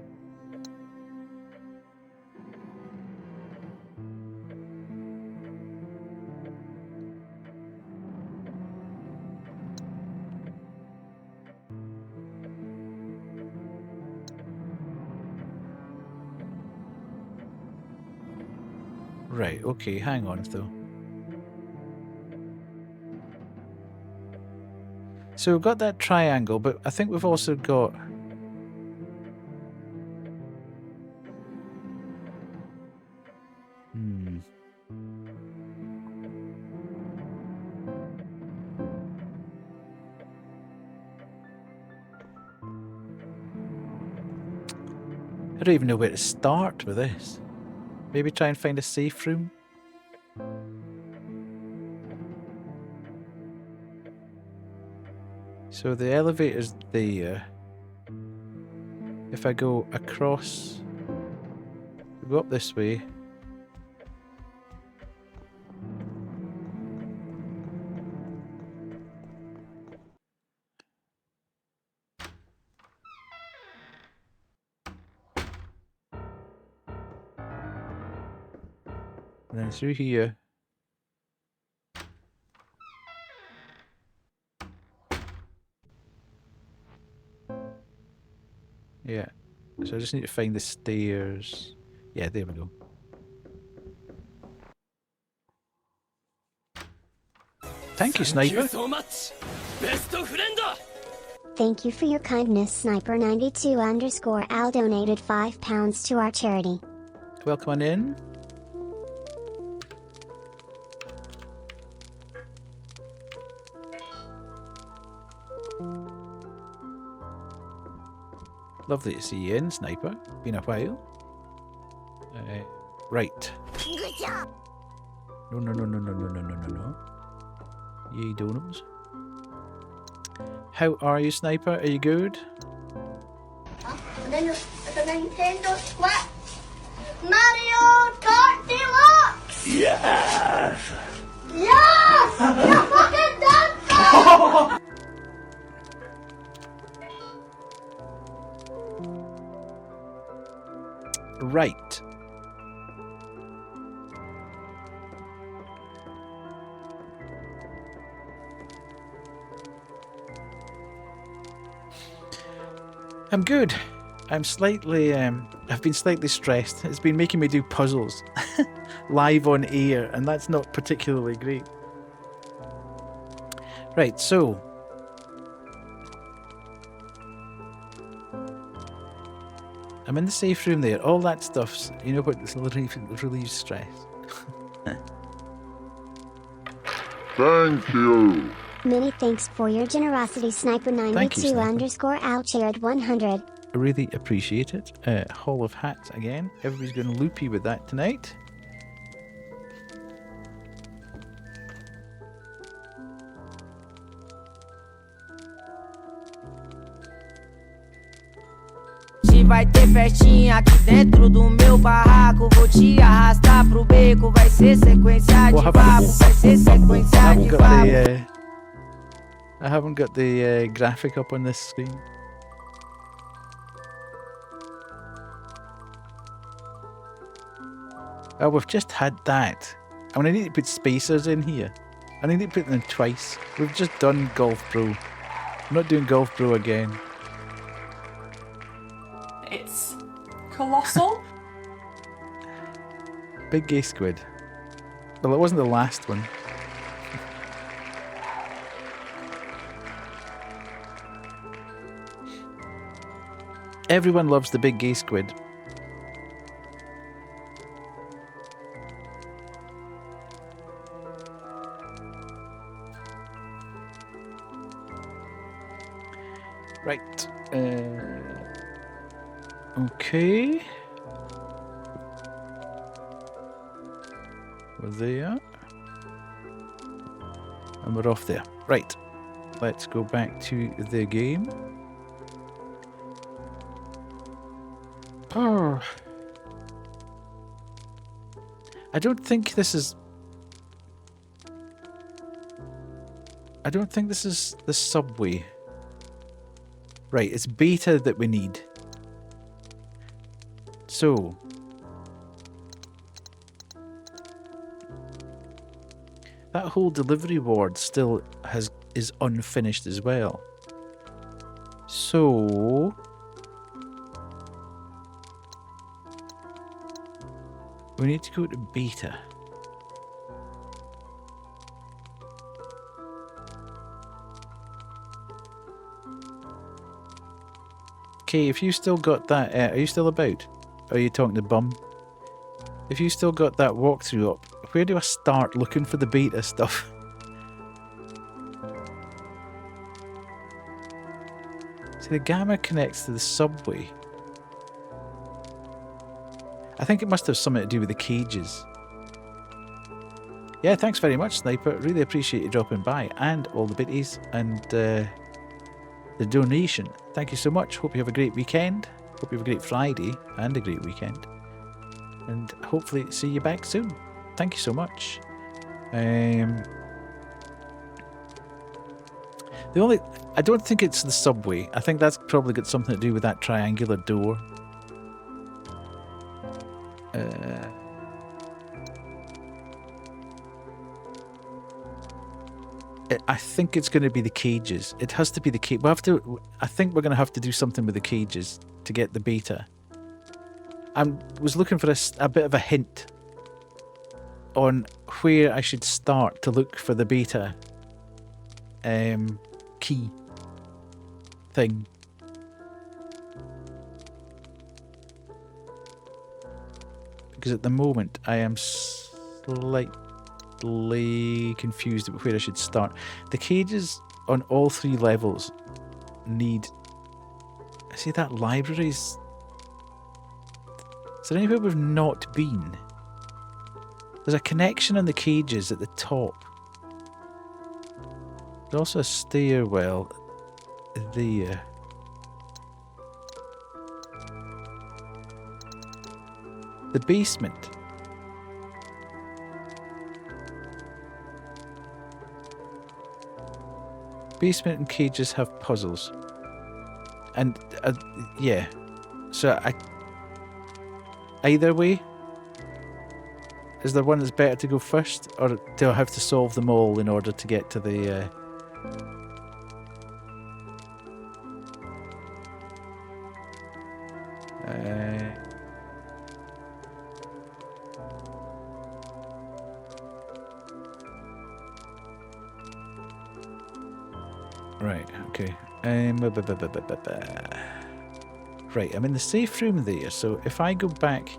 Right, okay, hang on though. So we've got that triangle, but I think we've also got... I don't even know where to start with this. Maybe try and find a safe room? So the elevator's there. If I go across, go up this way. And then through here. Yeah. So I just need to find the stairs. Yeah, there we go. Thank you, Sniper. so much. Best friend. Thank you for your kindness, Sniper92_Al donated £5 to our charity. Welcome on in. Lovely to see you in, Sniper. Been a while. Right. Good job. No. Yay, donuts. How are you, Sniper? Are you good? Nintendo Switch Mario Kart Deluxe! Yes! Yes! You fucking done that! Right. I'm good. I'm slightly, I've been slightly stressed. It's been making me do puzzles live on air, and that's not particularly great. Right, so. I'm in the safe room there. All that stuff's, you know what, relieves stress. Thank you. Many thanks for your generosity, Sniper92_Al shared 100. I really appreciate it. Hall of Hats again. Everybody's going loopy with that tonight. Vai ter festinha aqui dentro do meu barraco. Vou te arrastar pro beco. Vai ser sequência de papo. Vai ser sequência de papo. I haven't got the graphic up on this screen. Oh, we've just had that. I'm going to need to put spacers in here. I need to put them twice. We've just done Golf Pro. I'm not doing Golf Pro again. It's colossal. Big gay squid. Well, it wasn't the last one. Everyone loves the big gay squid. Right. Okay. We're there. And we're off there. Right. Let's go back to the game. Oh. I don't think this is the subway. Right, it's beta that we need. So that whole delivery ward still is unfinished as well. So we need to go to beta. Okay, if you still got that, are you still about? Or are you talking to Bum? If you still got that walkthrough up, where do I start looking for the beta stuff? See, the gamma connects to the subway. I think it must have something to do with the cages. Yeah, thanks very much, Sniper. Really appreciate you dropping by, and all the biddies, and the donation. Thank you so much. Hope you have a great weekend. Hope you have a great Friday and a great weekend. And hopefully see you back soon. Thank you so much. I don't think it's the subway. I think that's probably got something to do with that triangular door. I think it's going to be the cages. It has to be the cage. I think we're going to have to do something with the cages to get the beta. I was looking for a bit of a hint on where I should start to look for the beta key thing. Because at the moment I am slightly confused about where I should start. The cages on all 3 levels need... I see that libraries... Is there anywhere we've not been? There's a connection on the cages at the top. There's also a stairwell there. The basement. Basement and cages have puzzles. And, yeah. So, either way, is there one that's better to go first? Or do I have to solve them all in order to get to the... Right, okay. Right, I'm in the safe room there, so if I go back...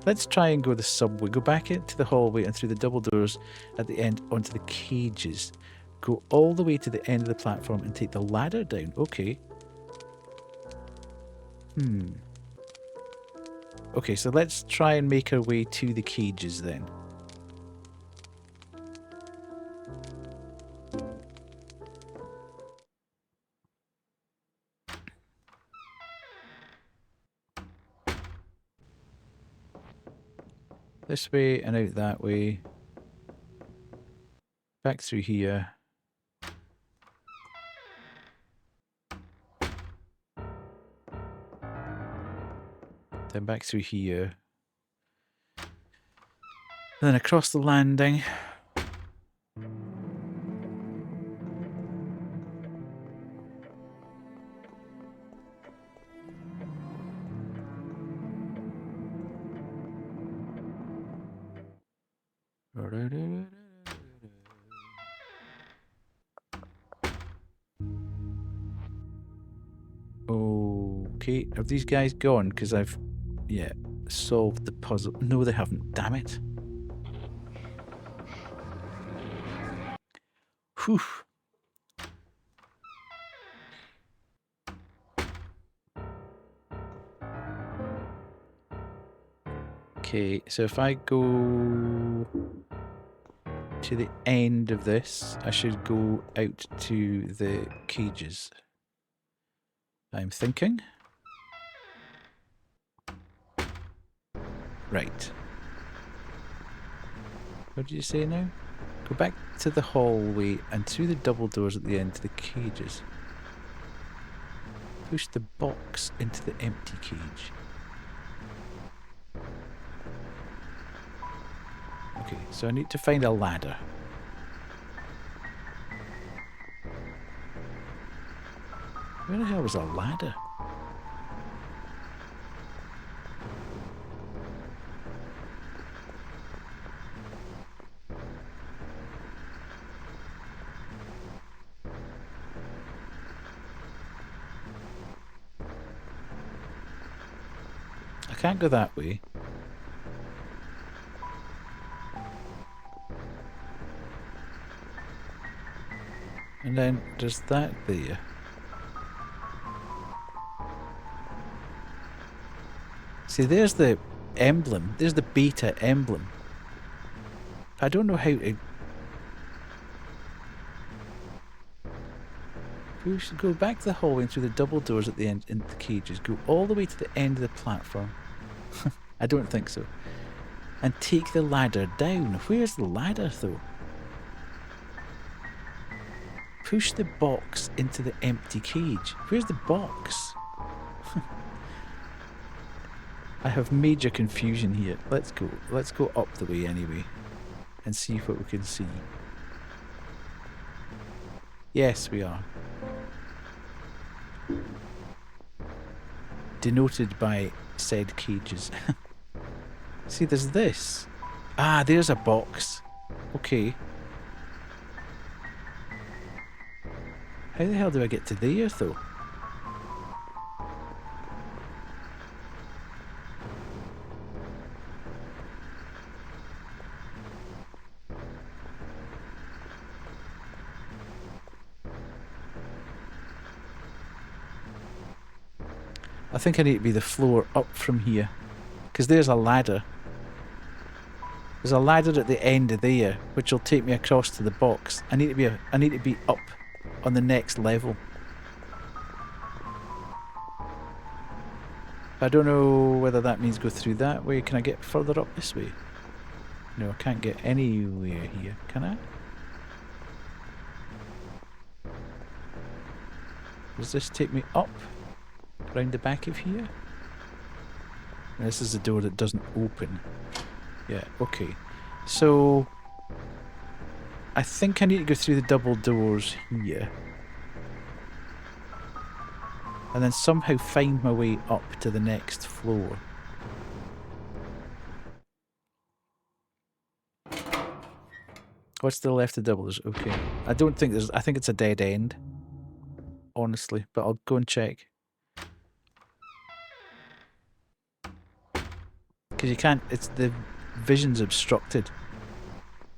Let's try and go the subway. Go back into the hallway and through the double doors at the end onto the cages. Go all the way to the end of the platform and take the ladder down. Okay. Okay, so let's try and make our way to the cages then. This way and out that way. Back through here. Then back through here. Then across the landing. Okay, have these guys gone? Because I've, yeah, solved the puzzle. No, they haven't. Damn it. Whew. Okay, so if I go to the end of this, I should go out to the cages. I'm thinking. Right. What did you say now? Go back to the hallway and through the double doors at the end to the cages. Push the box into the empty cage. Okay, so I need to find a ladder. Where the hell was a ladder? I can't go that way. And then there's that there. See, there's the emblem. There's the beta emblem. I don't know how to... We should go back to the hallway and through the double doors at the end into the cages. Go all the way to the end of the platform. I don't think so. And take the ladder down. Where's the ladder, though? Push the box into the empty cage. Where's the box? I have major confusion here. Let's go. Let's go up the way anyway. And see what we can see. Yes, we are. Denoted by said cages. See, there's this. Ah, there's a box. Okay. How the hell do I get to there, though? I think I need to be the floor up from here. Because there's a ladder. There's a ladder at the end of there, which will take me across to the box. I need to be up on the next level. I don't know whether that means go through that way. Can I get further up this way? No, I can't get anywhere here. Can I? Does this take me up? Round the back of here? This is the door that doesn't open. Yeah, okay. So I think I need to go through the double doors here. And then somehow find my way up to the next floor. What's to the left of the double doors? Okay. I don't think there's... I think it's a dead end. Honestly. But I'll go and check. Because you can't... It's... The vision's obstructed.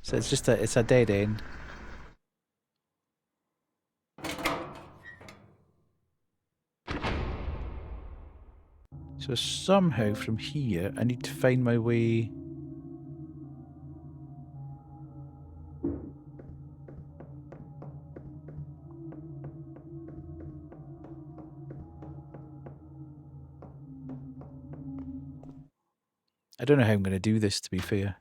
So it's just a... It's a dead end. So somehow from here, I need to find my way... I don't know how I'm going to do this, to be fair.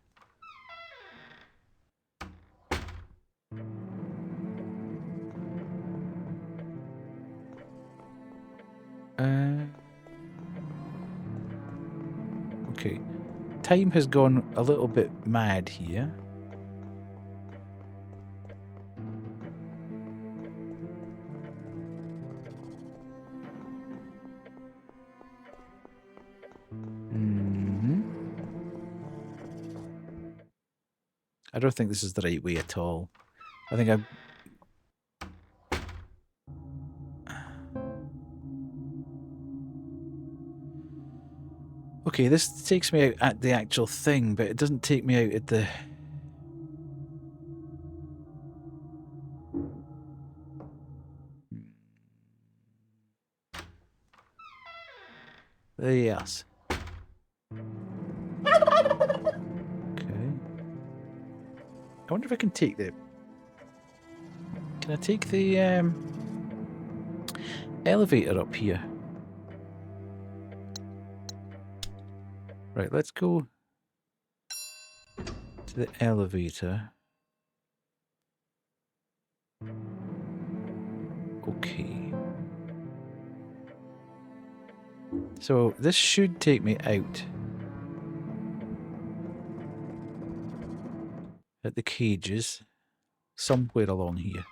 Okay. Time has gone a little bit mad here. I don't think this is the right way at all. I think I'm... Okay, this takes me out at the actual thing, but it doesn't take me out at the... Yes. Okay. I wonder if I can take the... Can I take the elevator up here? Right, let's go to the elevator. Okay. So this should take me out at the cages somewhere along here.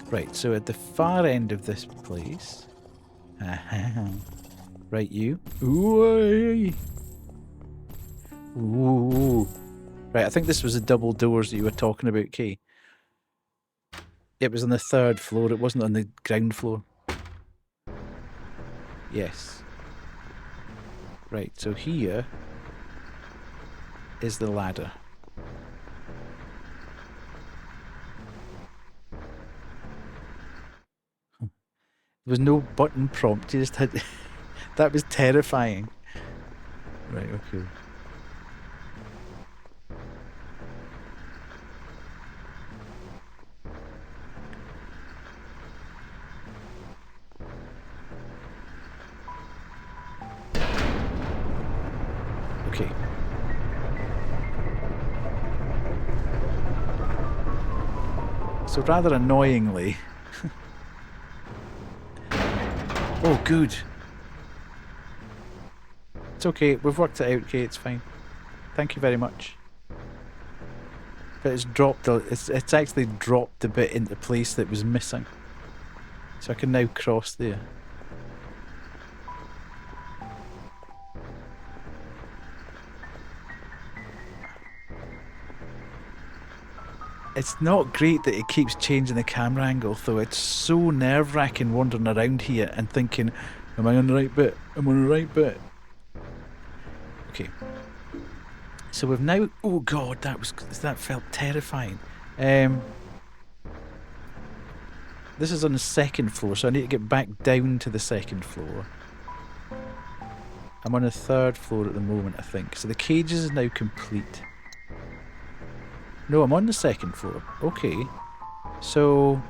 Right, so at the far end of this place... Right, you. Ooh. Ooh. Right, I think this was the double doors that you were talking about, Kay. It was on the 3rd floor, it wasn't on the ground floor. Yes. Right, so here is the ladder. There was no button prompt, you just had... That was terrifying. Right, okay. Okay. So rather annoyingly... Oh, good. It's okay, we've worked it out, okay, it's fine. Thank you very much. But it's dropped, it's actually dropped the bit into place that was missing. So I can now cross there. It's not great that it keeps changing the camera angle, though. It's so nerve-wracking wandering around here and thinking, am I on the right bit? Am I on the right bit? Okay. So we've now... Oh god, that felt terrifying. This is on the 2nd floor, so I need to get back down to the 2nd floor. I'm on the 3rd floor at the moment, I think. So the cages is now complete. No, I'm on the 2nd floor. Okay. So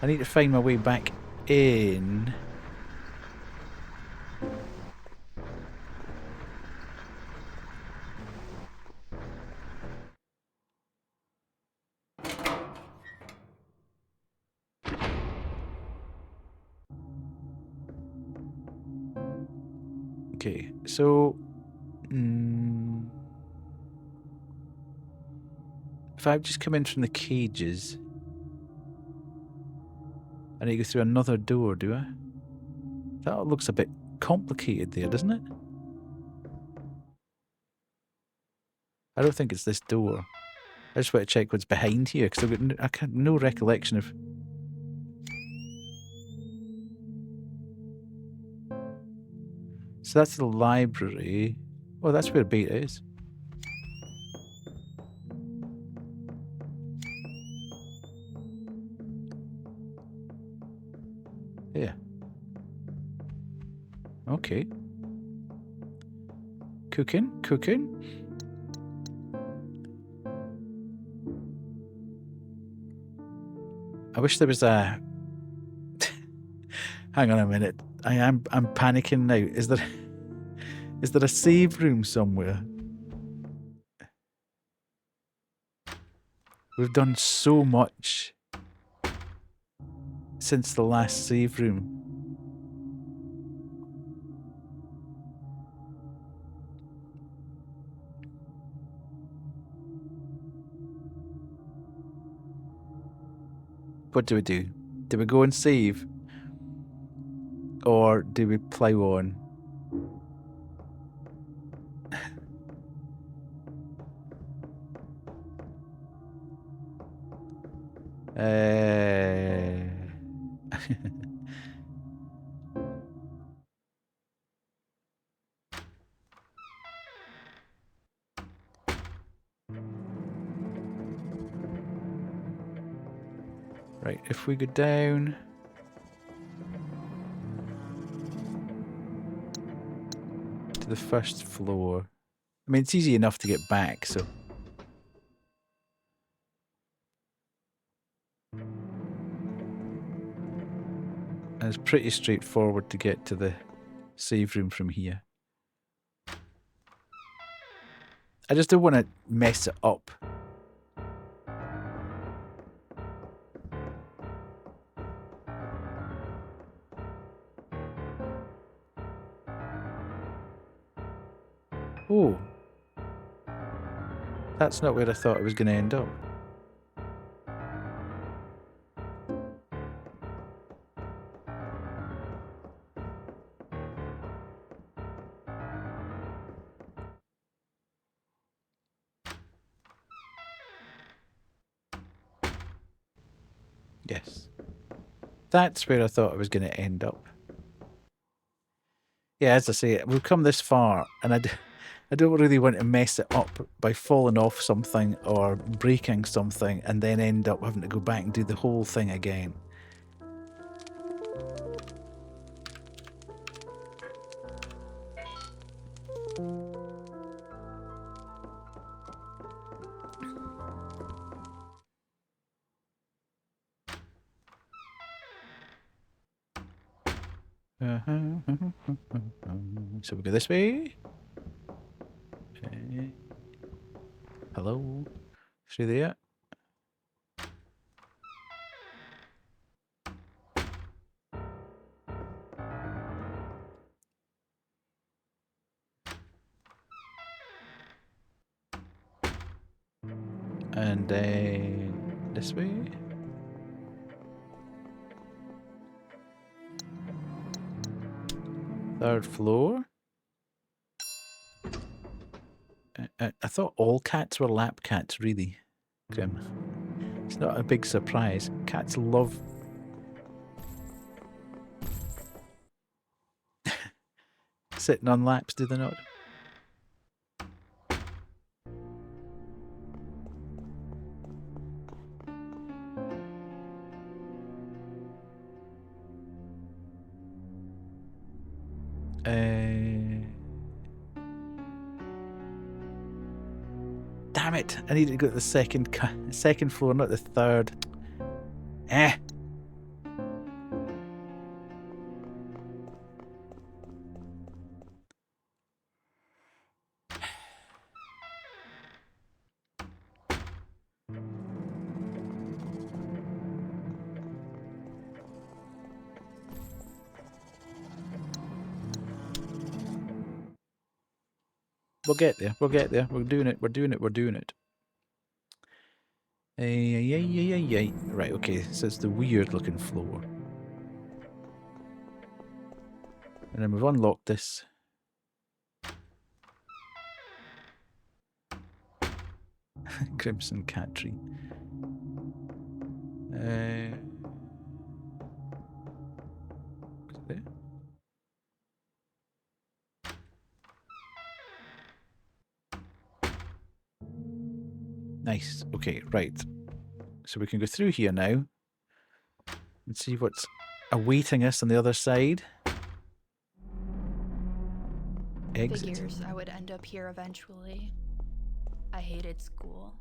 I need to find my way back in. Okay, so if I've just come in from the cages, I need to go through another door, do I? That looks a bit complicated there, doesn't it? I don't think it's this door. I just want to check what's behind here, because I've got no recollection of... So that's the library. Oh, that's where Beta is. Yeah. Okay. Cooking. I wish there was a... Hang on a minute. I'm panicking now. Is there a save room somewhere? We've done so much. since the last save room. What do we do? Do we go and save? Or do we plough on? Right, if we go down... to the first floor. I mean, it's easy enough to get back, so... And it's pretty straightforward to get to the save room from here. I just don't want to mess it up. Oh. That's not where I thought it was going to end up. Yes. That's where I thought it was going to end up. Yeah, as I say, we've come this far, and I don't really want to mess it up by falling off something or breaking something and then end up having to go back and do the whole thing again. So we go this way. Okay. Hello? Through there. And this way. Third floor. I thought all cats were lap cats, really. Grim. It's not a big surprise. Cats love... sitting on laps, do they not? Damn it! I need to go to the second floor, not the third. Eh. We'll get there. We'll get there. We're doing it. We're doing it. We're doing it. Right, okay. So it's the weird looking floor. And then we've unlocked this. Crimson cat tree. There. Nice. Okay, right. So we can go through here now and see what's awaiting us on the other side. Exit. Figures I would end up here eventually. I hated school.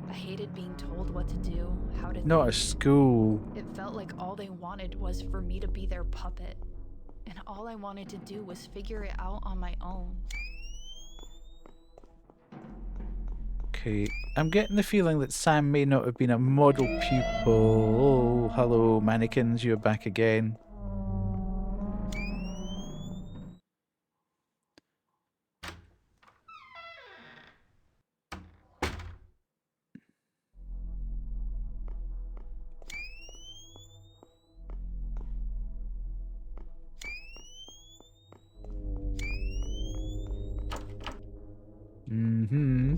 I hated being told what to do, how to Not think. a school. It felt like all they wanted was for me to be their puppet. And all I wanted to do was figure it out on my own. Okay, I'm getting the feeling that Sam may not have been a model pupil. Oh, hello, mannequins, you're back again. Mm-hmm.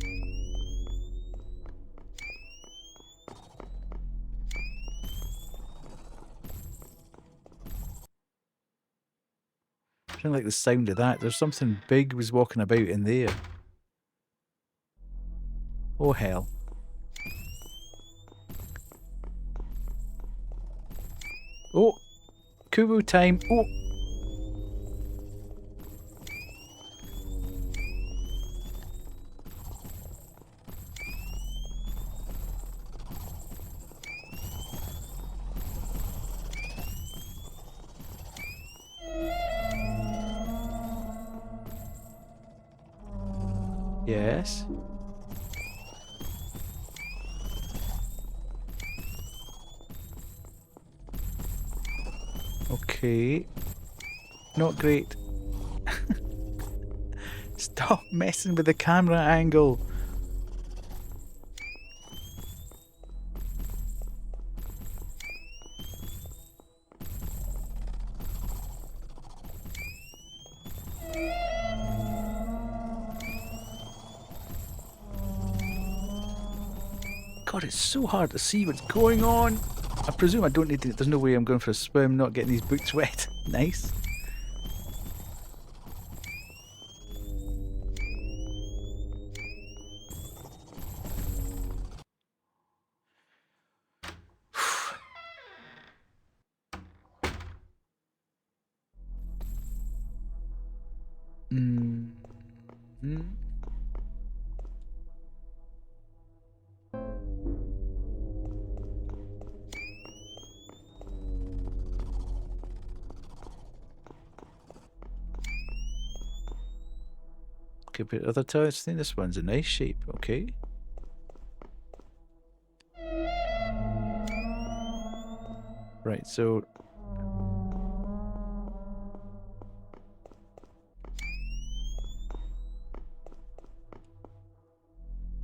I don't like the sound of that. There's something big was walking about in there. Oh, hell. Oh, Kubu time. Oh. Yes. Okay. Not great. Stop messing with the camera angle. God, it's so hard to see what's going on. I presume I don't need to. There's no way I'm going for a swim, not getting these boots wet. Nice. Mm-hmm. Could be other toilets. I think this one's a nice shape. Okay. Right, so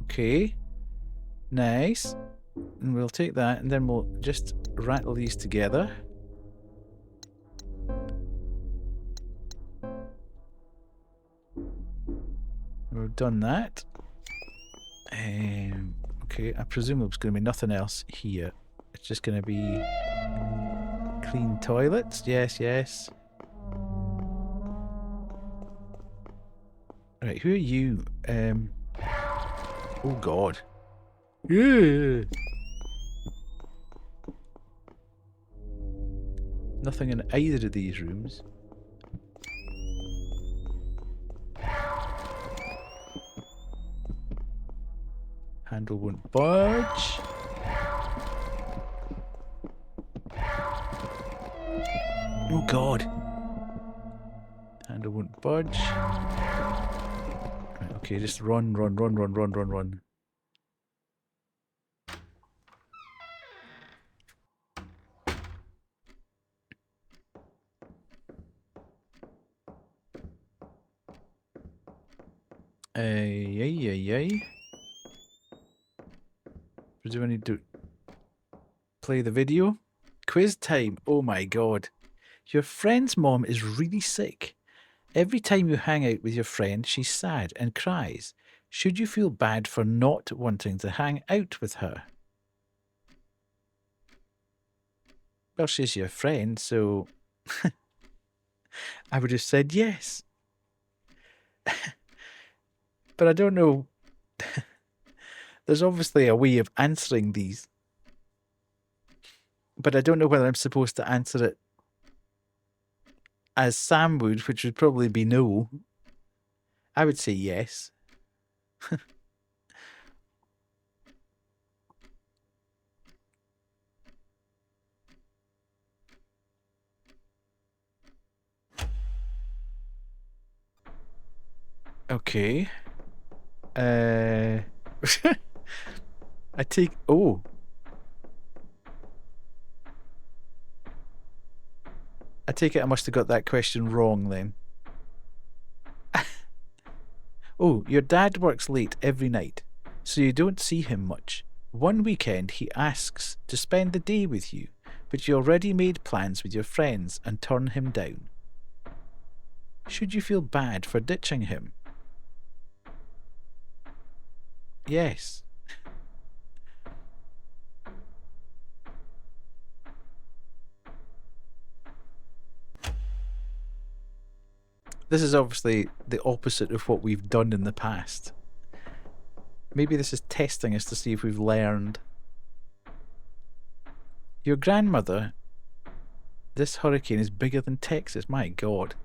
okay. Nice. And we'll take that and then we'll just rattle these together. We've done that. Okay, I presume there's going to be nothing else here. It's just going to be clean toilets. Yes, yes. Right, who are you? Oh God. Yeah. Nothing in either of these rooms. Handle won't budge. Oh God. Handle won't budge. Right, okay, just run, run, run, run, run, run, run. Yay. Do I need to play the video? Quiz time. Oh my God. Your friend's mom is really sick. Every time you hang out with your friend, she's sad and cries. Should you feel bad for not wanting to hang out with her? Well, she's your friend, so I would have said yes. But I don't know. There's obviously a way of answering these. But I don't know whether I'm supposed to answer it as Sam would, which would probably be no. I would say yes. Okay. I take... Oh. I take it I must have got that question wrong then. Oh, your dad works late every night, so you don't see him much. One weekend he asks to spend the day with you, but you already made plans with your friends and turn him down. Should you feel bad for ditching him? Yes. This is obviously the opposite of what we've done in the past. Maybe this is testing us to see if we've learned. Your grandmother, this hurricane is bigger than Texas, my God,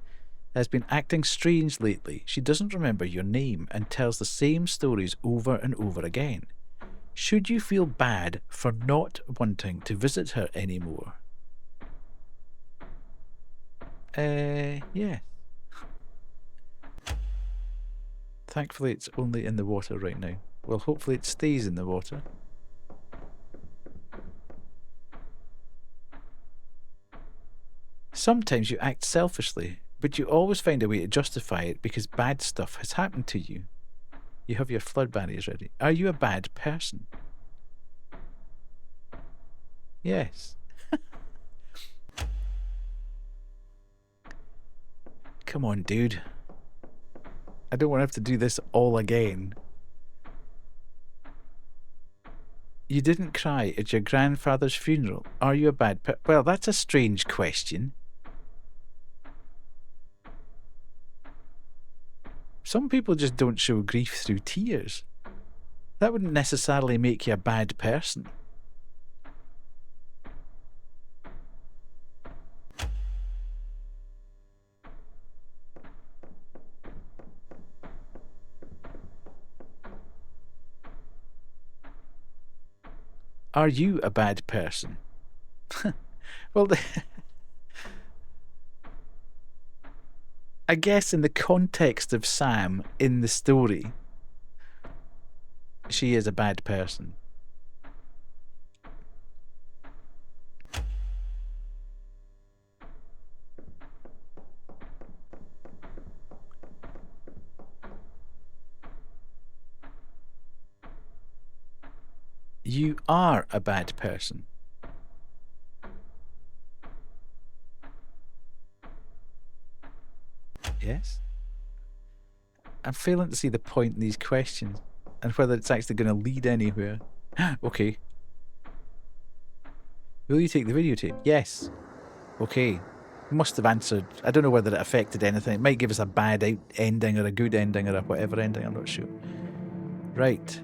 has been acting strange lately. She doesn't remember your name and tells the same stories over and over again. Should you feel bad for not wanting to visit her anymore? Yeah. Thankfully it's only in the water right now. Well, hopefully it stays in the water. Sometimes you act selfishly, but you always find a way to justify it because bad stuff has happened to you. You have your flood barriers ready. Are you a bad person? Yes. Come on, dude. I don't want to have to do this all again. You didn't cry at your grandfather's funeral. Are you a bad person? Well, that's a strange question. Some people just don't show grief through tears. That wouldn't necessarily make you a bad person. Are you a bad person? Well, I guess in the context of Sam in the story, she is a bad person. You are a bad person. Yes? I'm failing to see the point in these questions and whether it's actually going to lead anywhere. Okay. Will you take the videotape? Yes. Okay. Must have answered. I don't know whether it affected anything. It might give us a bad ending or a good ending or a whatever ending. I'm not sure. Right.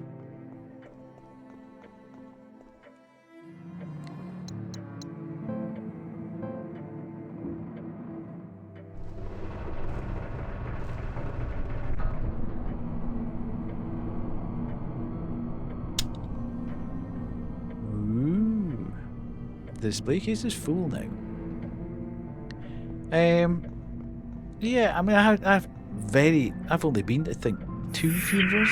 Ooh. The display case is full now. Yeah, I mean, I've only been to, I think, 2 funerals.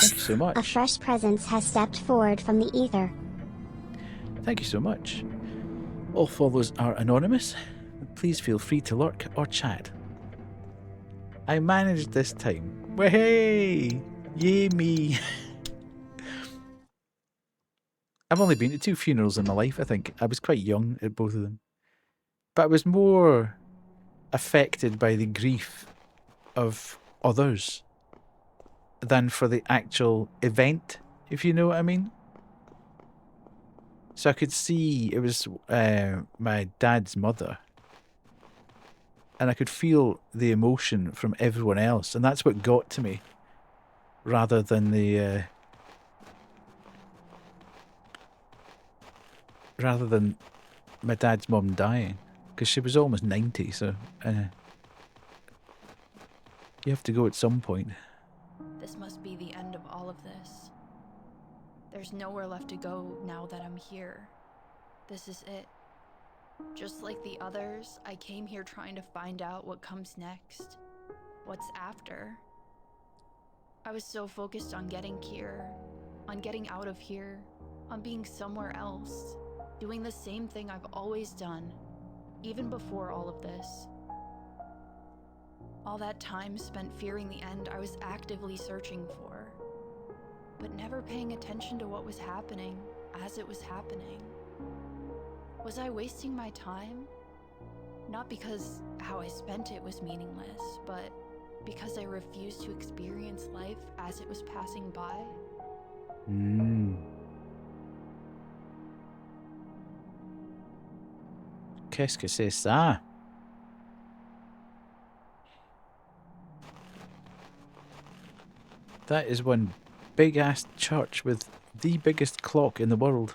Thank you so much. A fresh presence has stepped forward from the ether. Thank you so much. All follows are anonymous. Please feel free to lurk or chat. I managed this time. Way! Yay me! I've only been to 2 funerals in my life, I think. I was quite young at both of them. But I was more affected by the grief of others than for the actual event, if you know what I mean. So I could see it was my dad's mother, and I could feel the emotion from everyone else, and that's what got to me, rather than the rather than my dad's mum dying, because she was almost 90, so you have to go at some point. This must be the end of all of this. There's nowhere left to go now that I'm here. This is it. Just like the others, I came here trying to find out what comes next. What's after. I was so focused on getting here, on getting out of here, on being somewhere else, doing the same thing I've always done, even before all of this. All that time spent fearing the end I was actively searching for, but never paying attention to what was happening as it was happening. Was I wasting my time? Not because how I spent it was meaningless, but because I refused to experience life as it was passing by. Qu'est-ce que c'est ça? That is one big-ass church with the biggest clock in the world.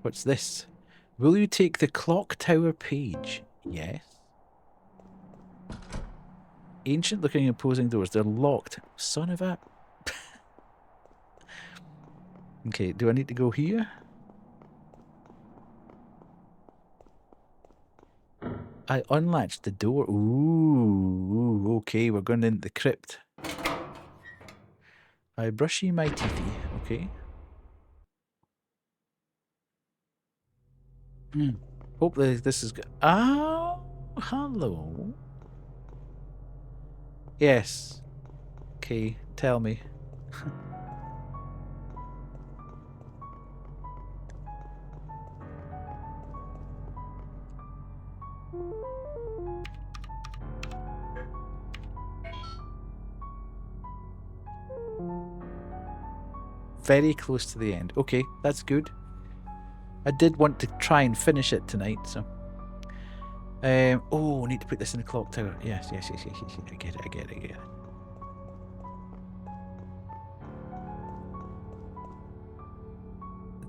What's this? Will you take the clock tower page? Yes. Ancient looking imposing doors. They're locked. Son of a... Okay, do I need to go here? I unlatched the door. Ooh, okay, we're going into the crypt. I brushy my teethy, okay. Hopefully this is good. Oh, hello. Yes. Okay, tell me. Very close to the end. Okay, that's good. I did want to try and finish it tonight, so. Oh, I need to put this in the clock tower. Yes. I get it.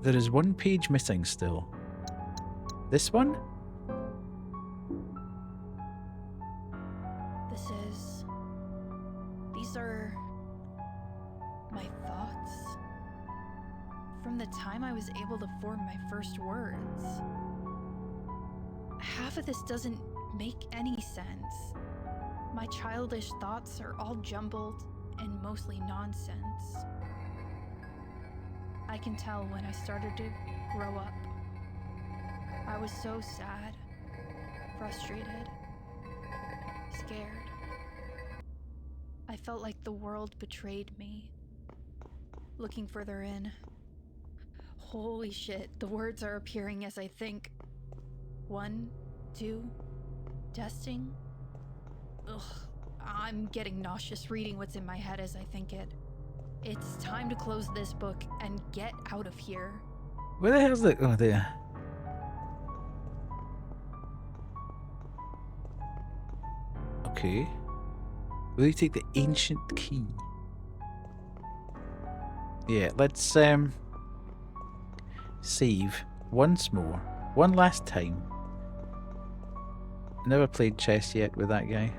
There is one page missing still. This one? These are my thoughts from the time I was able to form my first words. Half of this doesn't make any sense. My childish thoughts are all jumbled and mostly nonsense. I can tell when I started to grow up. I was so sad, frustrated, scared. I felt like the world betrayed me. Looking further in, holy shit, the words are appearing as I think. 1, 2, testing. Ugh, I'm getting nauseous reading what's in my head as I think it. It's time to close this book and get out of here. Where the hell's the... Oh, there. Okay. Will you take the ancient key? Yeah, let's save once more. One last time. Never played chess yet with that guy.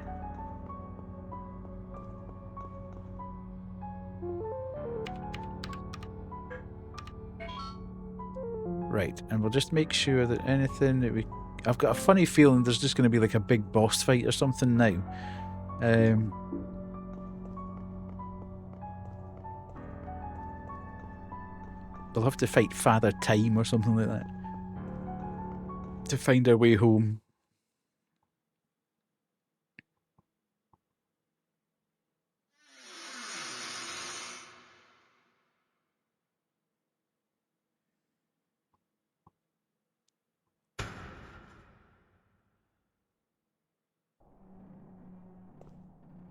Right, and we'll just make sure that anything that we... I've got a funny feeling there's just going to be like a big boss fight or something now. We'll have to fight Father Time or something like that to find our way home.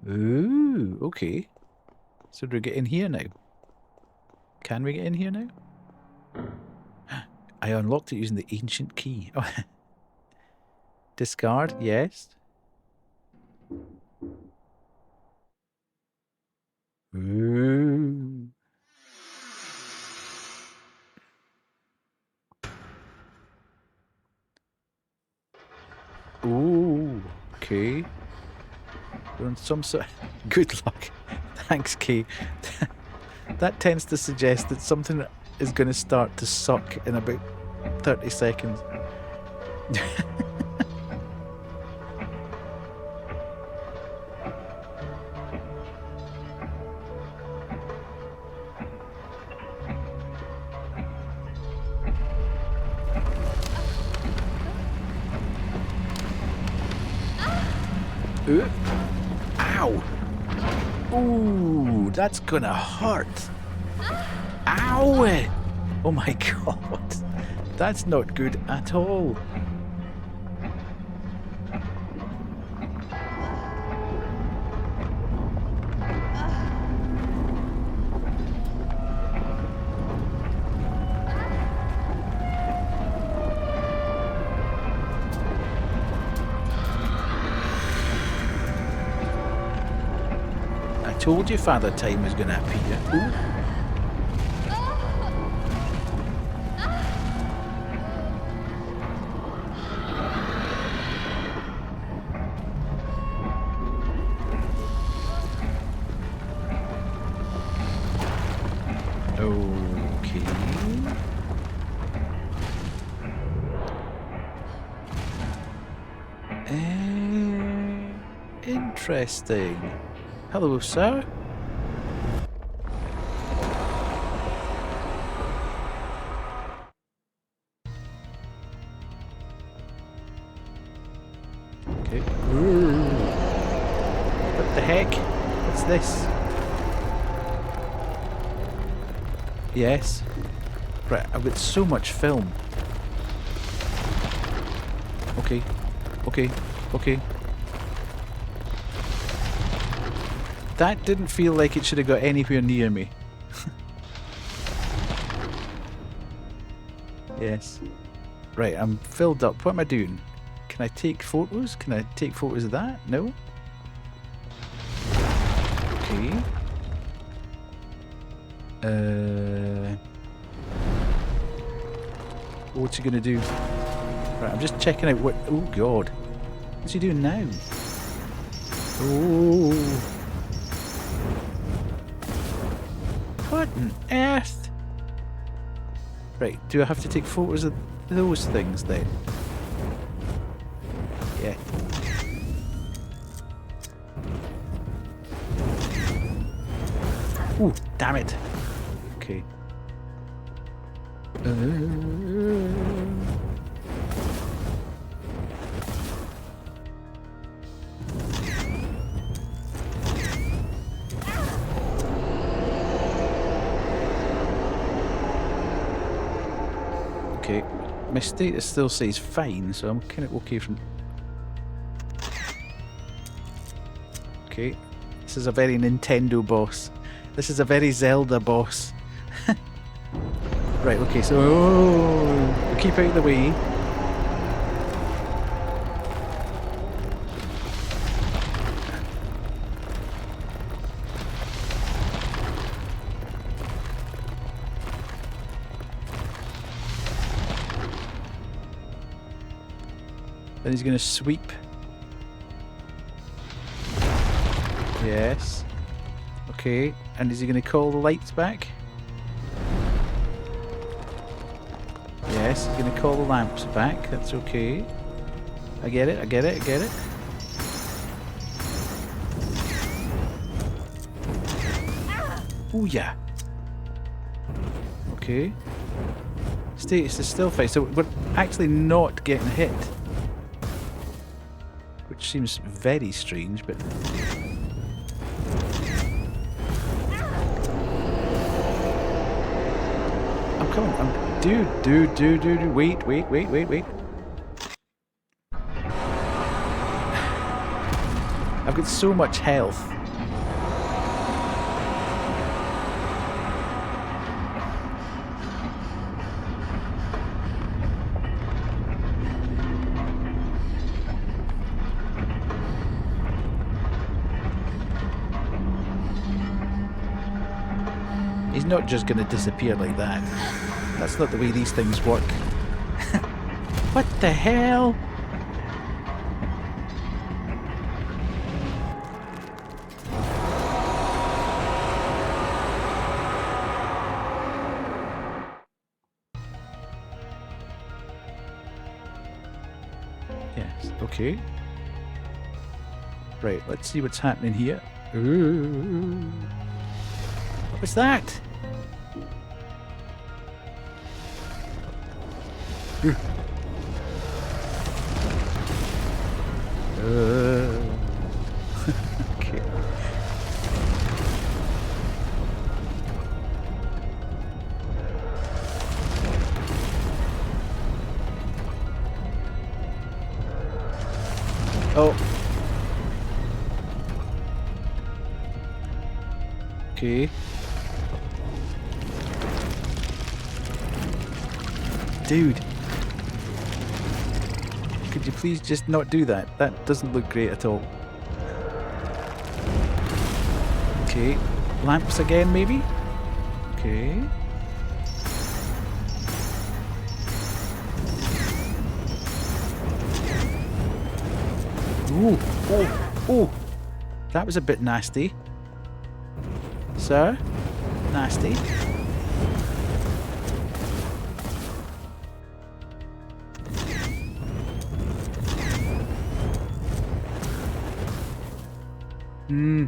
Ooh, okay. So do we get in here now? Can we get in here now? I unlocked it using the ancient key. Oh. Discard, yes. Ooh. Ooh, okay. We're on some sort of... Good luck. Thanks, Kay. That tends to suggest that something is going to start to suck in about 30 seconds. Ooh. Ow! Ooh, that's gonna hurt. Ow! Oh my god. That's not good at all. I told you Father Time was gonna appear. Ooh. Okay. Interesting. Hello, sir. Okay. What the heck? What's this? Yes. Right, I've got so much film. Okay. Okay. Okay. That didn't feel like it should have got anywhere near me. Yes. Right, I'm filled up. What am I doing? Can I take photos? Can I take photos of that? No? Okay. What's he gonna do? Right, I'm just checking out what... Oh god. What's he doing now? Oh. What on earth? Right, do I have to take photos of those things then? Yeah. Ooh, damn it. Okay. Okay, my status still says fine, so I'm kind of okay from... Okay, this is a very Nintendo boss. This is a very Zelda boss. Right, okay, so we'll keep out of the way. Then he's going to sweep. Yes. Okay, and is he going to call the lights back? Yes, he's going to call the lamps back. That's okay. I get it, I get it, I get it. Oh yeah. Okay. Status is still fine, so we're actually not getting hit. Which seems very strange, but... I'm coming, dude, wait. I've got so much health. He's not just going to disappear like that. That's not the way these things work. What the hell? Okay. Right, let's see what's happening here. Ooh. What was that? Ooh. Okay. Oh. Okay. Dude. Could you please just not do that? That doesn't look great at all. Okay. Lamps again, maybe? Okay. Ooh. Oh. Oh. That was a bit nasty. Sir? Nasty. Hmm.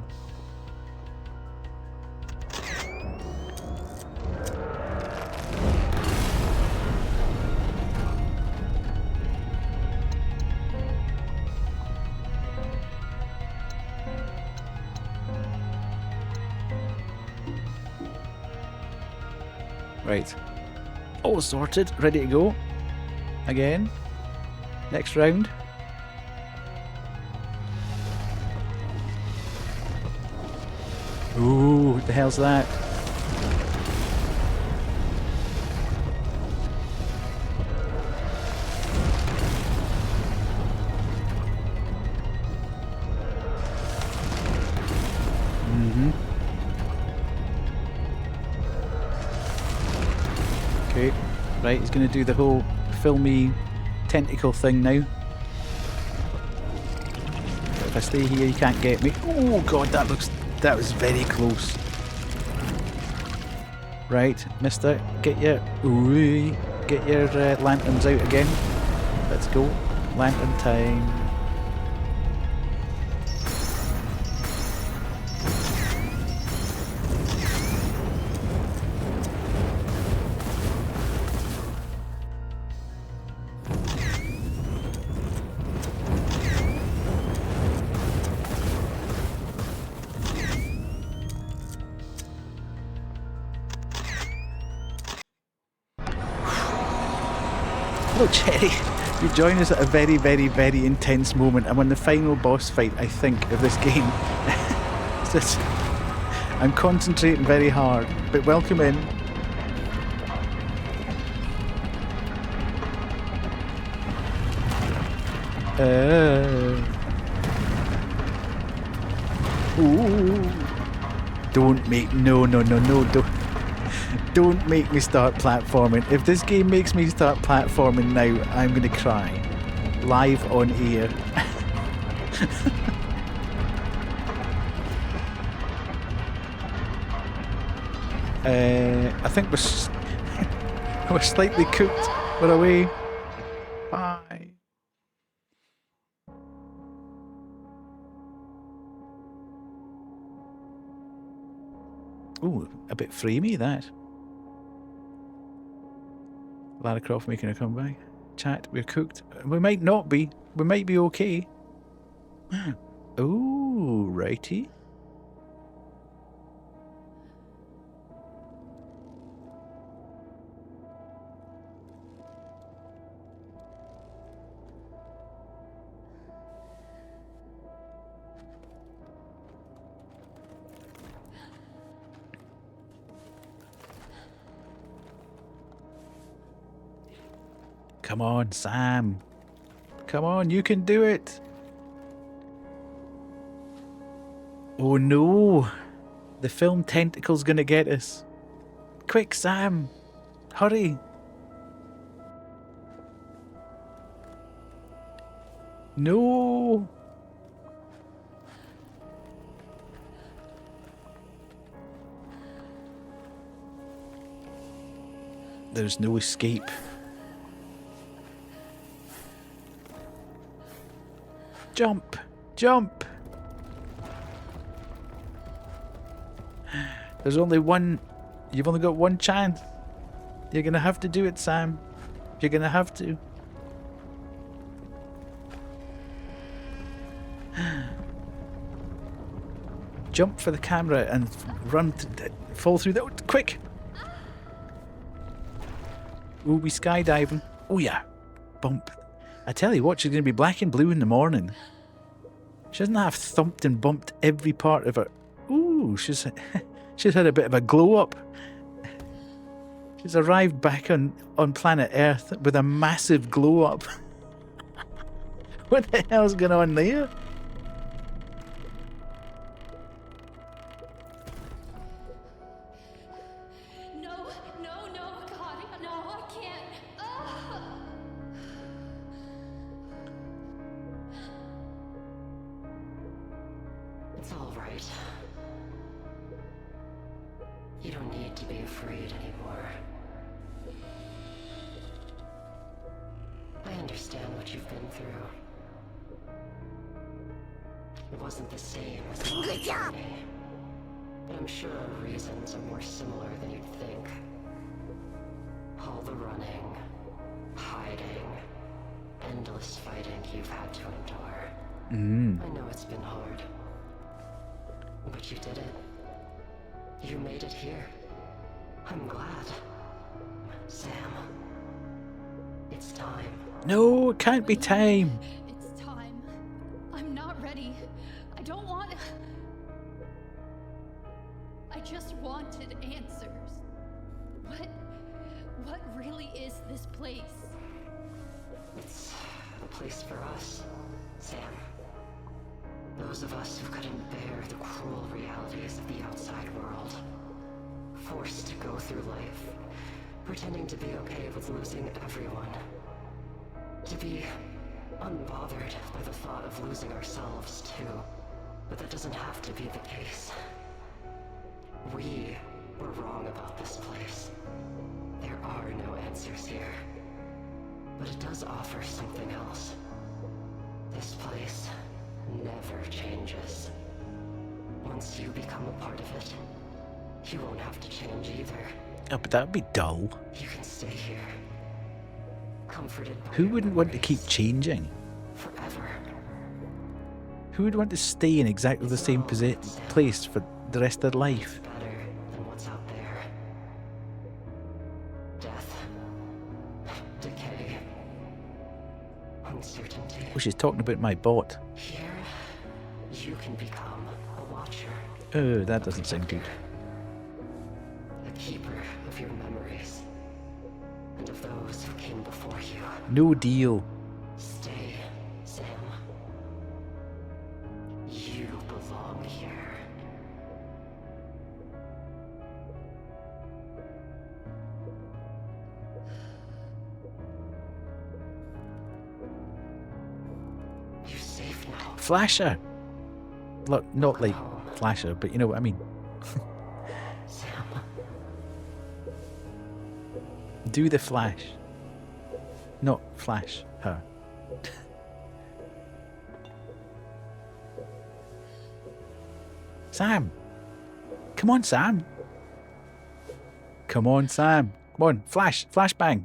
Right. All sorted. Ready to go. Again. Next round. Ooh, what the hell's that? Mm-hmm. Okay. Right, he's going to do the whole filmy tentacle thing now. If I stay here, he can't get me. Oh god, that was very close. Right, mister, get your lanterns out again. Let's go. Lantern time. Hello, Cherry. You join us at a very, very, very intense moment. I'm on the final boss fight, I think, of this game. It's just, I'm concentrating very hard, but welcome in. Ooh. Don't make don't make me start platforming. If this game makes me start platforming now, I'm gonna cry. Live on air. I think we're slightly cooked. We're away. Bye. Ooh, a bit framey that. Lara Croft making a comeback. Chat, we're cooked. We might not be. We might be okay. Ooh, righty. Come on, Sam. Come on, you can do it. Oh no. The film tentacle's gonna get us. Quick, Sam. Hurry. No. There's no escape. Jump! Jump! There's only one. You've only got one chance. You're gonna have to do it, Sam. You're gonna have to. Jump for the camera and run. Fall through the. Quick! Ooh, we skydiving. Oh yeah. Bump. I tell you what, she's gonna be black and blue in the morning. She doesn't have thumped and bumped every part of her. Ooh, she's had a bit of a glow up. She's arrived back on planet Earth with a massive glow up. What the hell's going on there? No, God, no, I can't. It's all right. You don't need to be afraid anymore. I understand what you've been through. It wasn't the same as it was for me. But I'm sure our reasons are more similar than you'd think. All the running, hiding, endless fighting you've had to endure. I know it's been hard. But you did it. You made it here. I'm glad. Sam. It's time. No, it can't be time. It's time. I'm not ready. I don't want. I just wanted answers. What really is this place? It's a place for us, Sam. Those of us who couldn't bear the cruel realities of the outside world. Forced to go through life, pretending to be okay with losing everyone. To be unbothered by the thought of losing ourselves, too. But that doesn't have to be the case. We were wrong about this place. There are no answers here. But it does offer something else. This place never changes. Once you become a part of it, you won't have to change either. Oh, but that would be dull. You can stay here. Comforted by Who your wouldn't want to memories keep changing? forever. Who would want to stay in exactly the same place for the rest of their life? Better than what's out there. Death. Decay. Uncertainty. Oh, she's talking about my bot. Here, you can become a watcher. Oh, that doesn't sound good. A keeper of your memories. And of those who came before you. No deal. Stay, Sam. You belong here. You're safe now. Flasher. Look, not like Flasher, but you know what I mean. Sam. Do the Flash. Not Flash her. Sam. Come on, Sam. Come on, Sam. Come on, Flash. Flashbang.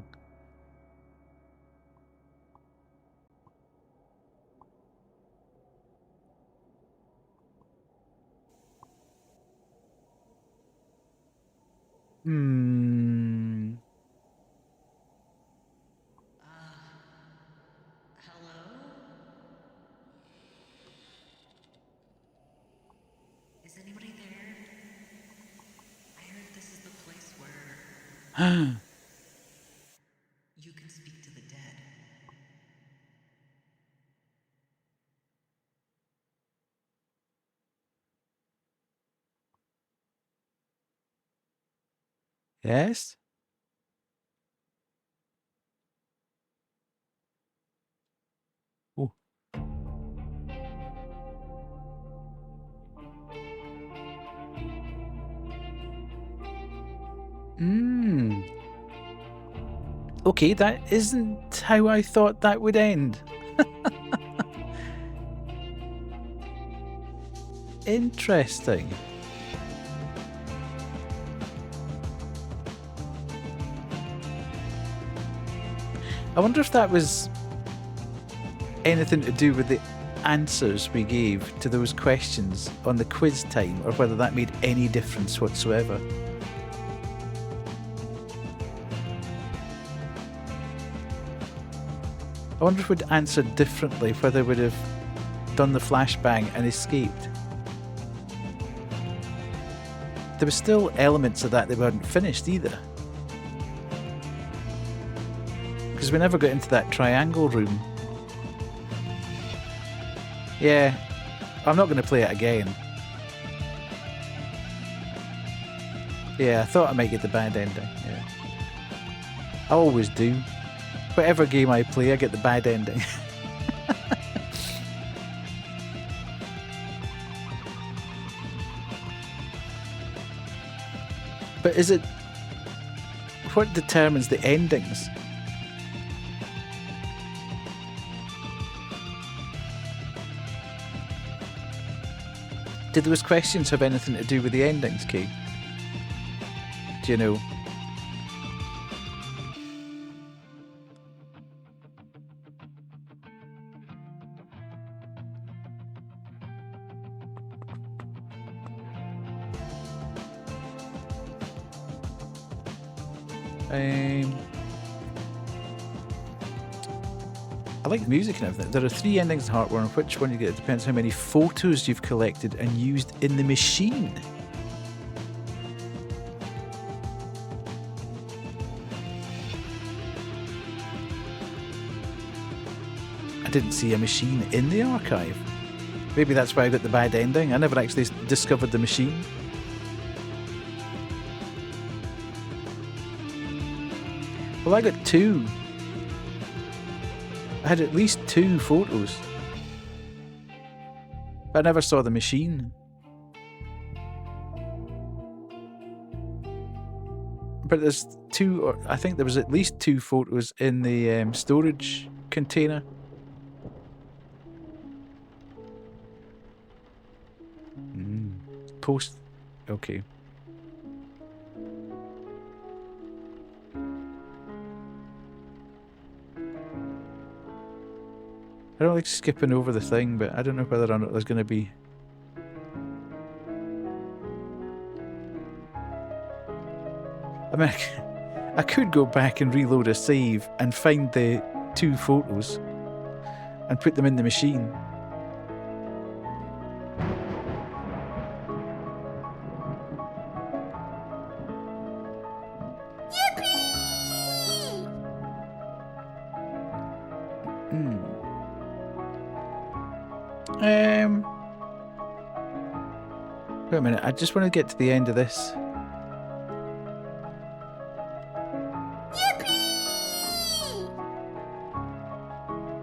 Is anybody there? I heard this is the place where you can speak to the dead. Yes? Oh. Okay, that isn't how I thought that would end. Interesting. I wonder if that was anything to do with the answers we gave to those questions on the quiz time, or whether that made any difference whatsoever. I wonder if we'd answered differently, whether we'd have done the flashbang and escaped. There were still elements of that we hadn't finished either. Because we never got into that triangle room. Yeah, I'm not going to play it again. Yeah, I thought I might get the bad ending. Yeah, I always do. Whatever game I play, I get the bad ending. But is it... what determines the endings? Did those questions have anything to do with the endings, Kay? Do you know? I like the music and everything. There are 3 endings in Heartworm. Which one you get, it depends how many photos you've collected and used in the machine. I didn't see a machine in the archive. Maybe that's why I got the bad ending. I never actually discovered the machine. Well, I got 2. I had at least 2 photos. But I never saw the machine. But there's 2, or I think there was at least 2 photos in the storage container. Post. Okay. I don't like skipping over the thing, but I don't know whether or not there's going to be... I mean, I could go back and reload a save and find the 2 photos and put them in the machine. Wait a minute, I just want to get to the end of this.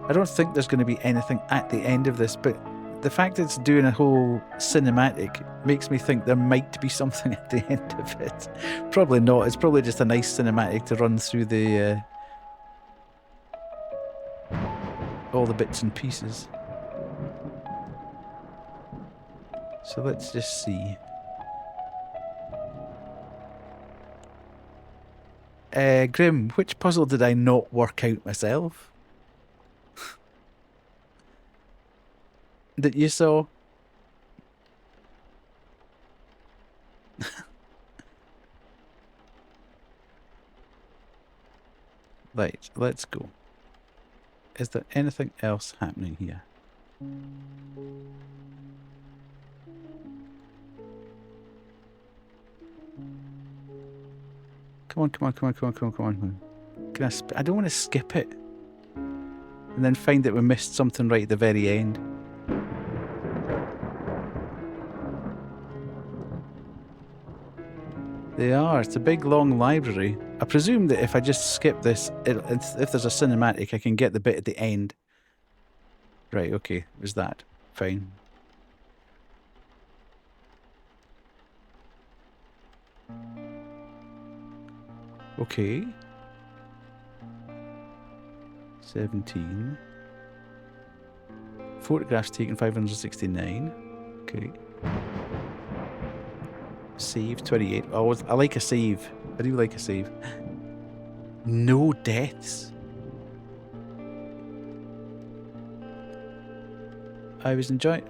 I don't think there's going to be anything at the end of this, but the fact that it's doing a whole cinematic makes me think there might be something at the end of it. Probably not. It's probably just a nice cinematic to run through the all the bits and pieces. So let's just see. Grim, which puzzle did I not work out myself? That you saw? Right, let's go. Is there anything else happening here? Come on, come on, come on, come on, come on, come on. Can I don't want to skip it and then find that we missed something right at the very end. They are. It's a big, long library. I presume that if I just skip this, if there's a cinematic, I can get the bit at the end. Right, okay. Is that fine? Okay. 17. Photographs taken 569. Okay. Save 28. I like a save. I do like a save. No deaths. I was enjoying.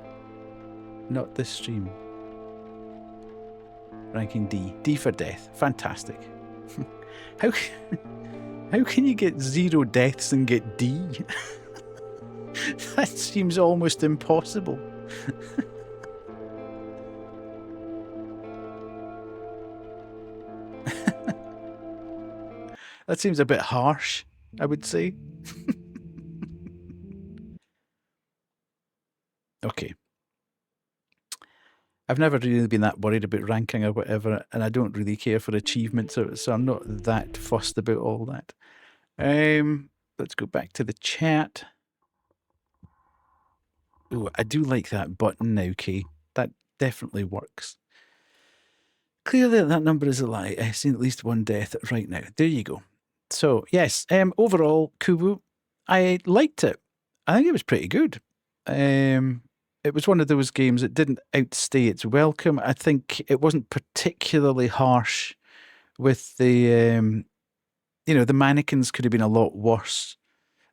Not this stream. Ranking D. D for death. Fantastic. How can you get 0 deaths and get D? That seems almost impossible. That seems a bit harsh, I would say. Okay. I've never really been that worried about ranking or whatever, and I don't really care for achievements, so I'm not that fussed about all that. Let's go back to the chat. Oh, I do like that button now, Kay. That definitely works. Clearly that number is a lie. I've seen at least one death right now. There you go. So, yes, overall, Kubu, I liked it. I think it was pretty good. It was one of those games that didn't outstay its welcome. I think it wasn't particularly harsh with the, the mannequins could have been a lot worse.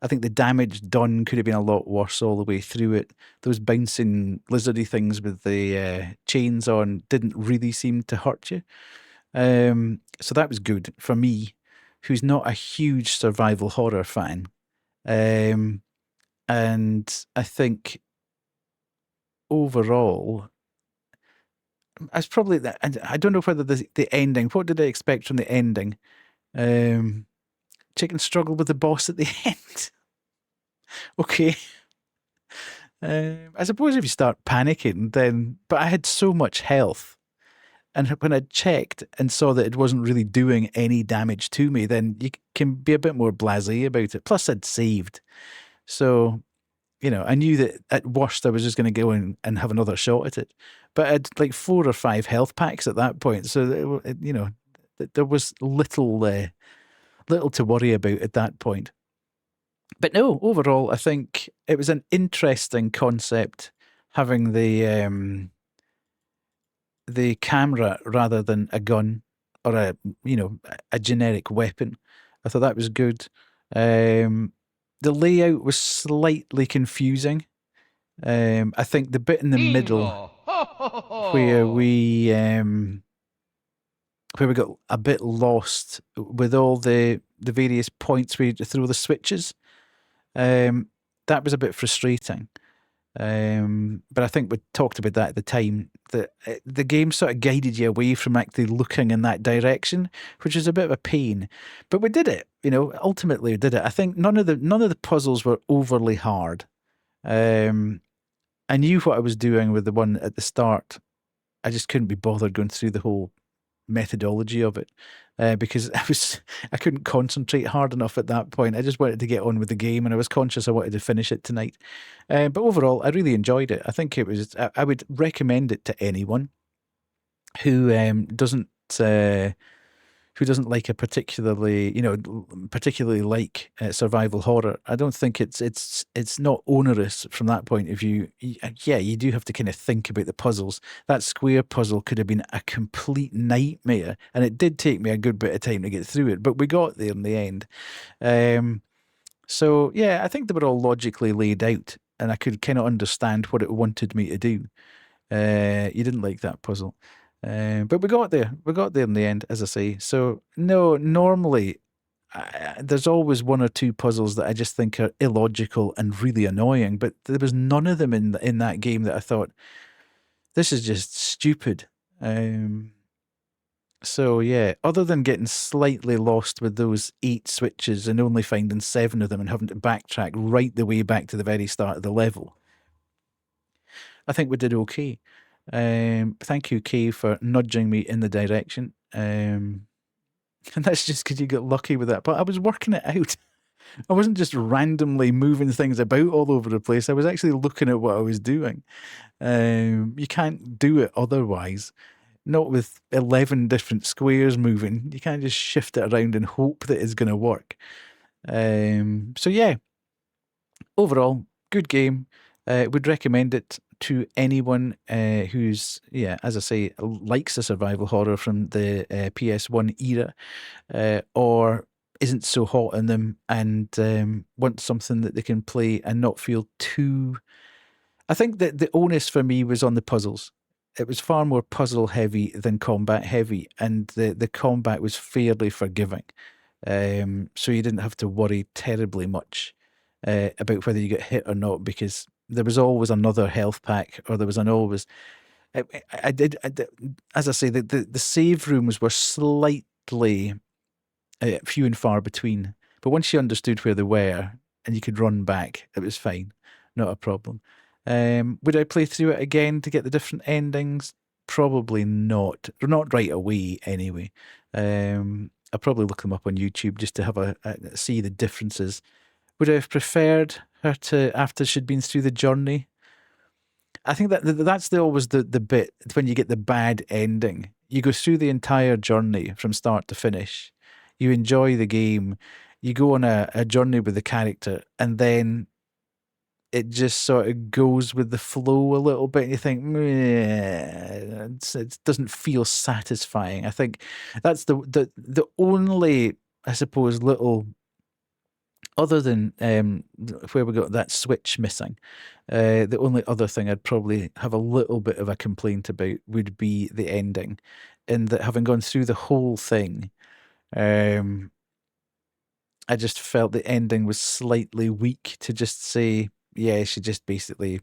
I think the damage done could have been a lot worse all the way through it. Those bouncing lizardy things with the chains on didn't really seem to hurt you. So that was good for me, who's not a huge survival horror fan. And I think overall, I was probably that. I don't know whether the ending. What did I expect from the ending? Chicken struggled with the boss at the end. Okay. I suppose if you start panicking, then. But I had so much health, and when I checked and saw that it wasn't really doing any damage to me, then you can be a bit more blasé about it. Plus, I'd saved, so I knew that at worst I was just going to go in and have another shot at it. But I had like 4 or 5 health packs at that point, so there was little to worry about at that point. But no, overall, I think it was an interesting concept having the camera rather than a gun or a generic weapon. I thought that was good. The layout was slightly confusing. I think the bit in the middle where we got a bit lost with all the various points where you throw the switches, that was a bit frustrating. But I think we talked about that at the time, that the game sort of guided you away from actually looking in that direction, which is a bit of a pain. But we did it, ultimately we did it. I think none of the puzzles were overly hard. I knew what I was doing with the one at the start. I just couldn't be bothered going through the whole methodology of it because I couldn't concentrate hard enough at that point. I just wanted to get on with the game, and I was conscious I wanted to finish it tonight. But overall, I really enjoyed it. I think it was. I would recommend it to anyone who doesn't like a particularly like survival horror. I don't think it's not onerous from that point of view. Yeah, you do have to kind of think about the puzzles. That square puzzle could have been a complete nightmare, and it did take me a good bit of time to get through it, but we got there in the end. So yeah, I think they were all logically laid out, and I could kind of understand what it wanted me to do. You didn't like that puzzle. But we got there. We got there in the end, as I say. So no, normally there's always 1 or 2 puzzles that I just think are illogical and really annoying. But there was none of them in that game that I thought, this is just stupid. So yeah, other than getting slightly lost with those 8 switches and only finding 7 of them and having to backtrack right the way back to the very start of the level, I think we did okay. Thank you, Kay, for nudging me in the direction. And that's just because you got lucky with that. But I was working it out. I wasn't just randomly moving things about all over the place. I was actually looking at what I was doing. You can't do it otherwise. Not with 11 different squares moving. You can't just shift it around and hope that it's going to work. So yeah, overall, good game. Would recommend it to anyone who's, as I say, likes a survival horror from the PS1 era, or isn't so hot on them and wants something that they can play and not feel too. I think that the onus for me was on the puzzles. It was far more puzzle heavy than combat heavy, and the combat was fairly forgiving. So you didn't have to worry terribly much about whether you got hit or not, because there was always another health pack, or there was always. I did, as I say, the save rooms were slightly few and far between, but once you understood where they were and you could run back, it was fine, not a problem. Would I play through it again to get the different endings? Probably not. Not right away, anyway. I'll probably look them up on YouTube just to have a see the differences. Would I have preferred her to, after she'd been through the journey? I think that's always the bit when you get the bad ending. You go through the entire journey from start to finish. You enjoy the game. You go on a journey with the character, and then it just sort of goes with the flow a little bit. And you think, it doesn't feel satisfying. I think that's the only, I suppose, little, other than where we got that switch missing, the only other thing I'd probably have a little bit of a complaint about would be the ending, in that having gone through the whole thing, I just felt the ending was slightly weak to just say, yeah, she just basically,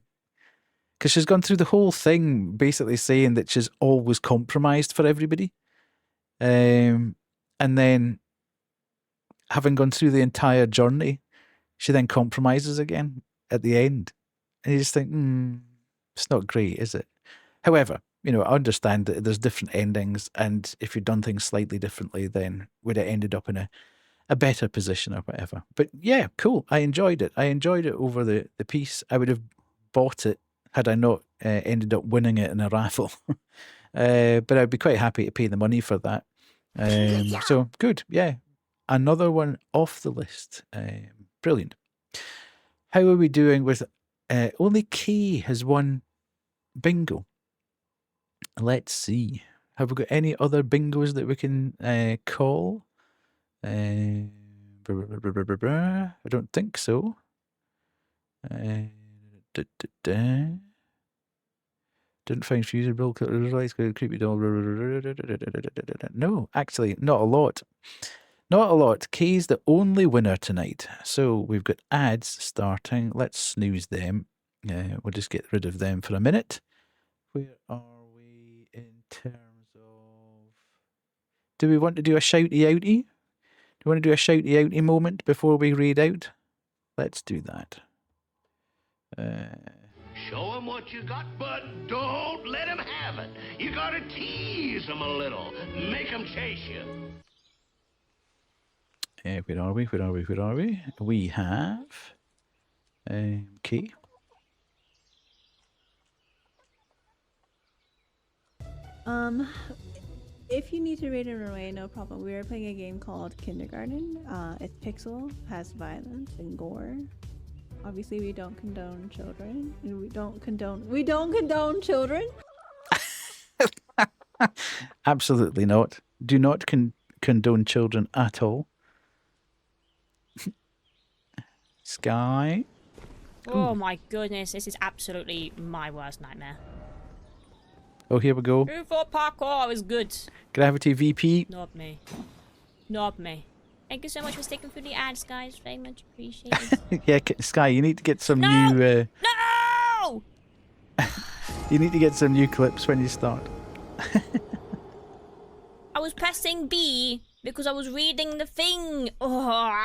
because she's gone through the whole thing basically saying that she's always compromised for everybody. And then having gone through the entire journey, she then compromises again at the end. And you just think, it's not great, is it? However, I understand that there's different endings, and if you'd done things slightly differently, then would have ended up in a better position or whatever. But yeah, cool. I enjoyed it. I enjoyed it over the piece. I would have bought it had I not ended up winning it in a raffle. But I'd be quite happy to pay the money for that. So good. Yeah. Another one off the list. Brilliant. How are we doing with only Kay has won bingo? Let's see. Have we got any other bingos that we can call? I don't think so. Didn't find fusible creepy doll. No, actually, not a lot. Not a lot. Kay's the only winner tonight. So we've got ads starting. Let's snooze them. We'll just get rid of them for a minute. Where are we in terms of... Do we want to do a shouty-outy? Do you want to do a shouty-outy moment before we read out? Let's do that. Show them what you got, but don't let them have it. You gotta tease them a little. Make them chase you. Where are we? We have... Kay. If you need to read it away, no problem. We are playing a game called Kindergarten. It's pixel, has violence and gore. Obviously, we don't condone children. We don't condone children. Absolutely not. Do not condone children at all. Sky. Oh my goodness, this is absolutely my worst nightmare. Oh, here we go. Who thought parkour was good? Gravity VP. Not me. Not me. Thank you so much for sticking through the ads, guys. Very much appreciated. Yeah, Sky, you need to get some new... No! You need to get some new clips when you start. I was pressing B because I was reading the thing. Oh.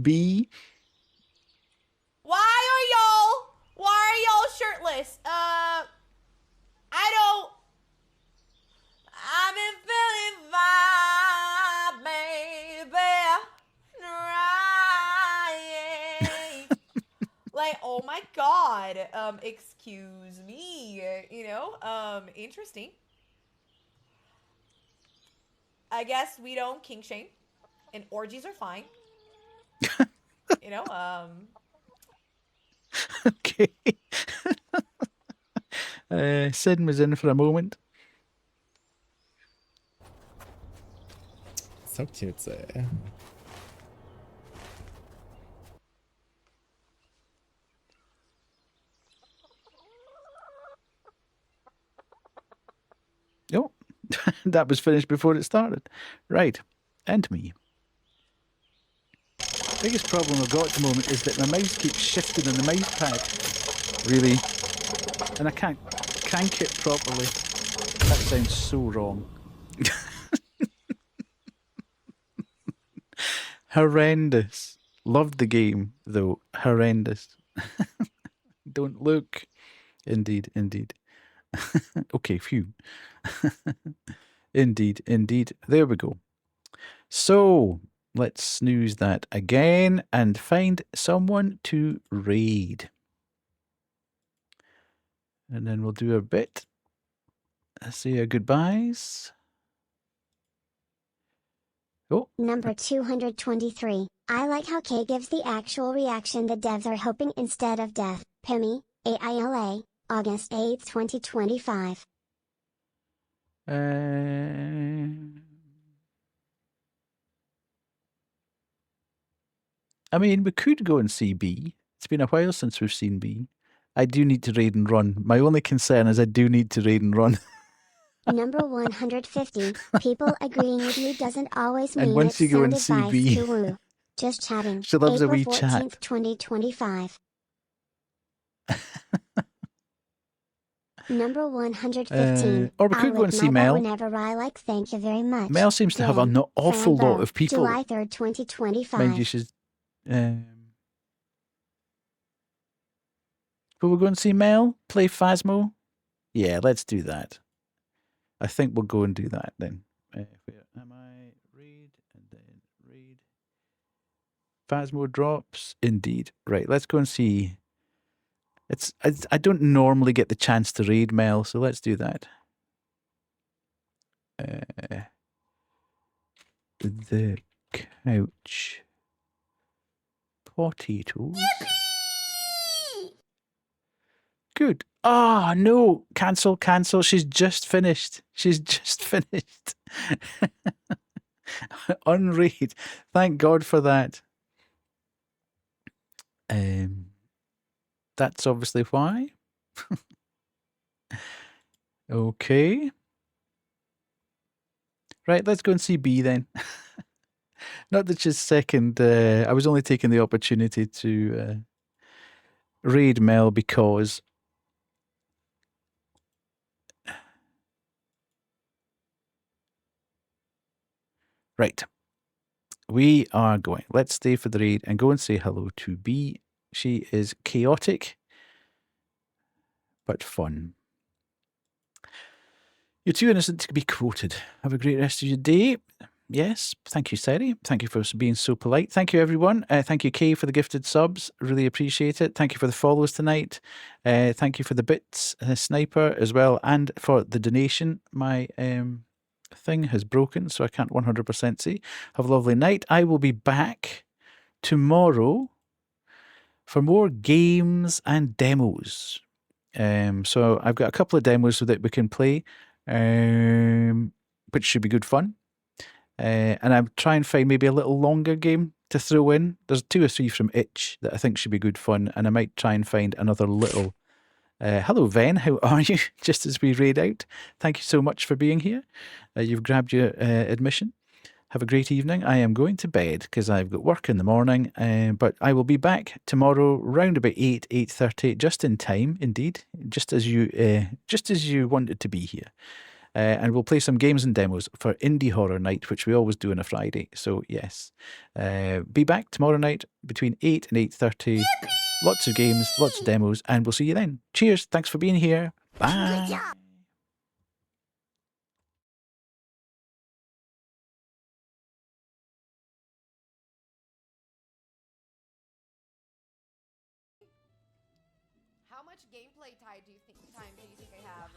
B. Why are y'all shirtless? I don't. I've been feeling fine, baby. Right. Like, oh my god. Excuse me. Interesting. I guess we don't kink shame, and orgies are fine. Okay. Sin was in for a moment. So cutesy. Oh, that was finished before it started. Right, and me. Biggest problem I've got at the moment is that my mouse keeps shifting on the mouse pad. Really. And I can't crank it properly. That sounds so wrong. Horrendous. Loved the game, though. Horrendous. Don't look. Indeed, indeed. Okay, phew. Indeed, indeed. There we go. So, let's snooze that again and find someone to raid. And then we'll do a bit. Say our goodbyes. Oh. Number 223. I like how K gives the actual reaction the devs are hoping instead of death. Pimmy, AILA, August 8th, 2025. I mean, we could go and see B. It's been a while since we've seen B. I do need to raid and run. My only concern is I do need to raid and run. Number 150. People agreeing with you doesn't always And mean once it's you go and sound see advice B, to woo. Just chatting. she loves a April wee 14th, chat. 2025. Number 115. Or we I'll could go lick and see my butt Mel. whenever I like. Thank you very much. Mel seems to have Jen, an awful lot Fanbo, of people. July 3rd, 2025. Mind you, she's... Will we go and see Mel play Phasmo? Yeah, let's do that. I think we'll go and do that then. Where am I? Read and then read. Phasmo drops. Indeed. Right, let's go and see. I don't normally get the chance to read Mel, so let's do that. The couch potatoes. Good. Ah, no. Cancel, cancel. She's just finished. She's just finished. Unread. Thank God for that. That's obviously why. Okay. Right, let's go and see B then. Not that she's second. I was only taking the opportunity to raid Mel because... Right. We are going. Let's stay for the raid and go and say hello to B. She is chaotic, but fun. You're too innocent to be quoted. Have a great rest of your day. Yes, thank you, Sari. Thank you for being so polite. Thank you, everyone. Thank you, Kay, for the gifted subs. Really appreciate it. Thank you for the follows tonight. Thank you for the bits, Sniper, as well, and for the donation. My thing has broken, so I can't 100% see. Have a lovely night. I will be back tomorrow for more games and demos. So I've got a couple of demos that we can play, which should be good fun. And I'm trying to find maybe a little longer game to throw in. There's 2 or 3 from Itch that I think should be good fun, and I might try and find another little. Hello, Ven. How are you? Just as we raid out. Thank you so much for being here. You've grabbed your admission. Have a great evening. I am going to bed because I've got work in the morning, but I will be back tomorrow round about 8:30, just in time, indeed, just as you wanted to be here. And we'll play some games and demos for Indie Horror Night, which we always do on a Friday. So yes, be back tomorrow night between 8 and 8:30. Lots of games, lots of demos, and we'll see you then. Cheers. Thanks for being here. Bye. How much gameplay time do you think I have?